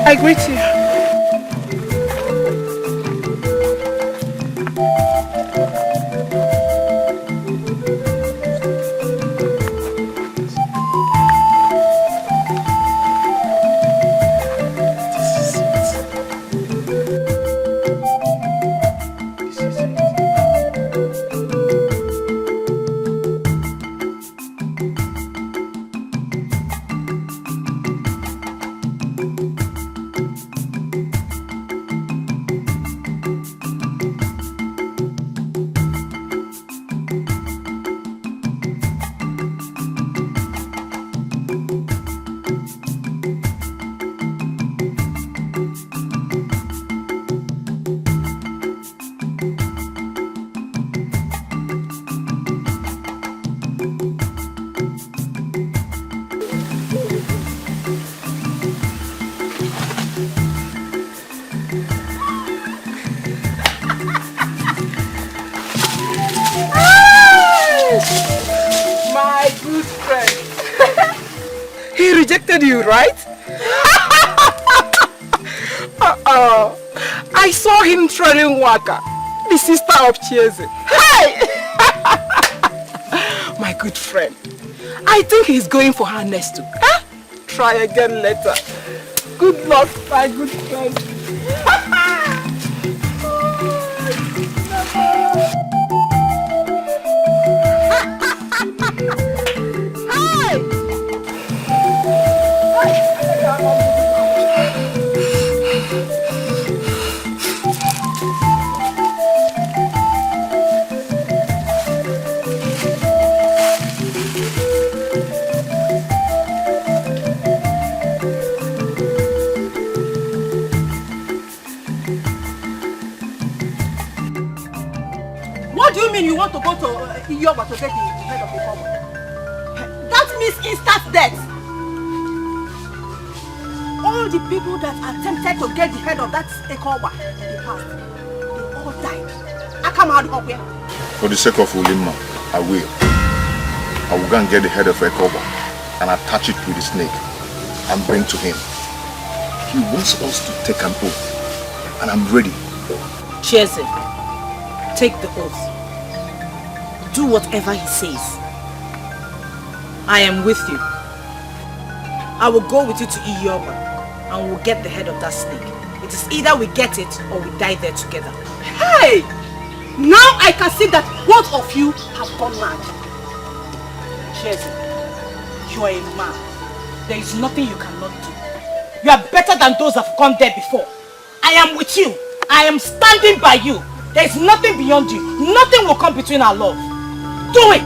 I greet you. rejected you, right? I saw him trailing Waka, the sister of Chieze. Hey! My good friend. I think he's going for her next too. Huh? Try again later. Good luck, my good friend. What do you mean you want to go to Iyoba to get the head of the farmer? That means instant death. All the people that attempted to get the head of that Ekoba in the past, they all died. I come out of here. For the sake of Ulima, I will. I will go and get the head of Ekoba and attach it with the snake and bring to him. He wants us to take an oath, and I'm ready. Chieze, take the oath. Do whatever he says. I am with you. I will go with you to Iyoba and we'll get the head of that snake. It is either we get it or we die there together. Hey! Now I can see that both of you have gone mad. Chieze, you are a man. There is nothing you cannot do. You are better than those that have gone there before. I am with you. I am standing by you. There is nothing beyond you. Nothing will come between our love. Do it!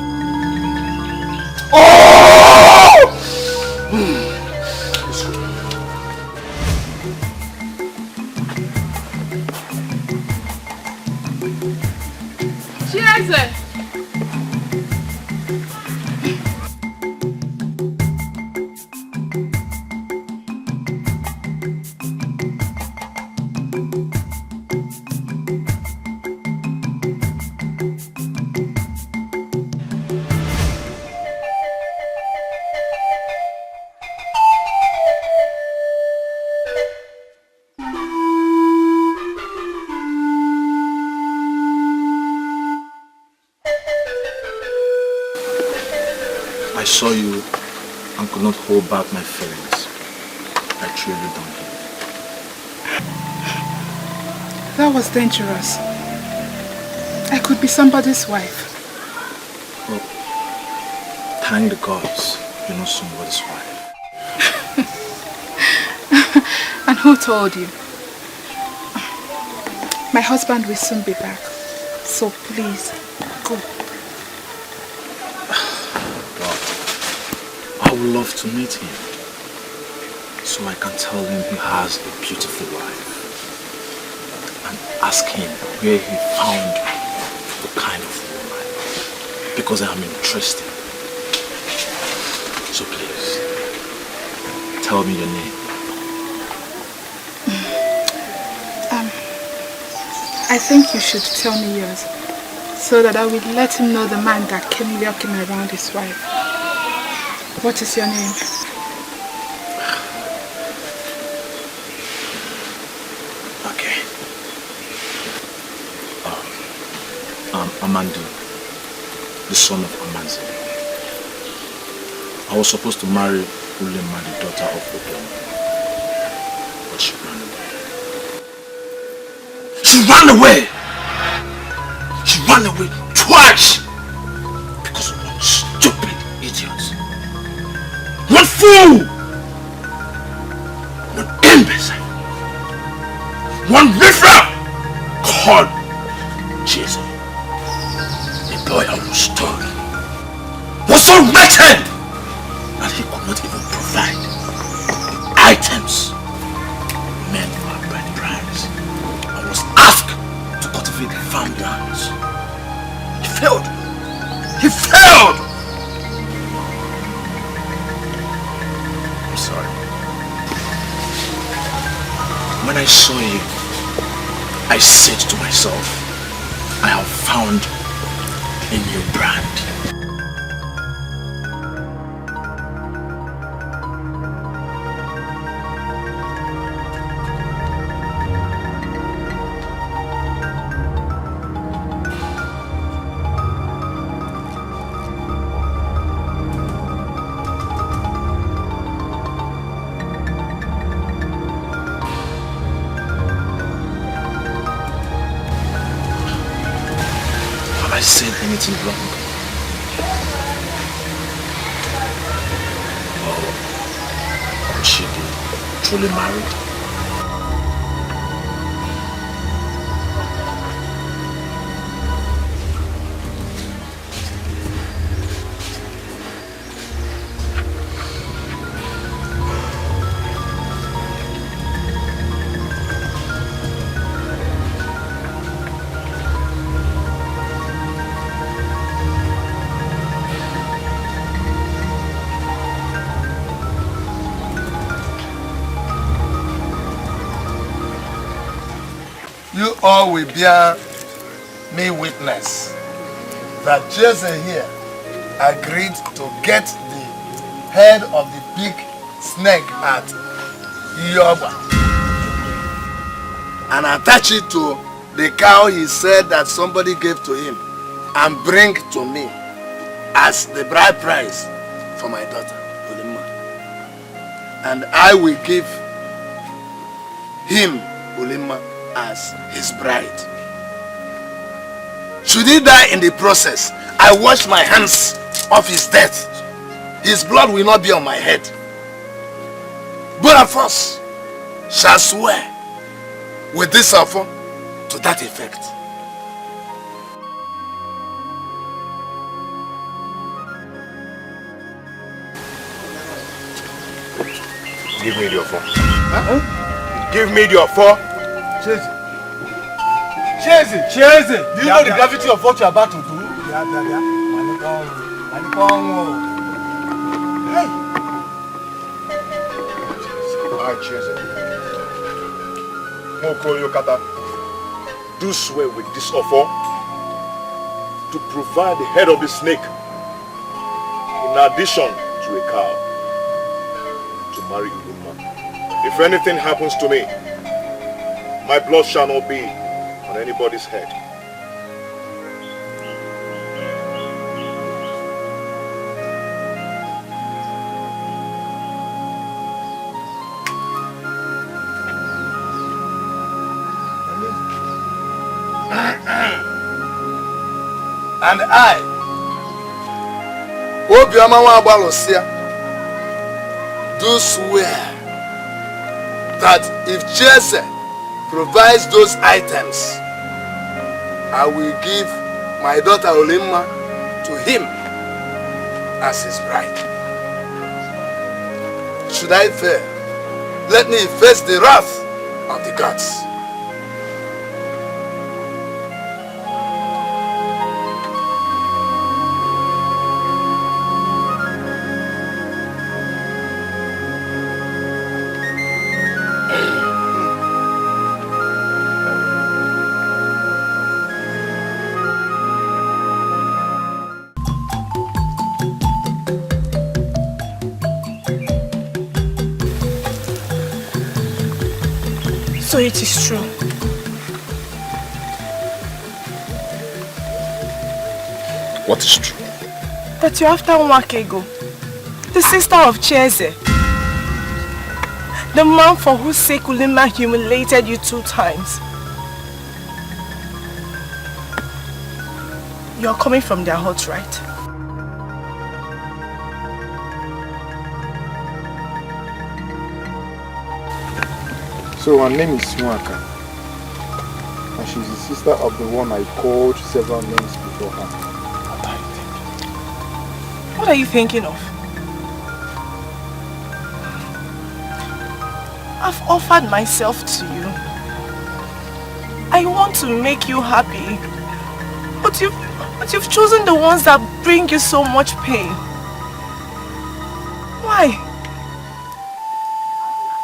Oh! Chieze! I saw you and could not hold back my feelings. I truly don't care. That was dangerous. I could be somebody's wife. Well, thank the gods you're not somebody's wife. And who told you? My husband will soon be back. So please, go. I would love to meet him so I can tell him he has a beautiful wife and ask him where he found the kind of woman, because I am interested. So please, tell me your name. I think you should tell me yours so that I will let him know the man that came lurking around his wife. What is your name? Okay. I'm Amandu, the son of Amanzi. I was supposed to marry Ulema, the daughter of Obioma, but she ran away. She ran away! She ran away twice because of one stupid idiot. One fool! One imbecile! One riffraff called Jesus. The boy I was told was so wretched that he could not even provide items meant for a bride price. I was asked to cultivate farmlands. He failed! He failed! I'm sorry. When I saw you, I said to myself, I have found a new brand. said anything wrong? Or was she truly married? You all will bear me witness that Jesse here agreed to get the head of the big snake at Yoba and attach it to the cow he said that somebody gave to him and bring to me as the bride price for my daughter, Ulima. And I will give him, Ulima, as his bride. Should he die in the process, I wash my hands of his death. His blood will not be on my head. Both of us shall swear with this offer to that effect. Give me the offer. Huh? Give me the offer. Chase. Do you know the gravity of what you're about to do? Hey. Alright, Chase. Moko Yokata, do swear with this offer to provide the head of the snake in addition to a cow to marry Uluma. If anything happens to me, my blood shall not be on anybody's head. And I, Obioma Wabalosia, do swear that if Jesse provides those items, I will give my daughter Ulima to him as his bride. Should I fail, let me face the wrath of the gods. So it is true. What is true? That you're after Nwakego, the sister of Cheze. The man for whose sake Ulima humiliated you 2 times. You're coming from their hut, right? So her name is Nwaka, and she's the sister of the one I called several names before her. What are you thinking of? I've offered myself to you. I want to make you happy, but you've chosen the ones that bring you so much pain. Why?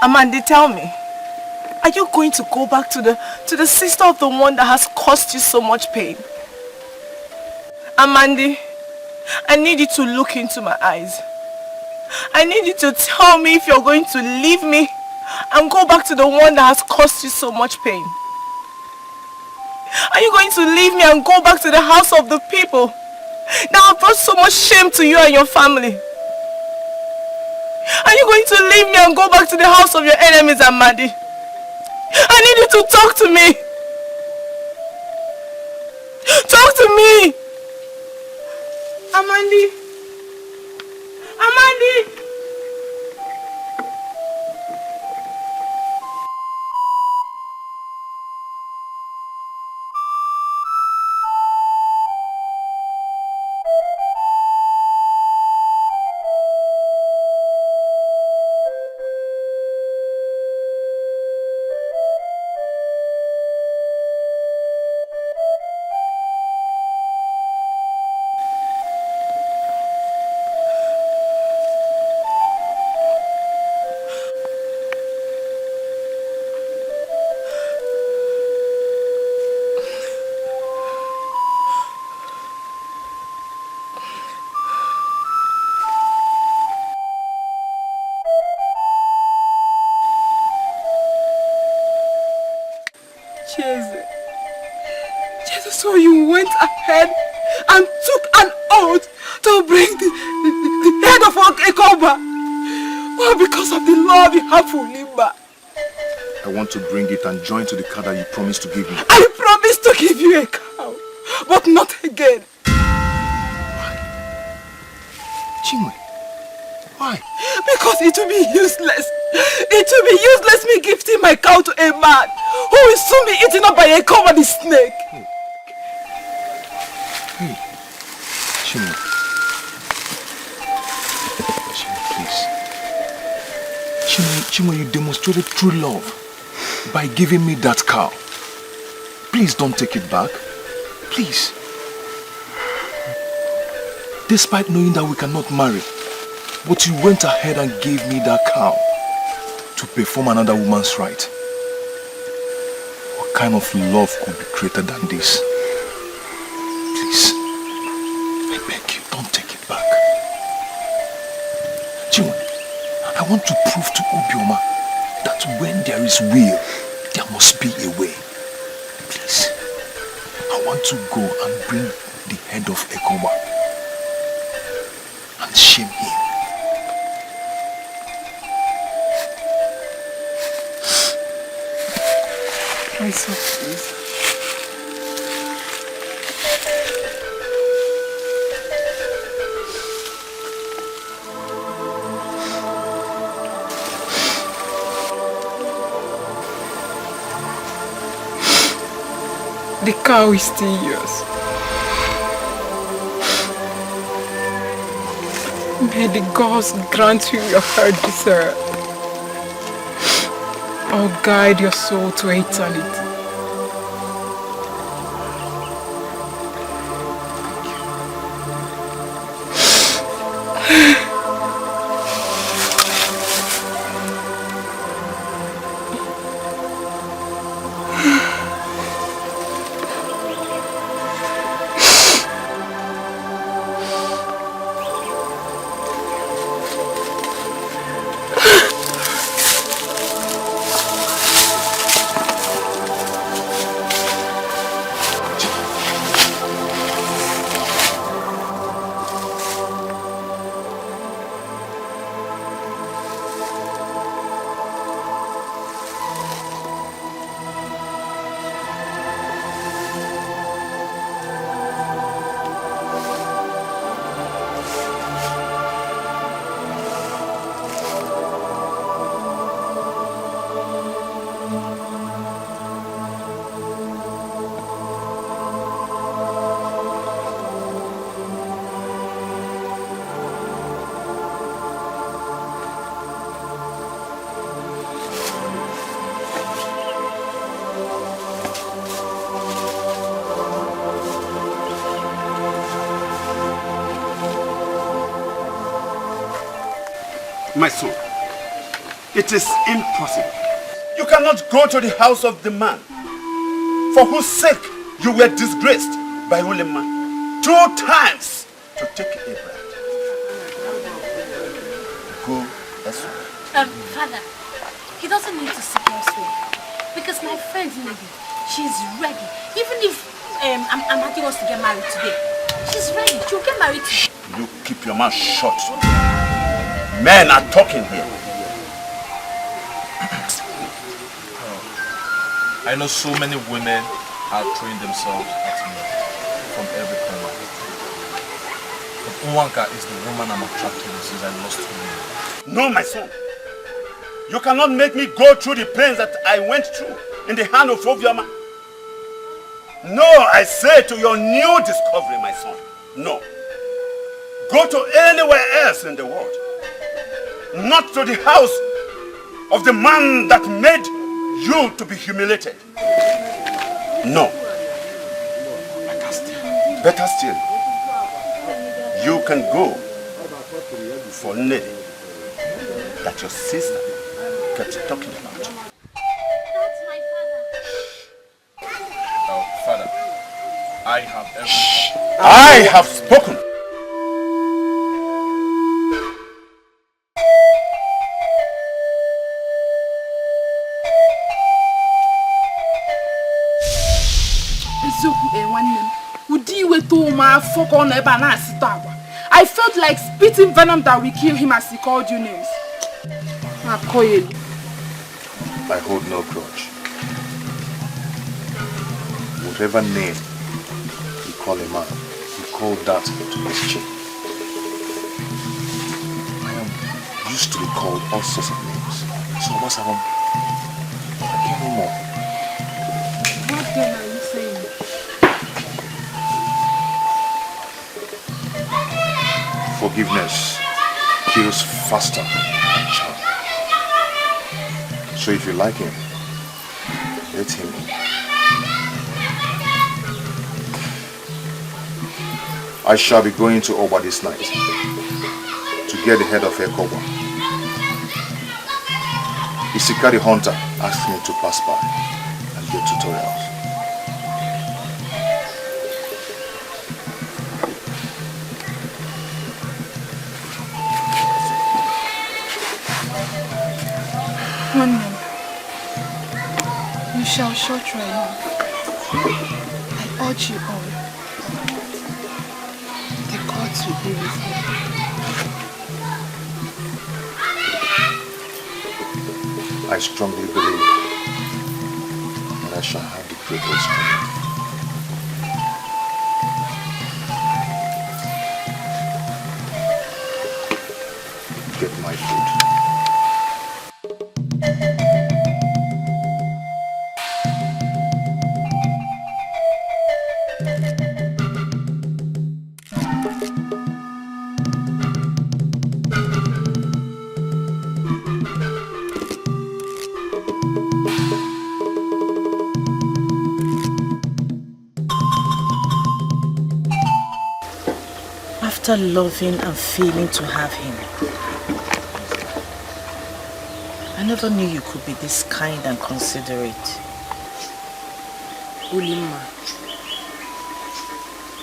Amanda, tell me. Are you going to go back to the sister of the one that has caused you so much pain? Amanda, I need you to look into my eyes. I need you to tell me if you're going to leave me and go back to the one that has caused you so much pain. Are you going to leave me and go back to the house of the people that have brought so much shame to you and your family? Are you going to leave me and go back to the house of your enemies, Amadi? I need you to talk to me. Talk to me. Amandi! Amandi! So you went ahead and took an oath to bring the head of Ekoba. Well, because of the love you have for Limba. I want to bring it and join to the car that you promised to give me. I promised to give you a cow, but not again. Why? Chinwe, why? Because it will be useless. It will be useless me gifting my cow to a man who will soon be eaten up by a cow and a snake. Hey, Chinwe. Chinwe, please. Chinwe, you demonstrated true love by giving me that cow. Please don't take it back. Please. Despite knowing that we cannot marry, but you went ahead and gave me that cow to perform another woman's right. What kind of love could be greater than this? Please, I beg you, don't take it back. Chinwe, I want to prove to Obioma that when there is will, there must be a way. Please, I want to go and bring the head of Ekoba and shame him. My son, please. The cow is still yours. May the gods grant you your heart desire, or guide your soul to eternity. My son, it is impossible. You cannot go to the house of the man for whose sake you were disgraced by holy man 2 times to take a bride. Go elsewhere. Father, he doesn't need to seek elsewhere because my friend Lady, she's ready. Even if Amadi wants to get married today, she's ready. She'll get married today. You keep your mouth shut. Men are talking here. I know so many women are throwing themselves at me from every corner. But Nwanka is the woman I'm attracted to since I lost her. No, my son. You cannot make me go through the pains that I went through in the hand of Obioma. No, I say to your new discovery, my son. No. Go to anywhere else in the world. Not to the house of the man that made you to be humiliated. No. Better still, you can go for Nelly that your sister kept talking about. That's my father. Oh, Father, I have every... I have spoken. I felt like spitting venom that will kill him as he called you names. I hold no grudge. Whatever name you call a man, you call that to his chin. I am used to be called all sorts of names. So what's happened? I can't no more. What then are you saying? Forgiveness kills faster than charm. So if you like him, let him in. I shall be going to Oba this night to get the head of Ekoba. Isikari Hunter asked me to pass by and get tutorials. One man, you shall show triumph. I urge you all. The gods will be with you. I strongly believe that I shall have the greatest strength. Get my food. After loving and feeling to have him, I never knew you could be this kind and considerate. Ulima,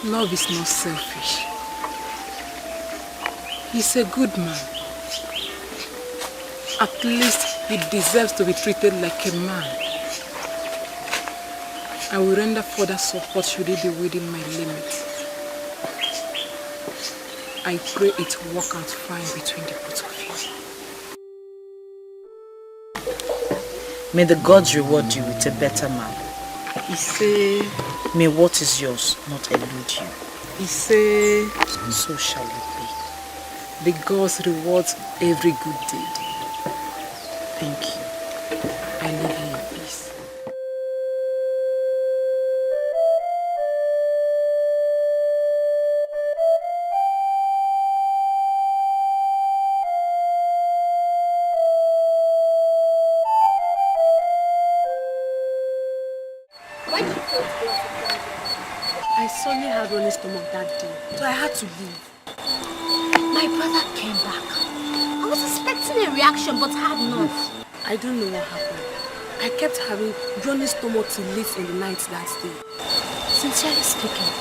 love is not selfish. He's a good man. At least he deserves to be treated like a man. I will render further support should he be within my limits. I pray it will work out fine between the both of you. May the gods reward you with a better man. He say, may what is yours not elude you. He say, so shall it be. The gods reward every good deed. Thank you. I leave you in peace. I suddenly had running stomach that day, so I had to leave. My brother came back. I was expecting a reaction, but had not. I don't know what happened. I kept having running stomach till late in the night that day. Sincerely speaking,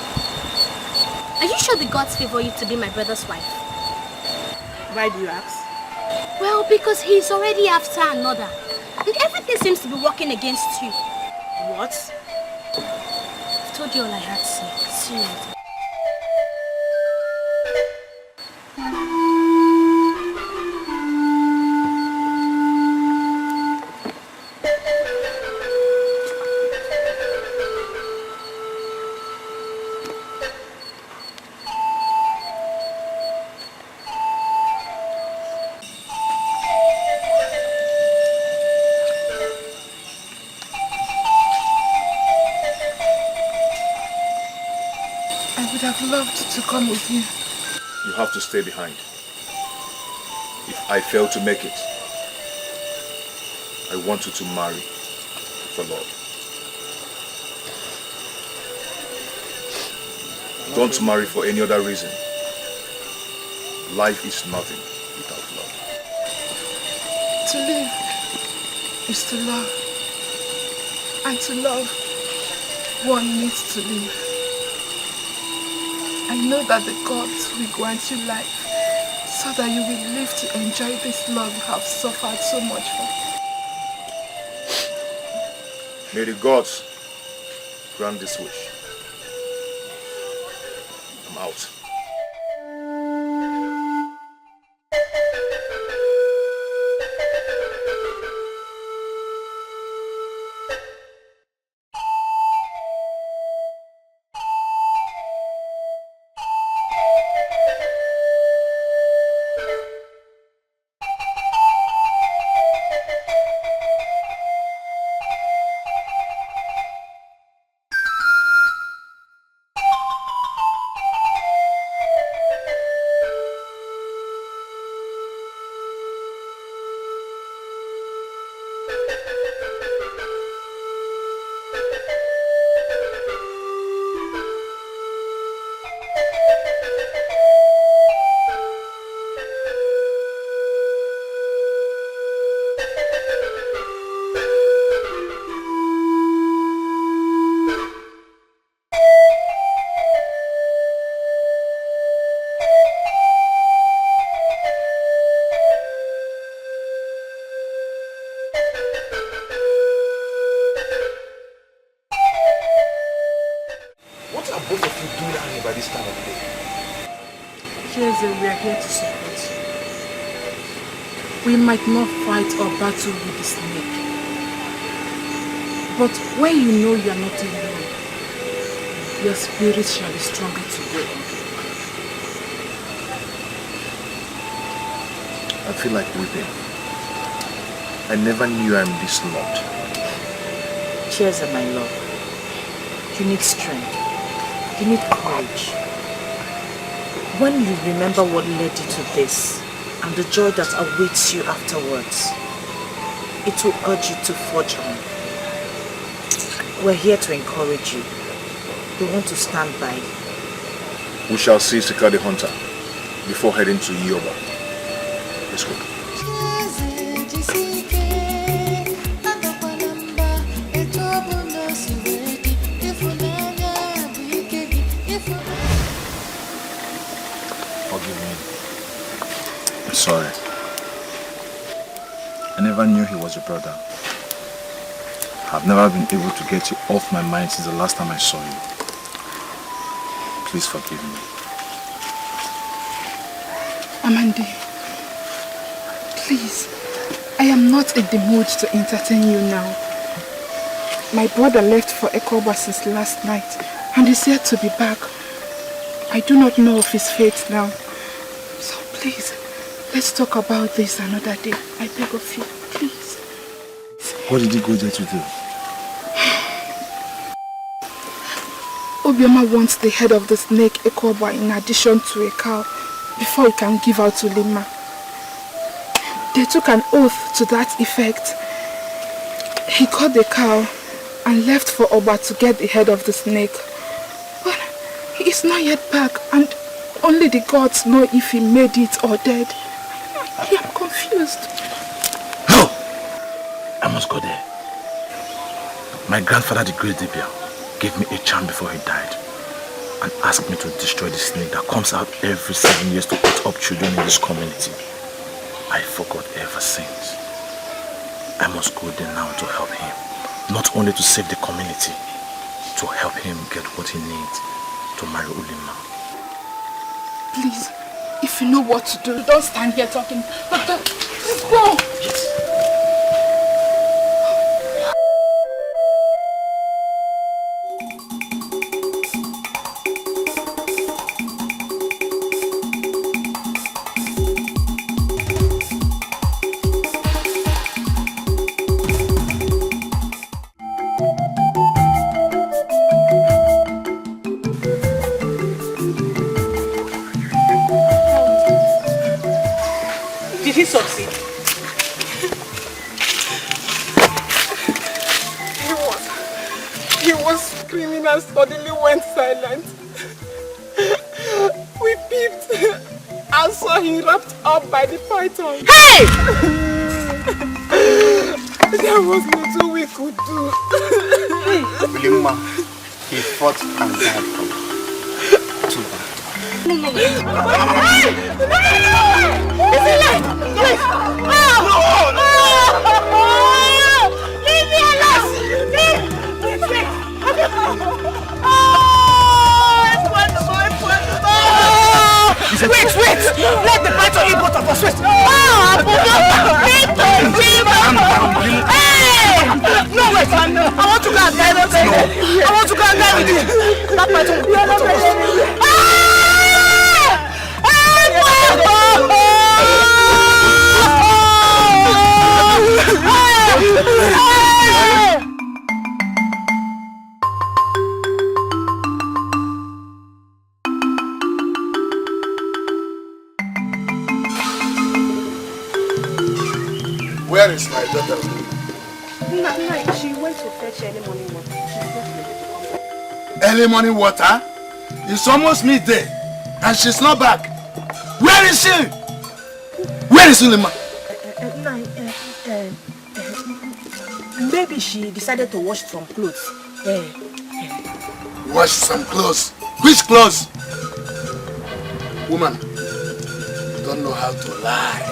are you sure the gods favor you to be my brother's wife? Why do you ask? Well, because he's already after another. And everything seems to be working against you. What? I've told you all I had to say. See you later. loved to come with you. You have to stay behind. If I fail to make it, I want you to marry for love. Don't marry for any other reason. Life is nothing without love. To live is to love. And to love, one needs to live. I know that the gods will grant you life so that you will live to enjoy this love you have suffered so much for. May the gods grant this wish. I'm out. We are here to support you. We might not fight or battle with the snake, but when you know you are not alone, your spirit shall be stronger today. I feel like weeping. I never knew I'm this loved. Cheers, my love. You need strength. You need courage. When you remember what led you to this and the joy that awaits you afterwards, it will urge you to forge on. We're here to encourage you. We want to stand by you. We shall see Sika the Hunter before heading to Yoba. Let's go. Sorry. I never knew he was your brother. I've never been able to get you off my mind since the last time I saw you. Please forgive me. Amandi, please, I am not in the mood to entertain you now. My brother left for Ekoba since last night and is yet to be back. I do not know of his fate now. So please, let's talk about this another day. I beg of you, please. What did he go there to do? Obioma wants the head of the snake Ekoba in addition to a cow before he can give out to Lima. They took an oath to that effect. He caught the cow and left for Oba to get the head of the snake. But he is not yet back and only the gods know if he made it or dead. I am confused. No! I must go there. My grandfather, the great Dibia, gave me a charm before he died and asked me to destroy the snake that comes out every 7 years to eat up children in this community. I forgot ever since. I must go there now to help him. Not only to save the community, to help him get what he needs to marry Ulima. Please, if you know what to do, don't stand here talking. Let's go! Yes. He was screaming and suddenly went silent. We peeped and saw him wrapped up by the python. Hey! There was nothing we could do. Wilima, he fought and died from too bad. No! Is it like? Leave me alone! Wait! Let the python eat both of us. Wait! Hey! No, wait! I want to go and die with you. I want to go and die with you. That python will eat both of us. Where is my daughter? She went to fetch early morning water. She's just ready to come back. Early morning water? It's almost midday and she's not back. Where is she? Where is Ulima? Maybe she decided to wash some clothes. Wash some clothes? Which clothes? Woman, you don't know how to lie.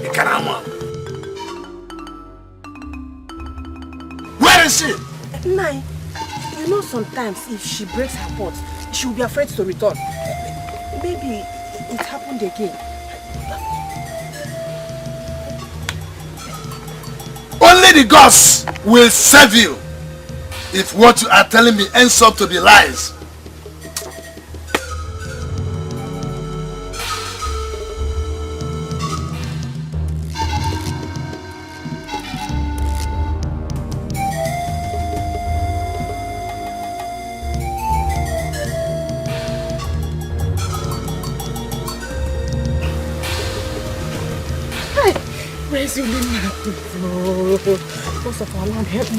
Ikarama. Where is she? Nai, you know sometimes if she breaks her pot, she will be afraid to return. Maybe it happened again. Only the gods will save you if what you are telling me ends up to be lies. Where's your limit? First of all, Lord, help me.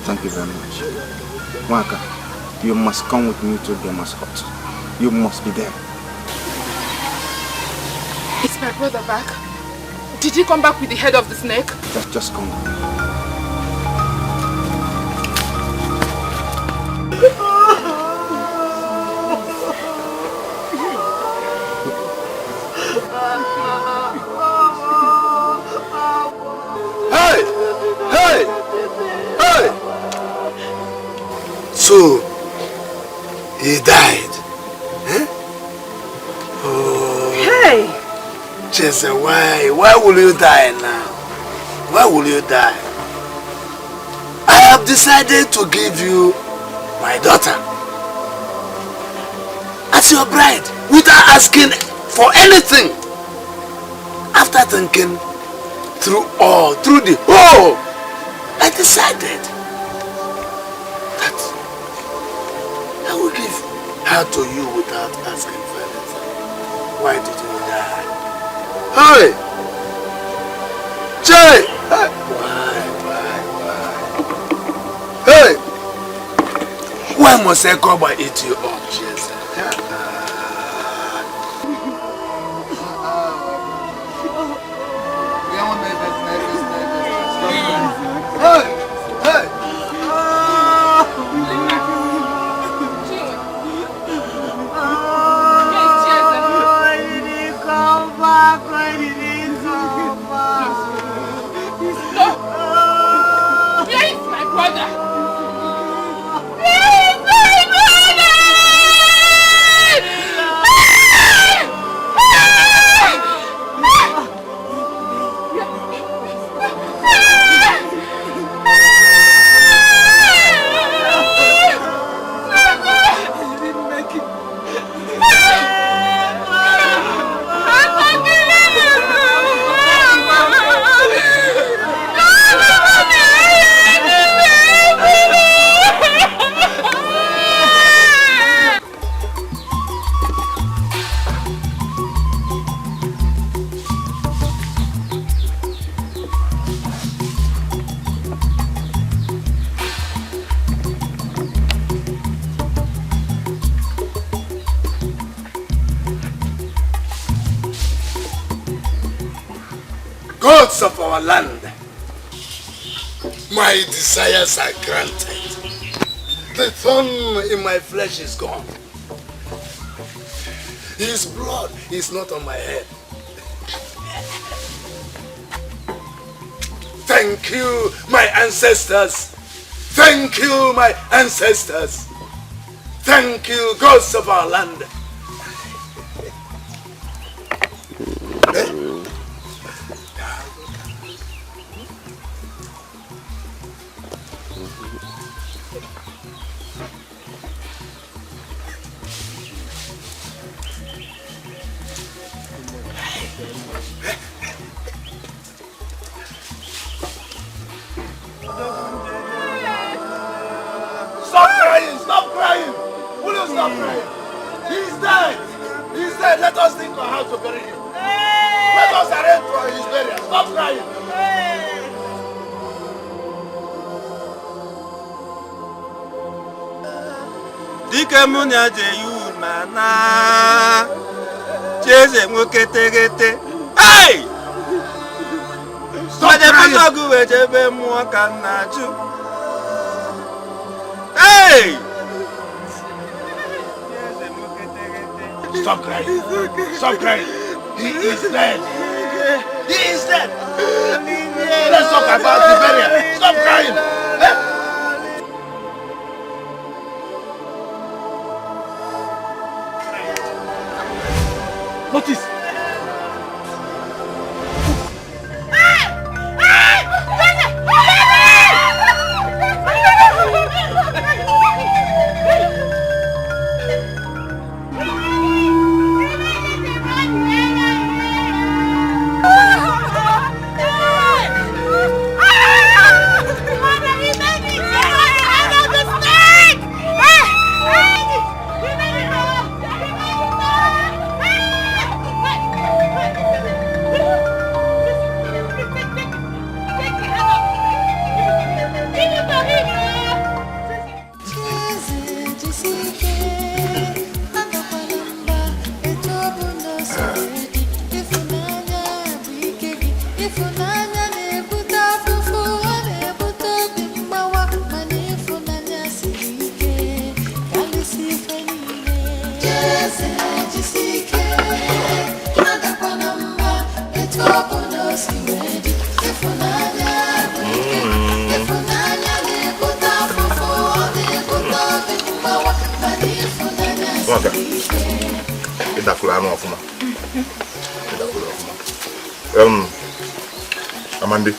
Thank you very much. Waka, you must come with me to Gemma's hut. You must be there. Is my brother back? Did he come back with the head of the snake? Just come with me. So, he died. Eh? Oh. Hey! Chesa, why? Why will you die now? Why will you die? I have decided to give you my daughter as your bride without asking for anything. After thinking through the whole, I decided that I will give her to you without asking for anything. Why did you die? Hey! Jay! Hey! Why must I come and eat you up, Jesus? Hey! Hey! Gods of our land, my desires are granted. The thorn in my flesh is gone. His blood is not on my head. Thank you, my ancestors. Thank you, my ancestors. Thank you, gods of our land. Stop crying! Stop crying! Will you stop crying? He's dead! He's dead! Let us think on how to bury him. Let us arrange for his burial. Stop crying! Dikeh munya jeyu mana Cheze mwoketegete. Hey! Stop crying! Hey! Stop crying! Stop crying! He is dead! He is dead! Let's talk about the burial! Stop crying! What is? Amanda,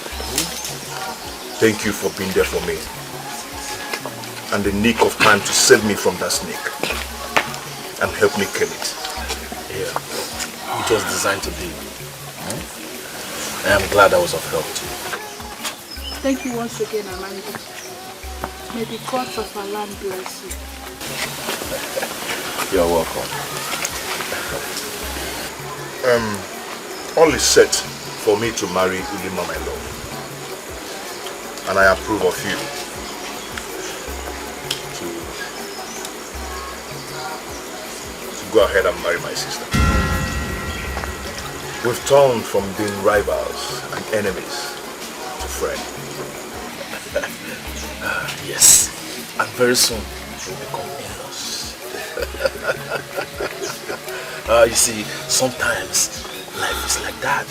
thank you for being there for me and the nick of time to save me from that snake and help me kill it. Yeah, it was designed to be. I am glad I was of help to you. Thank you once again, Amanda. May the gods of our land bless you. You're welcome. all is set for me to marry Ulima, my love. And I approve of you to go ahead and marry my sister. We've turned from being rivals and enemies to friends. Yes, and very soon we'll become in-laws. You see, sometimes life is like that.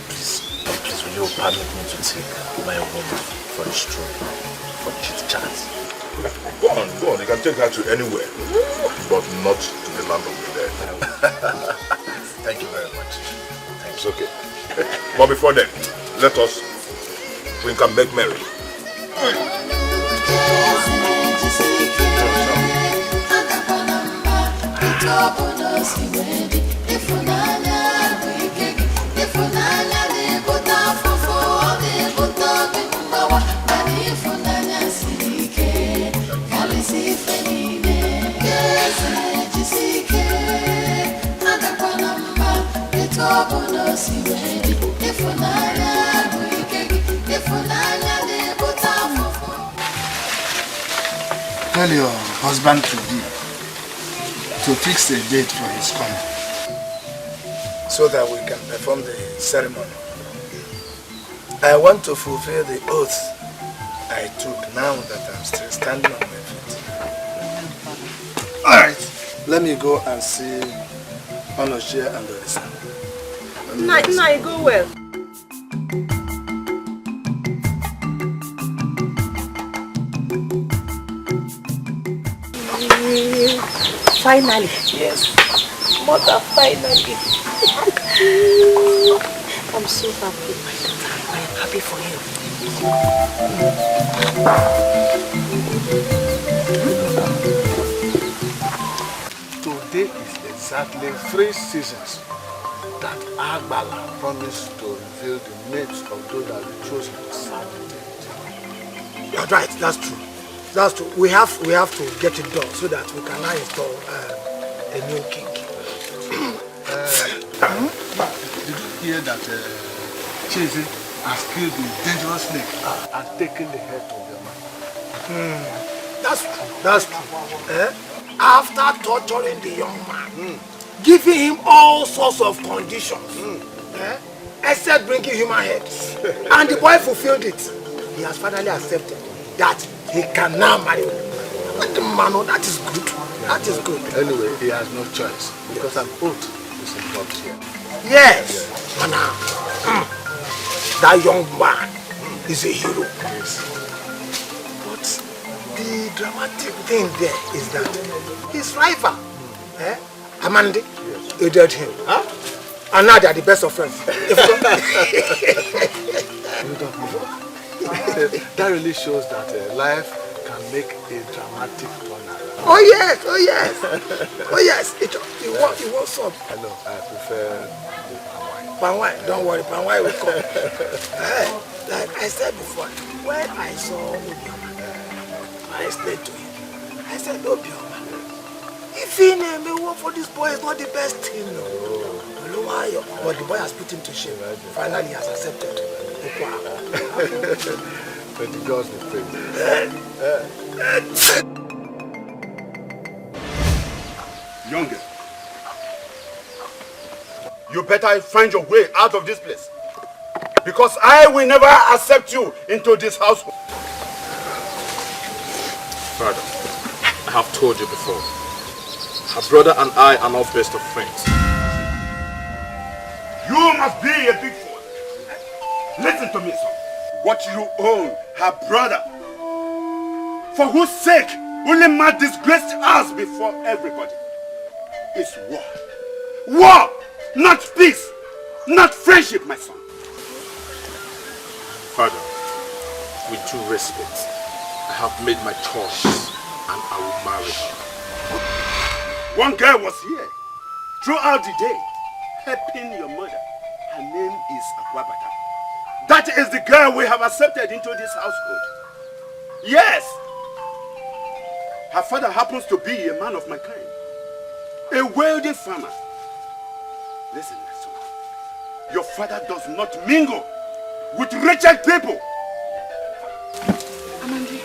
Please, will you permit me to take my woman for a stroll, for chit-chat? Go on. You can take her to anywhere, but not to the land of the dead. Thank you very much. It's okay. But before then, we can make merry. Tell your husband to fix a date for his coming, so that we can perform the ceremony. I want to fulfill the oath I took now that I'm still standing on my feet. Alright, let me go and see Onochie and Orisa. Nah, go well. Finally. Yes. Mother, finally. I'm so happy, my daughter. I am happy for you. Today is exactly 3 seasons that Agbala promised to reveal the names of those that we chose to serve. You're right, that's true. That's true. We have to get it done so that we can now install a new king. Did you hear that Chese has killed the dangerous snake and taken the head of the man? That's true. After torturing the young man, giving him all sorts of conditions, except bringing human heads, and the boy fulfilled it. He has finally accepted that he can now marry Mano. That is good. That is good. Anyway, he has no choice because an oath is involved here. Yes. Now, that young man is a hero. Yes. But the dramatic thing there is that his rival, Amandi, aided him. And now they are the best of friends. That really shows that life can make a dramatic turn around. Oh yes. It was up. I know, I prefer the palm wine. Don't worry, palm wine will come. Like I said before, when I saw Obioma, I explained to him. I said, Obioma, if he named me work for this boy, is not the best thing. No. But the boy has put him to shame. Finally, he has accepted. But the gods will pray. Young girl, you better find your way out of this place, because I will never accept you into this household. Father, I have told you before, her brother and I are not best of friends. You must be a big fool. Listen to me, son. What you own, her brother, for whose sake Ulima disgraced us before everybody, is war. War! Not peace! Not friendship, my son. Father, with due respect, I have made my choice and I will marry her. One girl was here throughout the day helping your mother. Her name is Akwabata. That is the girl we have accepted into this household. Yes, her father happens to be a man of my kind. A wealthy farmer. Listen, my son. Your father does not mingle with wretched people. Amandi.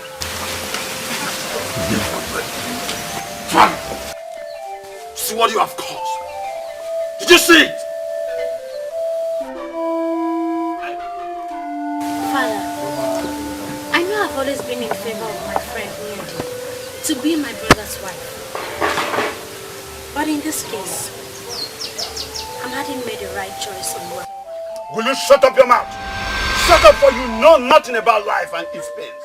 Father, see what you have caused. Did you see it? Father, I know I've always been in favor of my friend Ini Edo to be my brother's wife. But in this case, I'm having made the right choice in work. Will you shut up your mouth? Shut up, for you know nothing about life and its pains.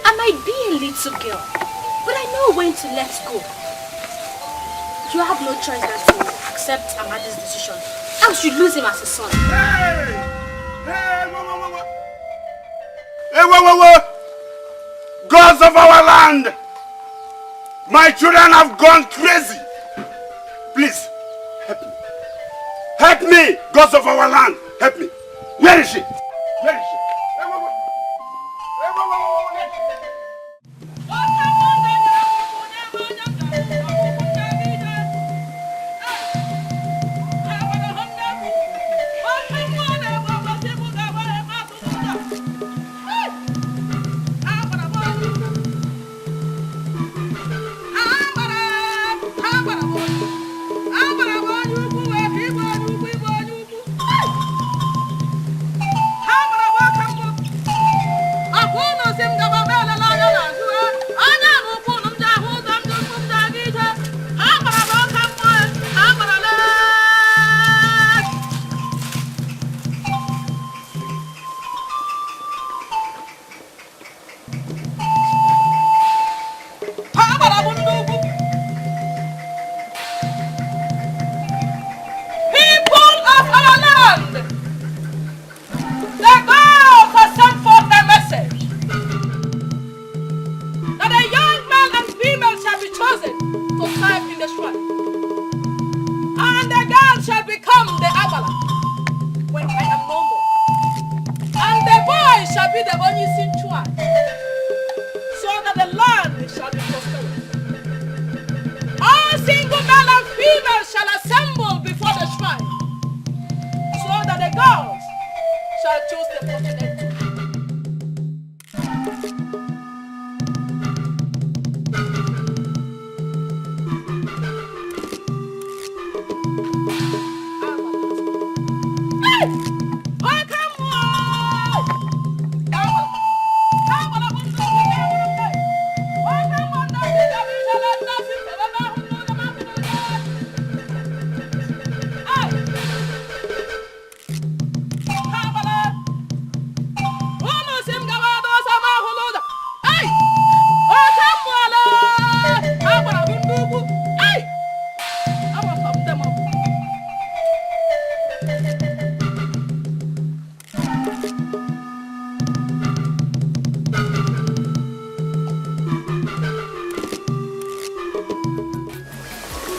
I might be a little girl, but I know when to let go. You have no choice than to accept Amadi's decision. Else you lose him as a son. Hey! Hey, wait. Hey, wait. Gods of our land! My children have gone crazy. Please, help me. Help me, gods of our land. Help me. Where is she? Where is she? Hey, wait.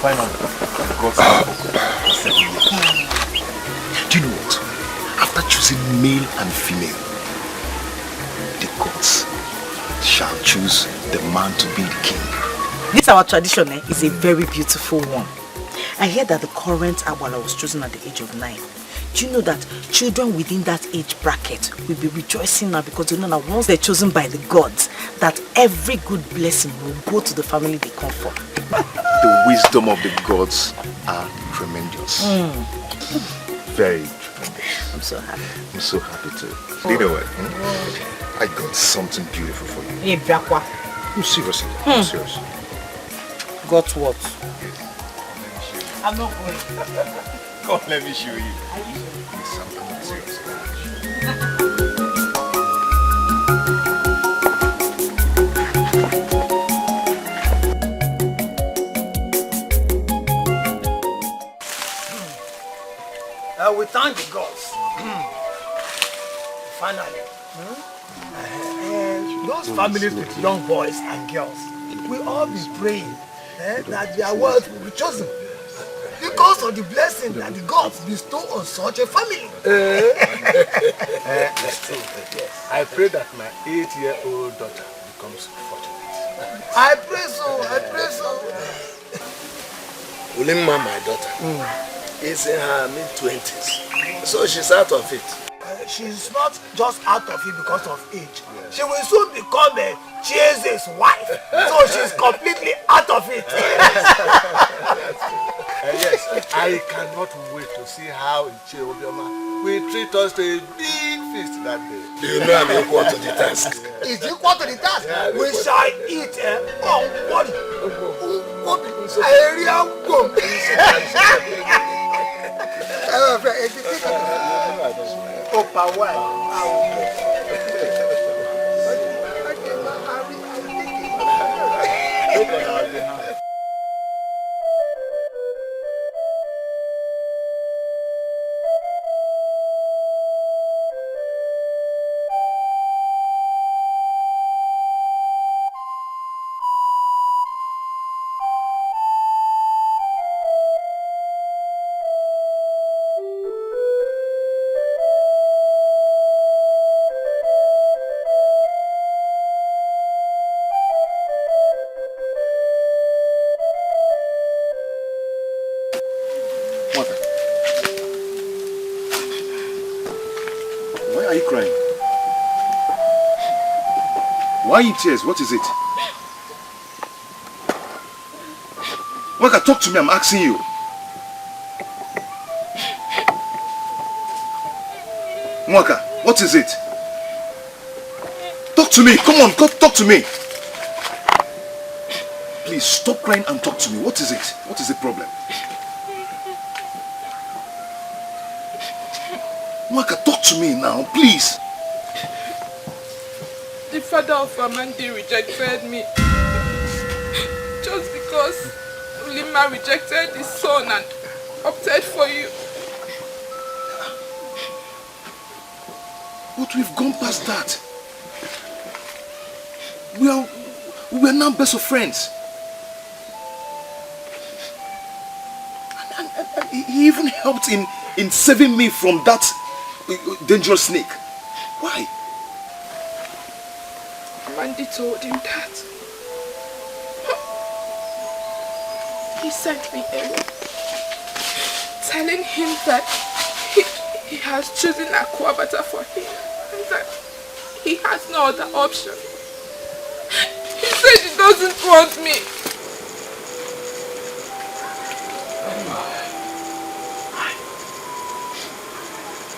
Finally, God's spoken. Do you know what? After choosing male and female, the gods shall choose the man to be the king. This our tradition is a very beautiful one. I hear that the current Agbala was chosen at the age of 9. Do you know that children within that age bracket will be rejoicing now because they know that once they're chosen by the gods, that every good blessing will go to the family they come from. The wisdom of the gods are tremendous. Very tremendous. I'm so happy. I'm so happy too. You know what? I got something beautiful for you. I'm seriously. I'm serious. Got what? I'm not going. Come on, let me show you. Yes, I'm serious. We thank the gods. Finally. And those families with young boys and girls will all be praying that their words will be chosen because of the blessing that the gods bestow on such a family. I pray that my 8-year-old daughter becomes fortunate. I pray so, I pray so. Ulimma, my daughter, is in her mid-20s, so she's out of it. She's not just out of it because of age. She will soon become a Chieze's wife, so she's completely out of it. Yes, I cannot wait to see how Ichie Obioma will treat us to a big feast that day. You know I'm equal to the task. Is equal to the task? Yeah, we shall eat what? Why are you crying? Why are you in tears? What is it? Waka, talk to me, I'm asking you. Waka, what is it? Talk to me, come on, talk to me. Please, stop crying and talk to me. What is it? What is the problem? Waka, talk to me now, please. The father of Farmland rejected me. Just because Ulima rejected his son and opted for you. But we've gone past that. We are now best of friends. And he even helped in saving me from that dangerous snake. Why? Mandy told him that. He sent me away, telling him that he has chosen Akwabata for him and that he has no other option. He said he doesn't want me.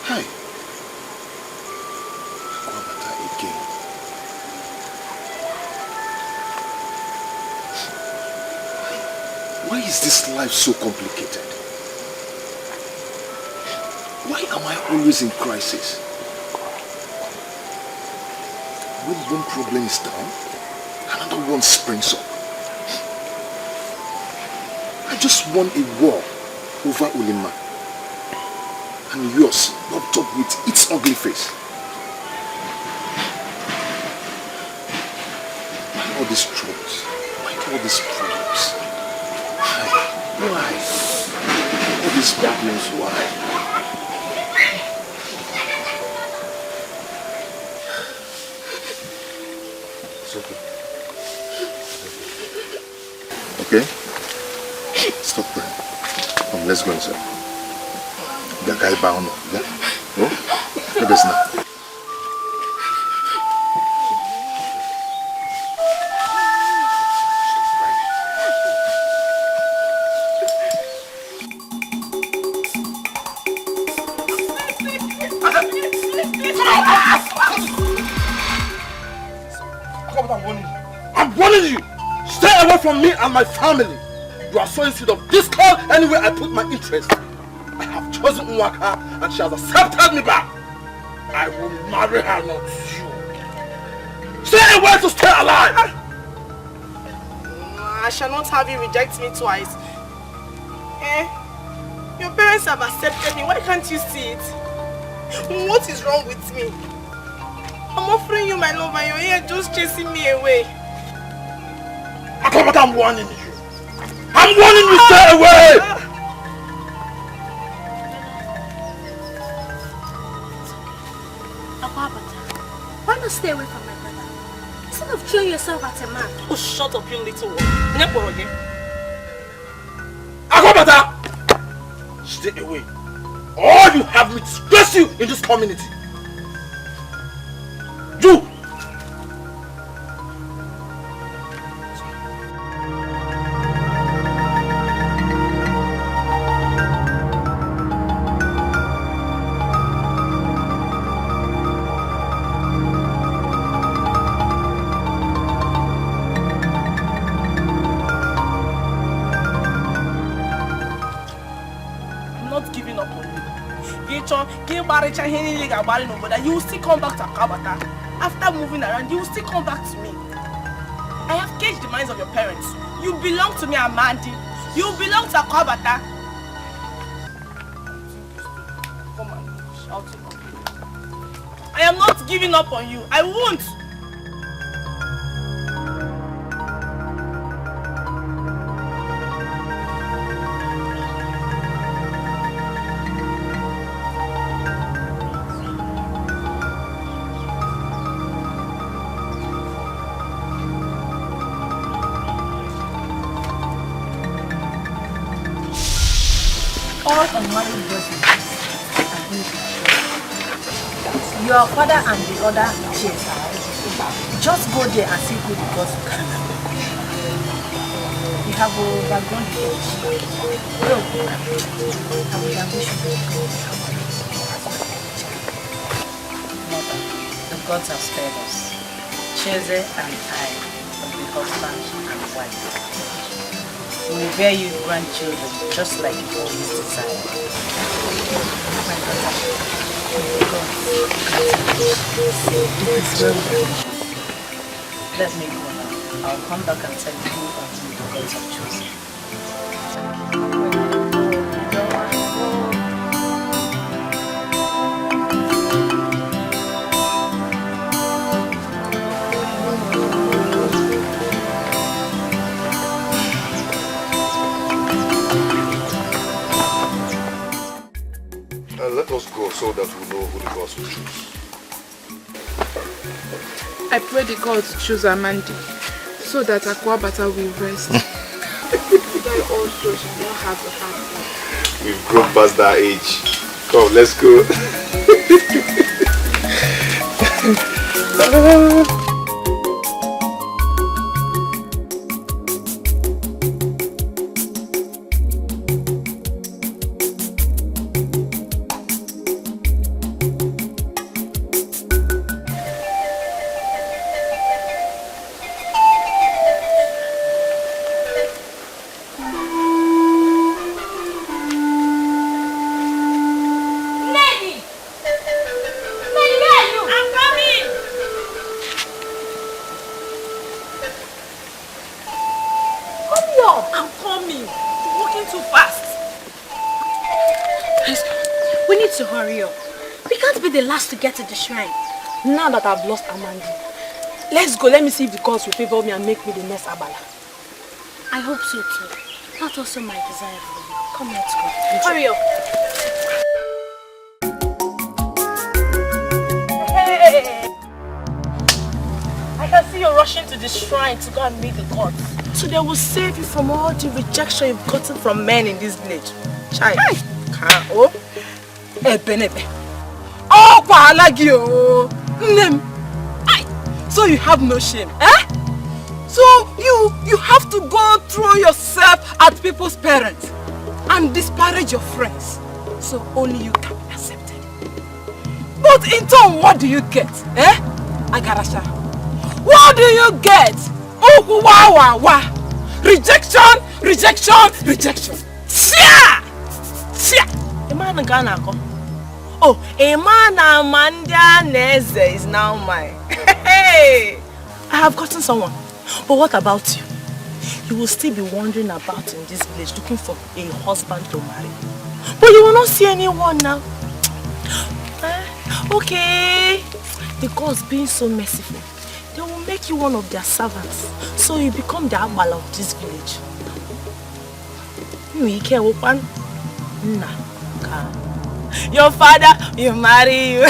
Hi. Akwabata again. Why is this life so complicated? Why am I always in crisis? When one problem is down, another one springs up. I just won a war over Ulima, and yours popped up with its ugly face. Why all these troubles? Why all these problems? Why? All these problems, why? Okay? Stop crying. Come, let's go inside. The guy bound. Yeah? No? Let us now. I'm warning you! Stay away from me and my family! You are sowing seed of discord anywhere I put my interest. I have chosen Nwaka and she has accepted me back. I will marry her, not you. Stay away to stay alive! I shall not have you reject me twice. Your parents have accepted me. Why can't you see it? What is wrong with me? I'm offering you my love and you're here just chasing me away. I'm warning you. I'm warning you, stay away! Akwabata, why not stay away from my brother? Instead of Show yourself as a man. Oh, shut up, you little one. Akwabata! Stay away. All you have will disgrace you in this community. You! You will still come back to Akabata. After moving around, you will still come back to me. I have gauged the minds of your parents. You belong to me, Amandi. You belong to Akabata. Come on, shout it. I am not giving up on you. I won't. Unmarried blessings. Your father and the other chairs just go there and see who the gods can. You have overgrown the age. No, I would have wished you Mother, the gods have spared us. Cheze and I will be husband and wife. We will bear you grandchildren just like you always desired. My daughter, God, let me go now. I'll come back and tell you who the gods have chosen. Let us go so that we know who the gods will choose. I pray the gods choose Amandi so that Akwabata will rest. I also should not have a husband. We've grown past that age. Come, let's go. To get to the shrine. Now that I've lost Amandi, let's go. Let me see if the gods will favor me and make me the next Abala. I hope so too. That's also my desire for you. Come, let's go. Hurry up. Hey! I can see you're rushing to the shrine to go and meet the gods. So they will save you from all the rejection you've gotten from men in this village. Chai. Oh. Ebenebe. Oh, Palagio! So you have no shame, eh? So you have to go throw yourself at people's parents and disparage your friends. So only you can be accepted. But in turn, what do you get, eh? Agarasha. What do you get? Oh, wow, wow. Rejection, rejection, rejection. Sia! Sia! Oh, Emana Mandia Neze is now mine. Hey! I have gotten someone. But what about you? You will still be wandering about in this village looking for a husband to marry. But you will not see anyone now. Okay. The gods being so merciful, they will make you one of their servants. So you become the Abala of this village. You care open? Nah. Your father will marry you.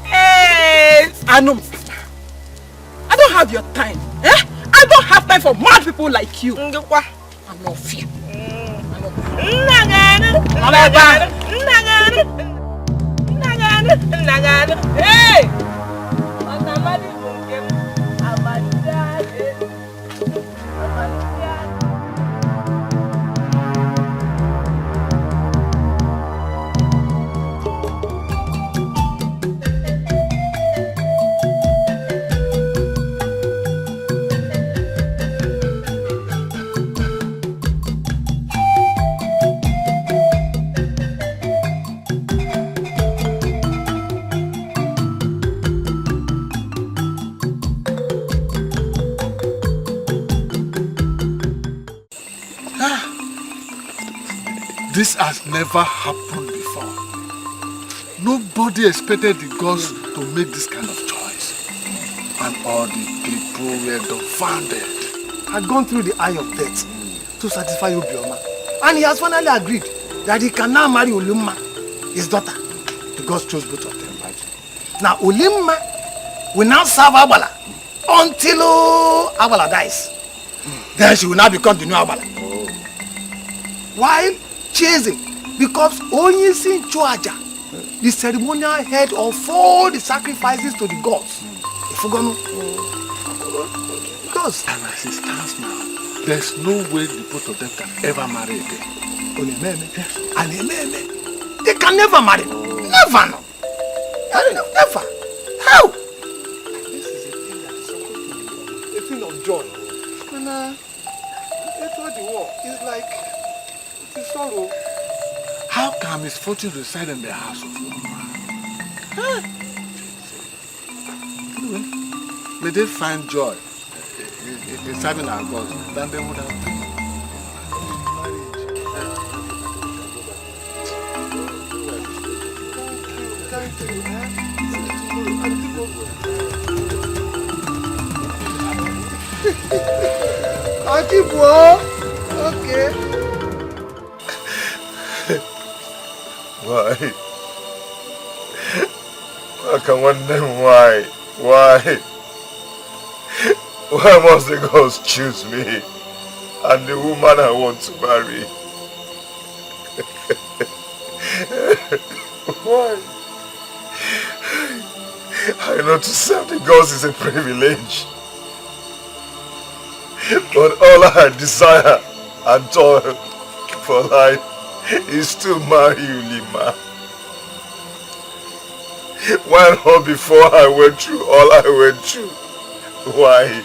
Hey, Anum, I don't have your time. Eh? I don't have time for mad people like you. I'm not fear. Hey! This has never happened before. Nobody expected the gods to make this kind of choice. And all the people were dumbfounded. Had gone through the eye of death to satisfy Obioma. And he has finally agreed that he can now marry Olimma, his daughter. The gods chose both of them. Now Olimma will now serve Agbala until Agbala dies. Then she will now become the new Agbala. While Chasing becomes Onyisi Chuaja, the ceremonial head of all the sacrifices to the gods. Because and as it stands now, there's no way the both of them can ever marry again. They can never marry. Never. No. Never. How? This is a thing that is supposed to be a thing of joy. And after the war, it's like it's sorrow. How can misfortune reside in the house of one man? Anyway, may they find joy in serving our gods than they would have done. Okay. Why? I can wonder why? Why? Why must the gods choose me and the woman I want to marry? Why? I know to serve the gods is a privilege. But all I desire and toil for life is to marry you, Lima. Why not before I went through all I went through? Why?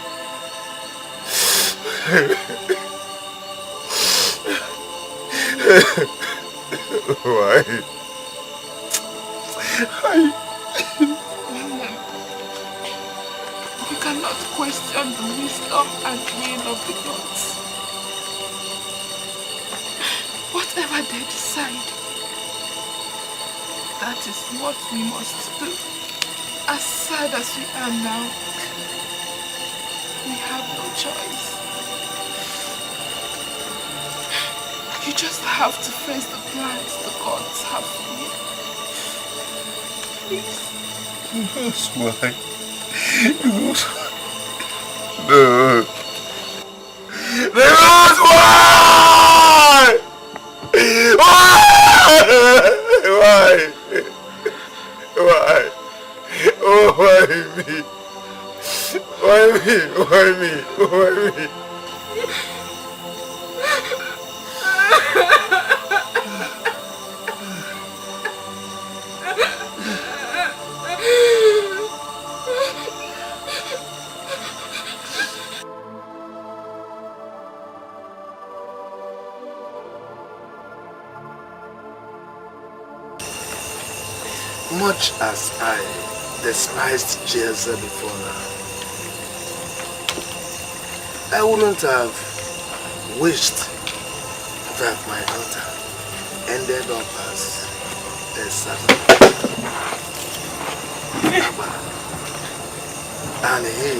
Why? You cannot question the wisdom and will of the gods. Whatever they decide, that is what we must do. As sad as we are now, we have no choice. You just have to face the plans the gods have for you. Please. That's why. No. That's why! Why? Why? Oh, why me? Why me? Why me? Why me? Much as I despised Jezebel before now, I wouldn't have wished that my daughter ended up as a servant. And he,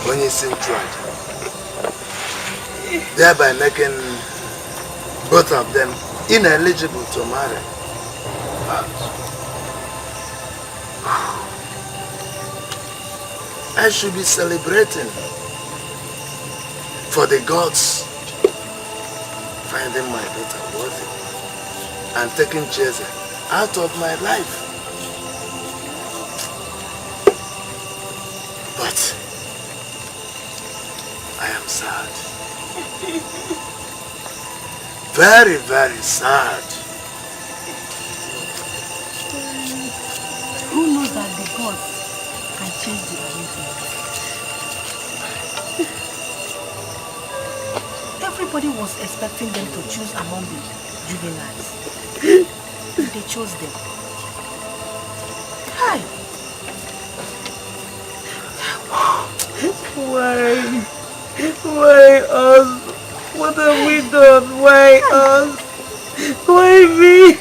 when he seemed tried, thereby making both of them ineligible to marry. I should be celebrating for the gods finding my daughter worthy and taking Jeze out of my life. But I am sad. Very, very sad. Who knows that the gods can change the arrangement? Everybody was expecting them to choose among the juveniles. They chose them. Hi. Why us? What have we done? Why us? Why me?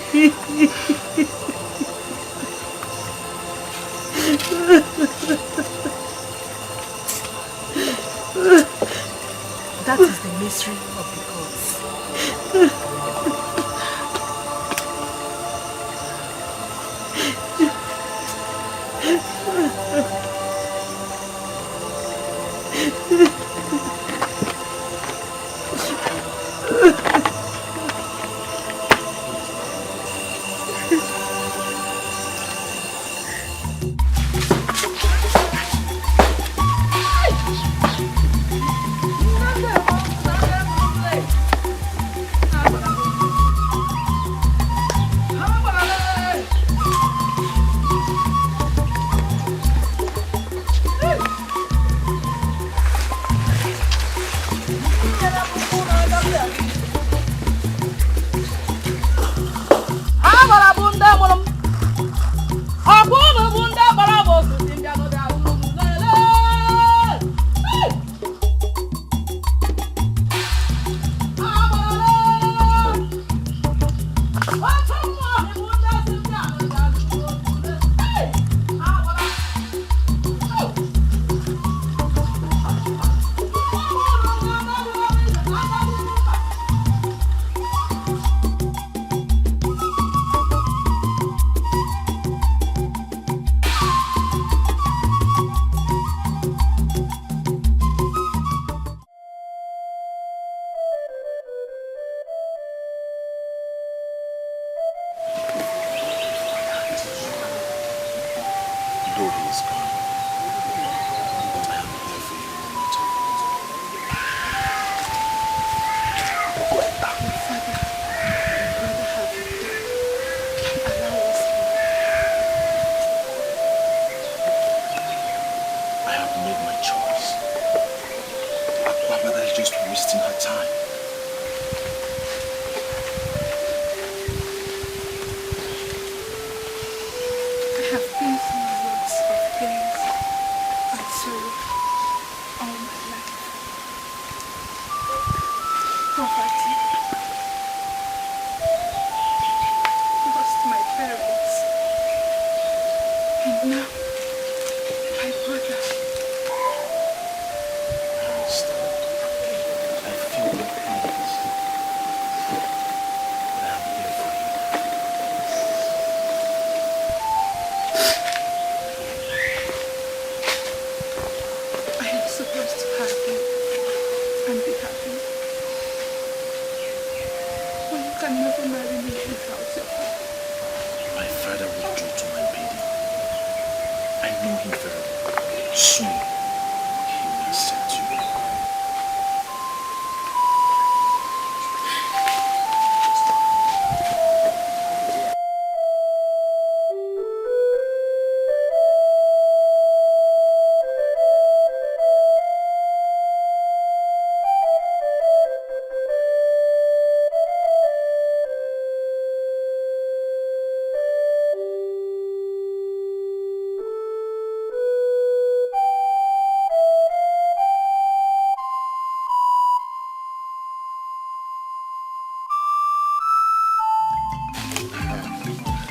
That is the mystery of the gods.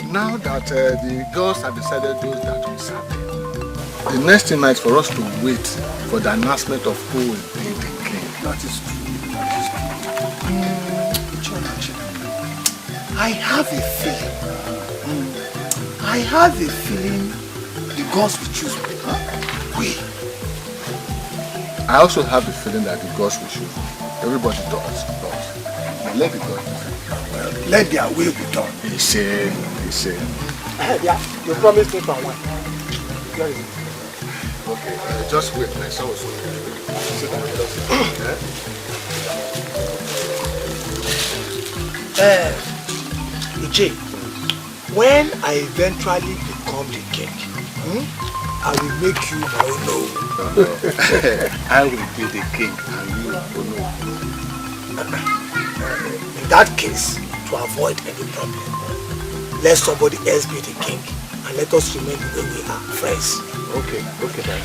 Now that the girls have decided those that will serve them, the next thing is for us to wait for the announcement of who will be the king. That is true. That is true. Church, I have a feeling. I have a feeling the gods will choose me. We. I also have the feeling that the gods will shoot. Everybody does. But let the gods decide. Well, let their will be done. He said. Yeah, you promised me for one. Okay, just wait. My son will soon sit down. Ije, when I eventually become the king, I will make you my own. I will be the king and you will know. In that case, to avoid any problem, let somebody else be the king and let us remain the way we are, friends. Okay, man.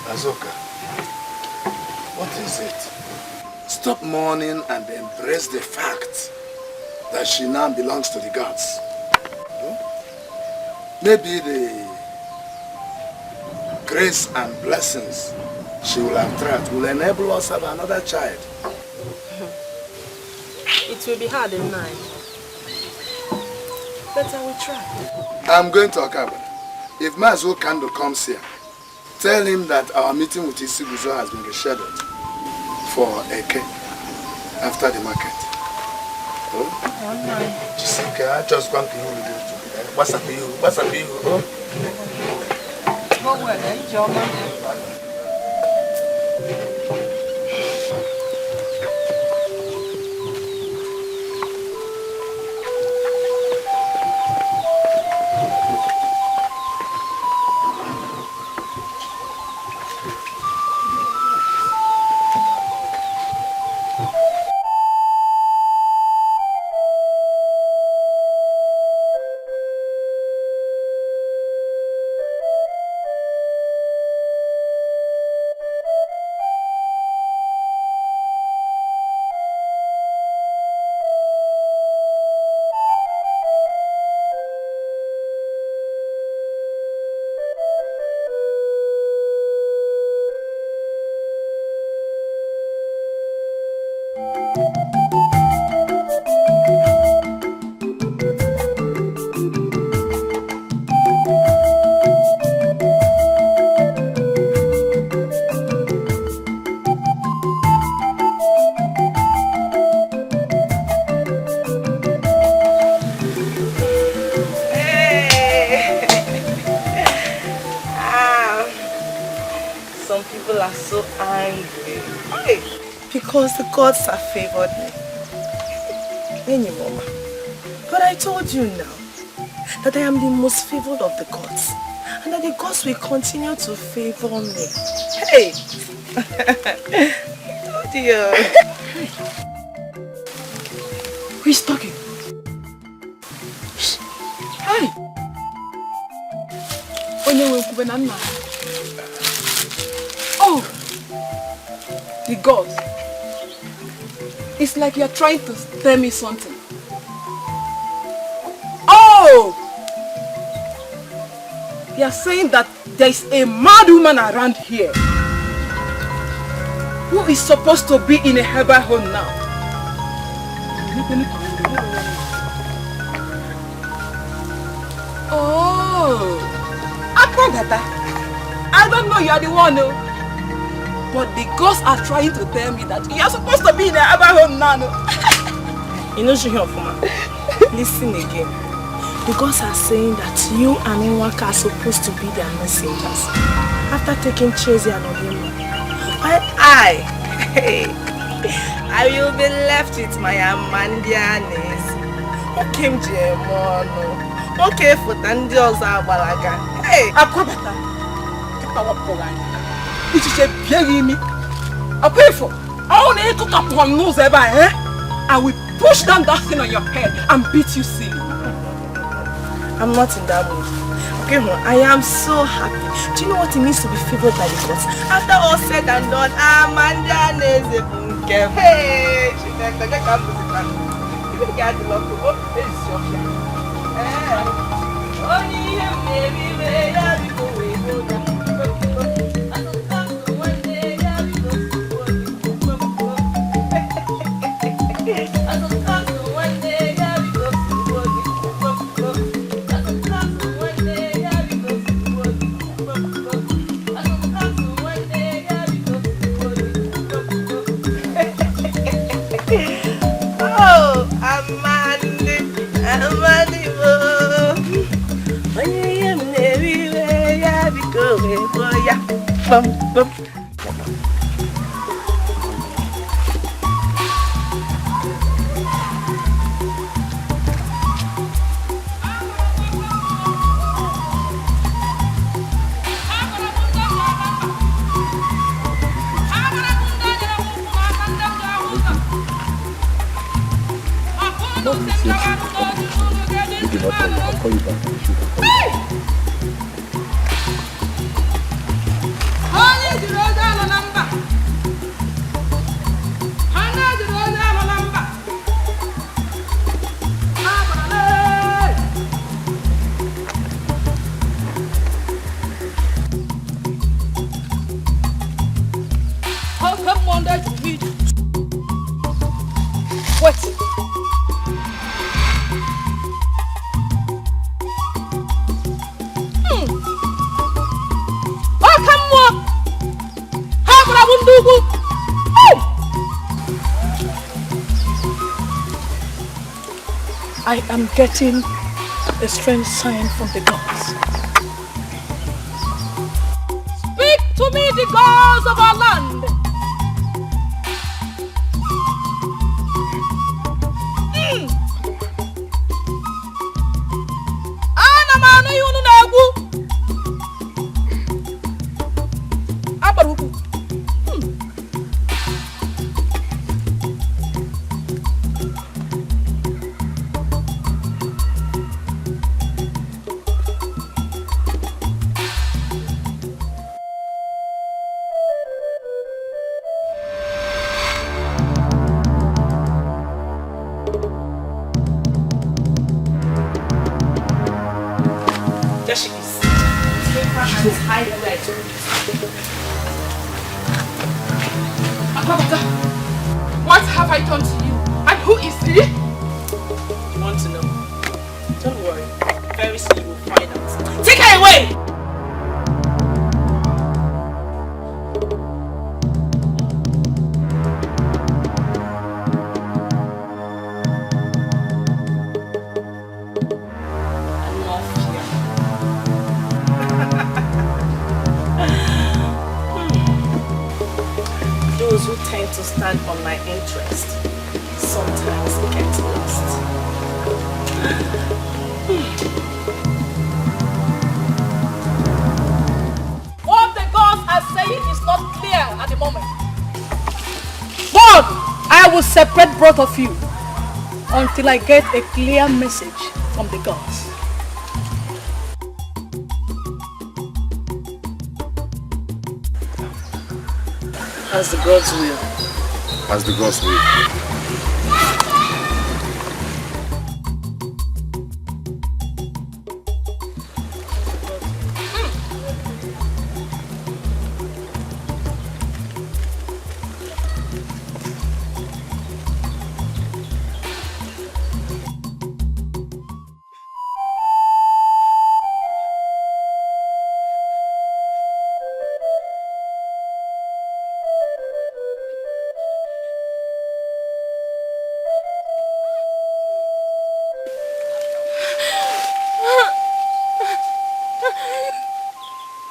Azoka, what is it? Stop mourning and embrace the fact that she now belongs to the gods. Maybe the grace and blessings she will attract will enable us to have another child. It will be hard in mine, but I will try. I'm going to Okabana. If Mazo Kando comes here, tell him that our meeting with Isiguzo has been rescheduled for Eke after the market. Jessica, I just want to you. What's up to you? Because the gods have favored me. Mama. But I told you now that I am the most favored of the gods. And that the gods will continue to favor me. Hey! Oh dear. Who is talking? Hey! Oh! The gods. It's like you're trying to tell me something. Oh! You're saying that there's a mad woman around here who is supposed to be in a herbal home now. Oh! I don't know you're the one, no. But the ghosts are trying to tell me that you're supposed to be in a herbal home now. You know, listen again. The gods are saying that you and Nwaka are supposed to be their messengers after taking Chezi and Odima. While I will be left with my Amandianes. Okay, Jemono. Okay, for Tandios Abalaga. Hey, Akwabata. It is a bury me. I pay for. I want to cook up one nose ever, eh? I will push down that thing on your head and beat you silly. I'm not in that mood. Okay, I am so happy. Do you know what it means to be favored by the gods? After all said and done, Amanda Nezebunke. Hey, I am getting a strange sign from the gods. Speak to me, the gods of our land. What have I done to you? And who is he? You want to know? Don't worry. Very soon you will find out. Take her away! Those who tend to stand on my interest sometimes get lost. What the gods are saying is not clear at the moment. But I will separate both of you until I get a clear message from the gods. As the gods will. As the gods will.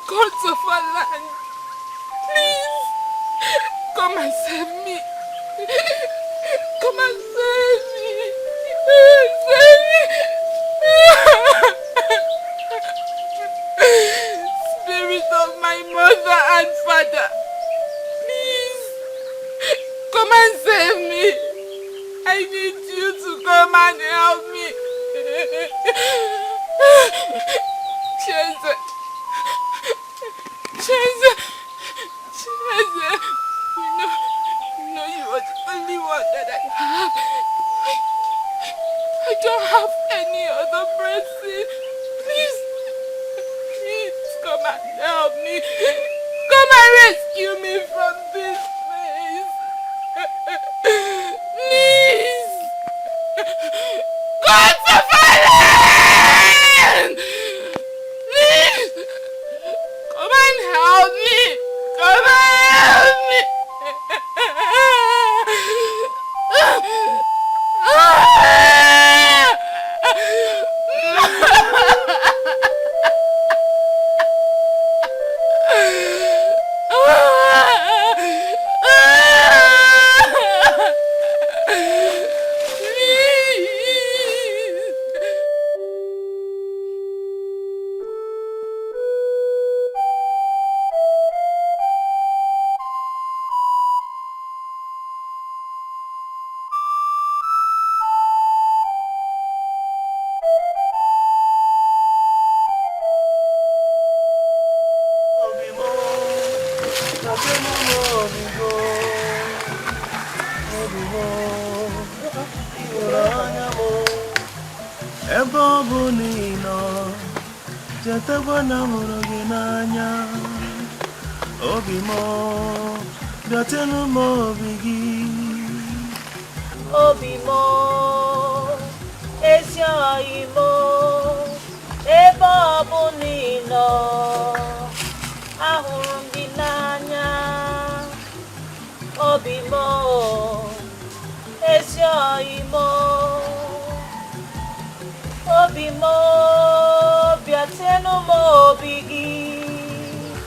Gods of our land, please come and save me. Come and save me. Save me. Spirit of my mother and father, please come and save me. I need you to come and help me. Jesus. You know you are the only one that I have. bunino, Jatabana Muroginanya, Obimo, Gatenu Mobigi, Obimo, Esyaimo, Eba bunino, Ahurum dinanya, Obimo, Esyaimo, Obimo, Biatenu Mobigi,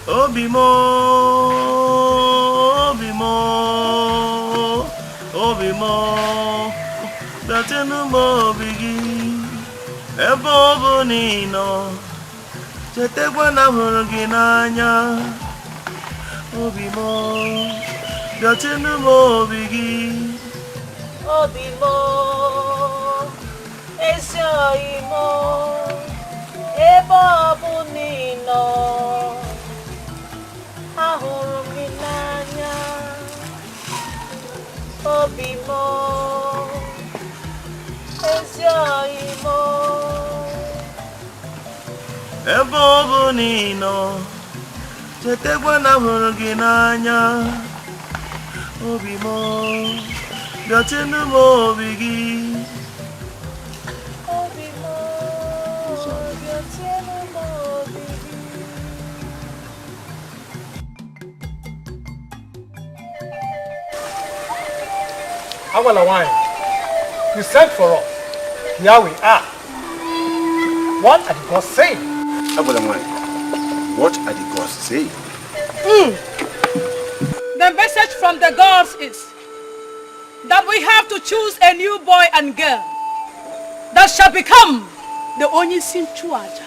Obimo, Obimo, Obimo, Gatenu Mobigi, Ebo bunino, Jatabana Muroginanya, Obimo, Gatenu Mobigi, Obimo, Esyaimo, Eba bunino, Ahurum dinanya, Obimo, Esyaimo, Ebo bunino, Jatabana Muroginanya, Obimo, Gatenu Mobigi, Obimo, Biatenu Mobigi. Awala wine. You sent for us. Here we are. What are the gods saying? What are the gods saying? The message from the gods is that we have to choose a new boy and girl that shall become the Onyisin Chuaja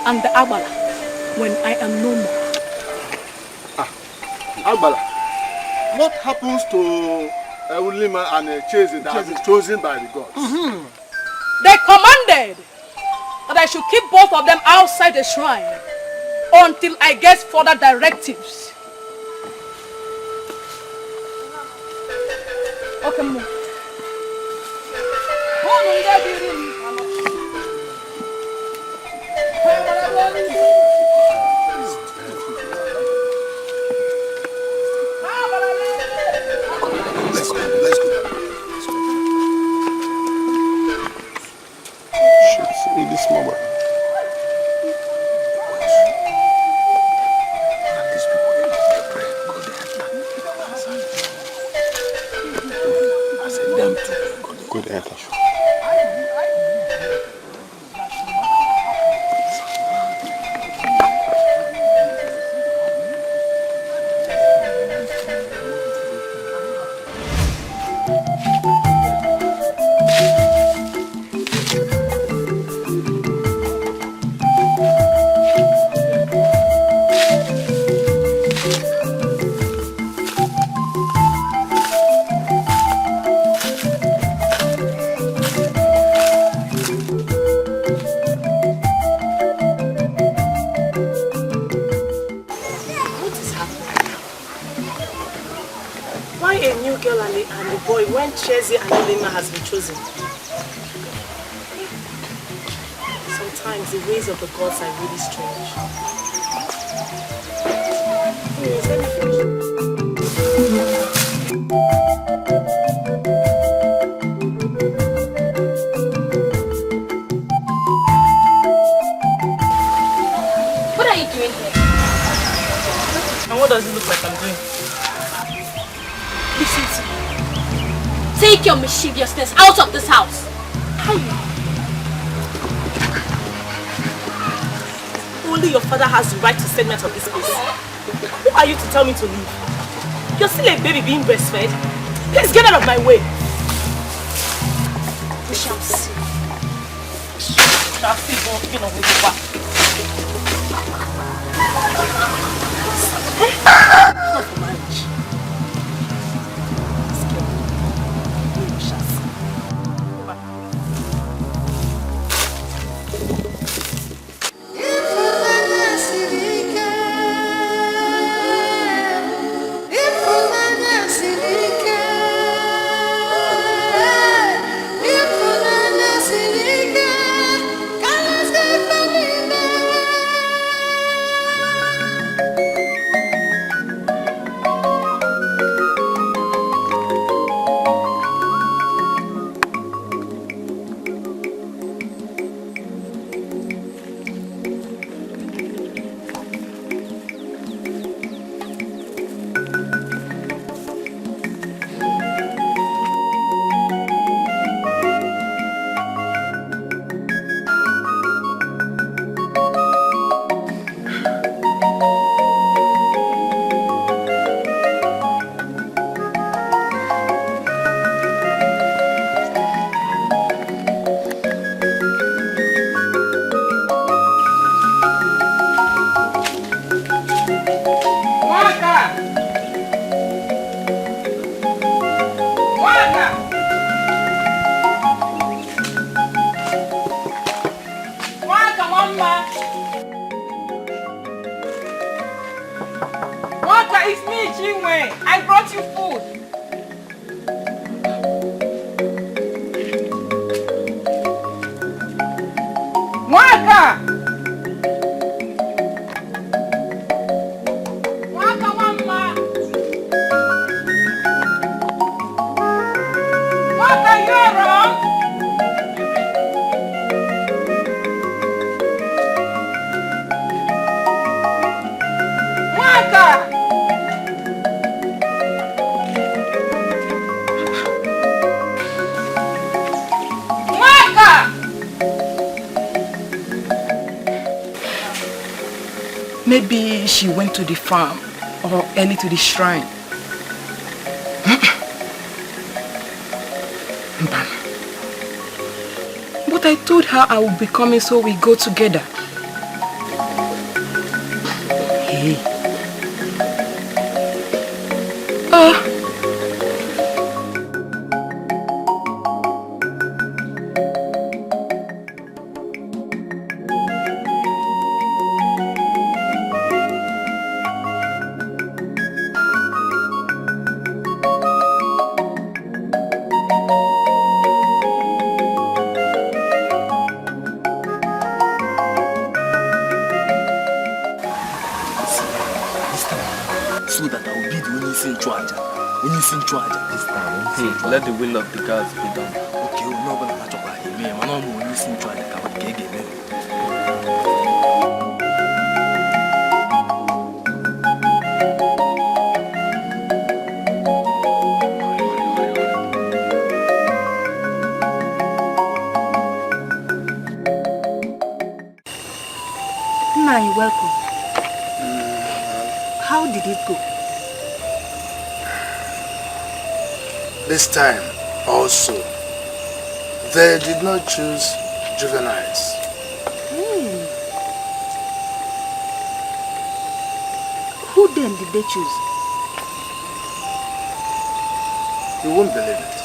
and the Agbala when I am no more. Agbala, what happens to Ulima and Chase that has been chosen by the gods? They commanded that I should keep both of them outside the shrine until I get further directives. Okay, move. Let's go. Shit, in this moment. Good enter. When Chezi and Olima has been chosen. Sometimes the ways of the gods are really strange. Anyways, let me finish. What are you doing here? And what does it look like I'm doing? Listen to me. Take your mischievousness out of this house. Only your father has the right to send me out of this place. Who are you to tell me to leave? You're still a baby being breastfed. Please get out of my way. We shall see. We shall see. Go on with your back. Not for marriage. We shall see. Go back. Chinwe, I brought you food. Waka! Waka mama! Waka yoro! Waka! Waka! Maybe she went to the farm or early to the shrine. But I told her I would be coming so we go together. Hey. Let the will of the gods be done. Okay, we're not going to talk about him. I'm not going to listen to it. You're welcome. How did it go? This time also, they did not choose juveniles. Who then did they choose? You won't believe it.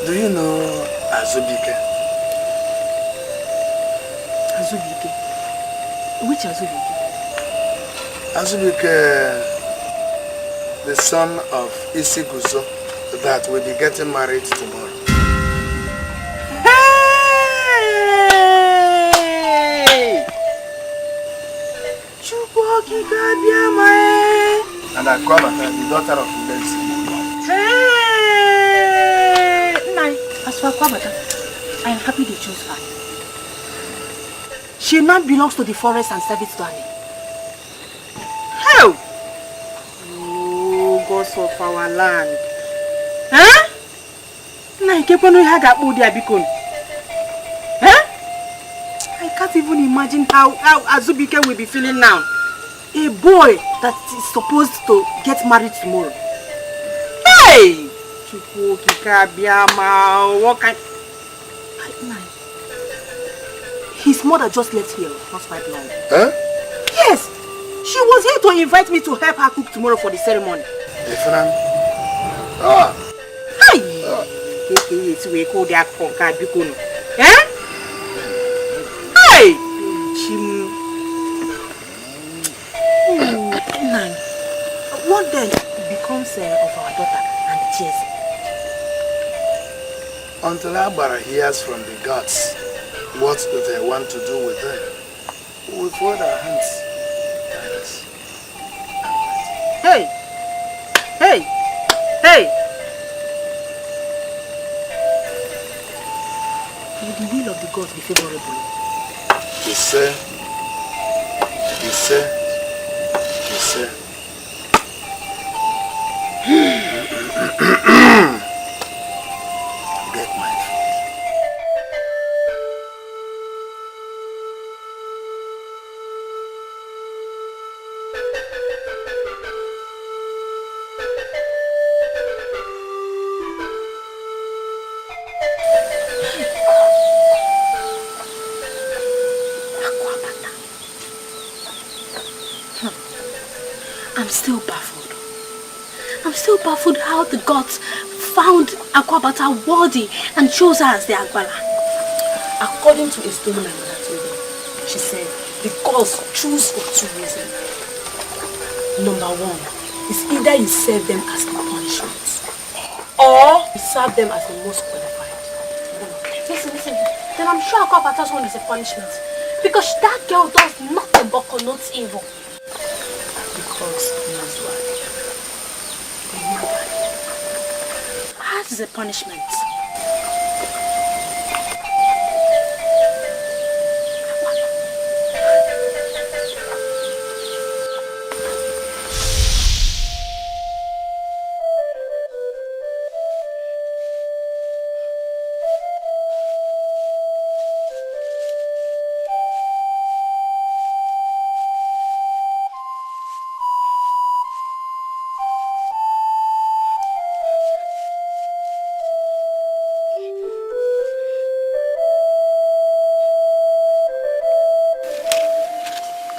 Do you know Azubike? Azubike? Which Azubike? Azubike, the son of Isiguzo that will be getting married tomorrow. Hey! And Akwabata, the daughter of Udensi. Hey! As for Akwabata, I am happy they chose her. She now belongs to the forest and serves to Annie. How? Gods of our land. Huh? I can't even imagine how Azubike will be feeling now. A boy that is supposed to get married tomorrow. Hey! What kind? His mother just left here not quite long. Huh? Yes! She was here to invite me to help her cook tomorrow for the ceremony. Different. Hi! It's we call that conquer Bikono. Eh? Hey! What then becomes of our daughter and the chase? Until Abara hears from the gods what do they want to do with them, we'll fold our hands. Hey! Hey! Hey! Will the will of the gods be favorable? He said. Get my food. I'm still baffled. I'm still baffled how the gods found Akwabata worthy and chose her as their Agbala. According to a story my mother told me, she said the gods choose for two reasons. Number one is either you serve them as a punishment or you serve them as the most qualified. Listen. Then I'm sure Akwaba's one is a punishment. Because that girl does nothing but connotes evil. Because here's why. That is a punishment.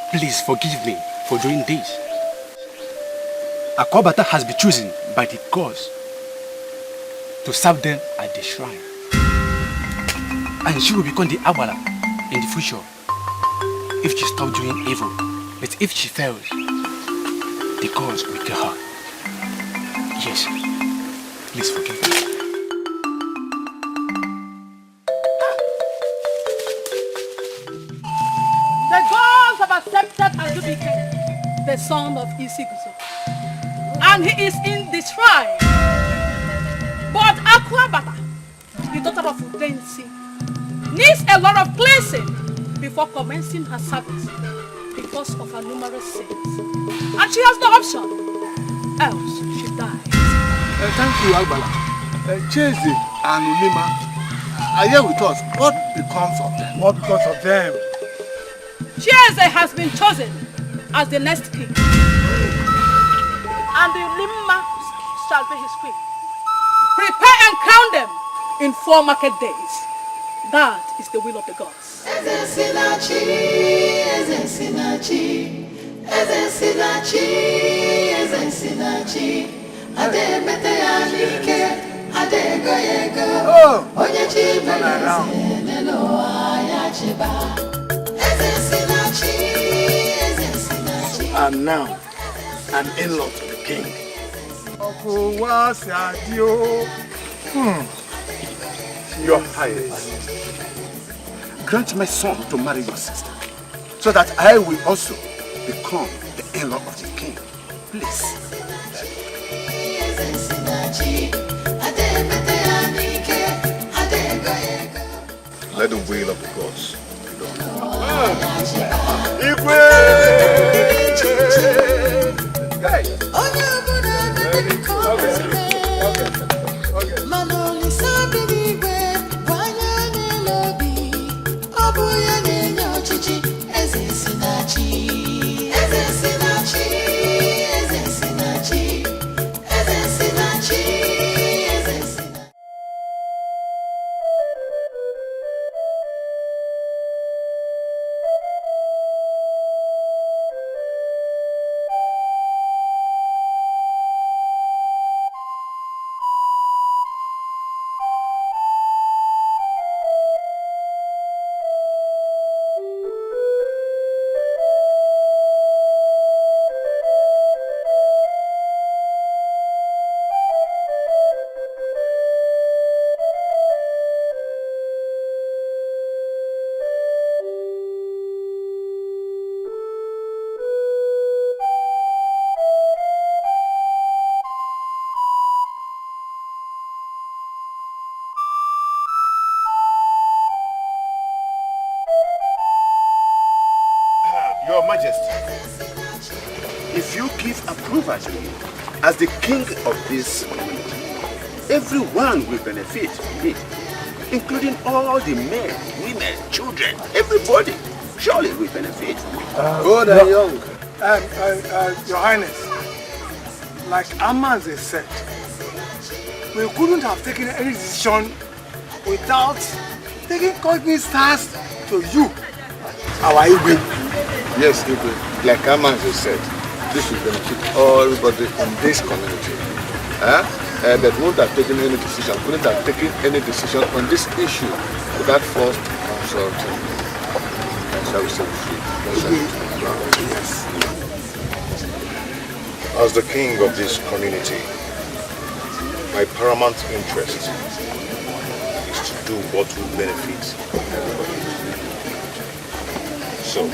Please forgive me for doing this. Akwabata has been chosen by the gods to serve them at the shrine. And she will become the Awala in the future if she stops doing evil. But if she fails, the gods will kill her. Yes, please forgive me. Accepted Dikeh, the son of Isiguzo, and he is in the shrine. But Akwabata, the daughter of Udensi, needs a lot of cleansing before commencing her service because of her numerous sins, and she has no option, else she dies. Thank you, Agbala. Chezi and Ulima are here with us. What becomes of them? What becomes of them? Cheze has been chosen as the next king, and the Limma shall be his queen. Prepare and crown them in 4 market days. That is the will of the gods. And now, an in-law to the king. Your Highness, grant my son to marry your sister, so that I will also become the in-law of the king. Please. Let the will of the gods be Your Majesty, if you give approval to me as the king of this region, everyone will benefit from it, including all the men, women, children, everybody. Surely will benefit from it. Old and young. Your Highness, like Amanze said, we couldn't have taken any decision without taking cognizance to you, our Igwe. Yes, Igwe. Like Amanze said, this will benefit everybody in this community. But won't have taken any decision, couldn't have taken any decision on this issue without first consulting. Shall we say free? Yes. As the king of this community, my paramount interest is to do what will benefit everybody. So,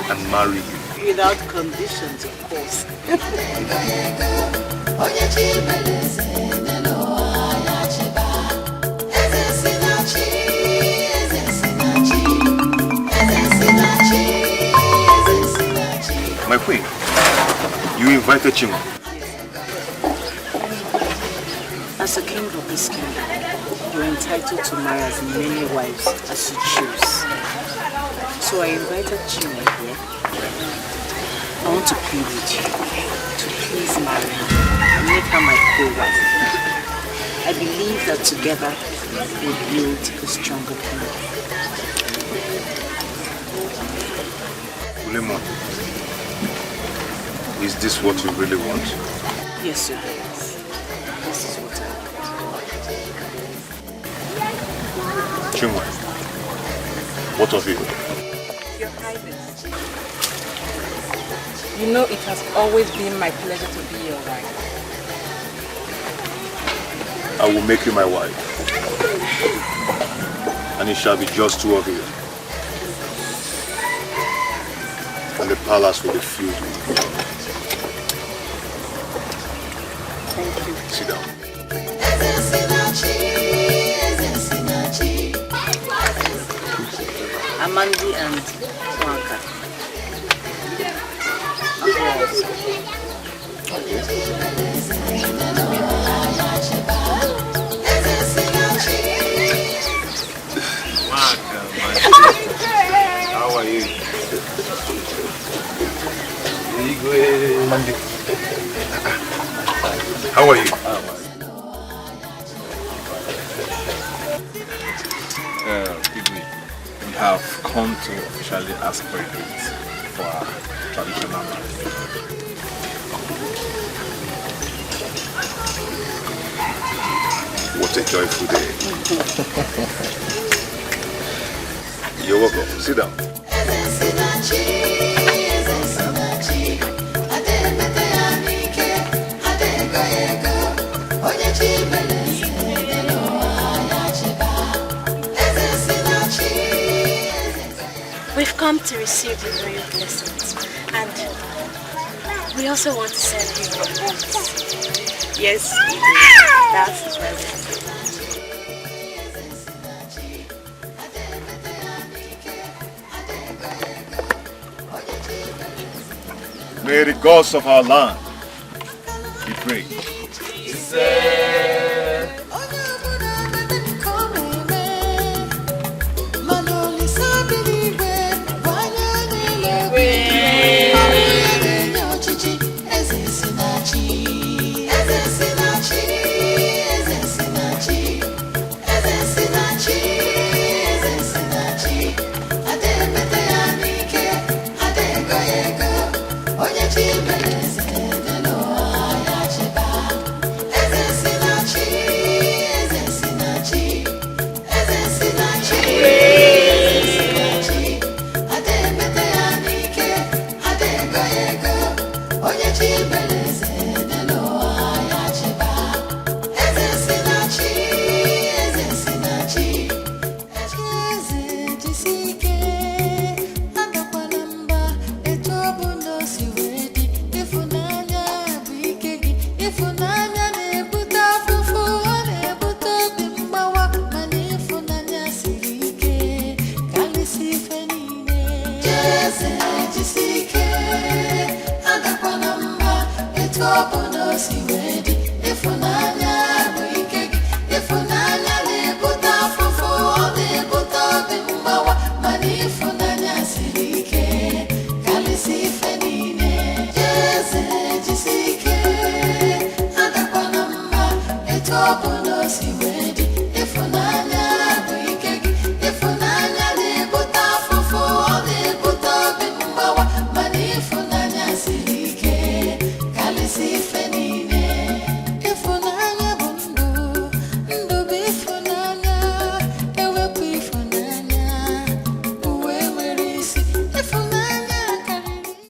and marry you. Without conditions, of course. My queen, you invited Chima. As a king of this kingdom, you are entitled to marry as many wives as you choose. So I invited Chima here. I want to plead with you to please marry her and make her my co-wife. I believe that together we'll build a stronger kingdom. Ulemon, is this what you really want? Yes, sir. This is what I want. Chima, what of you? Your Highness, you know it has always been my pleasure to be your wife. I will make you my wife. And it shall be just two of you. And the palace will be filled with you. Thank you. Sit down. Amandi and Wanka. How are you? How are you? We have come to officially ask for a date for our traditional marriage. What a joyful day. You're welcome. Sit down. We've come to receive the royal blessings, and we also want to send you a gift. Yes, that's the present. May the gods of our land be praised. If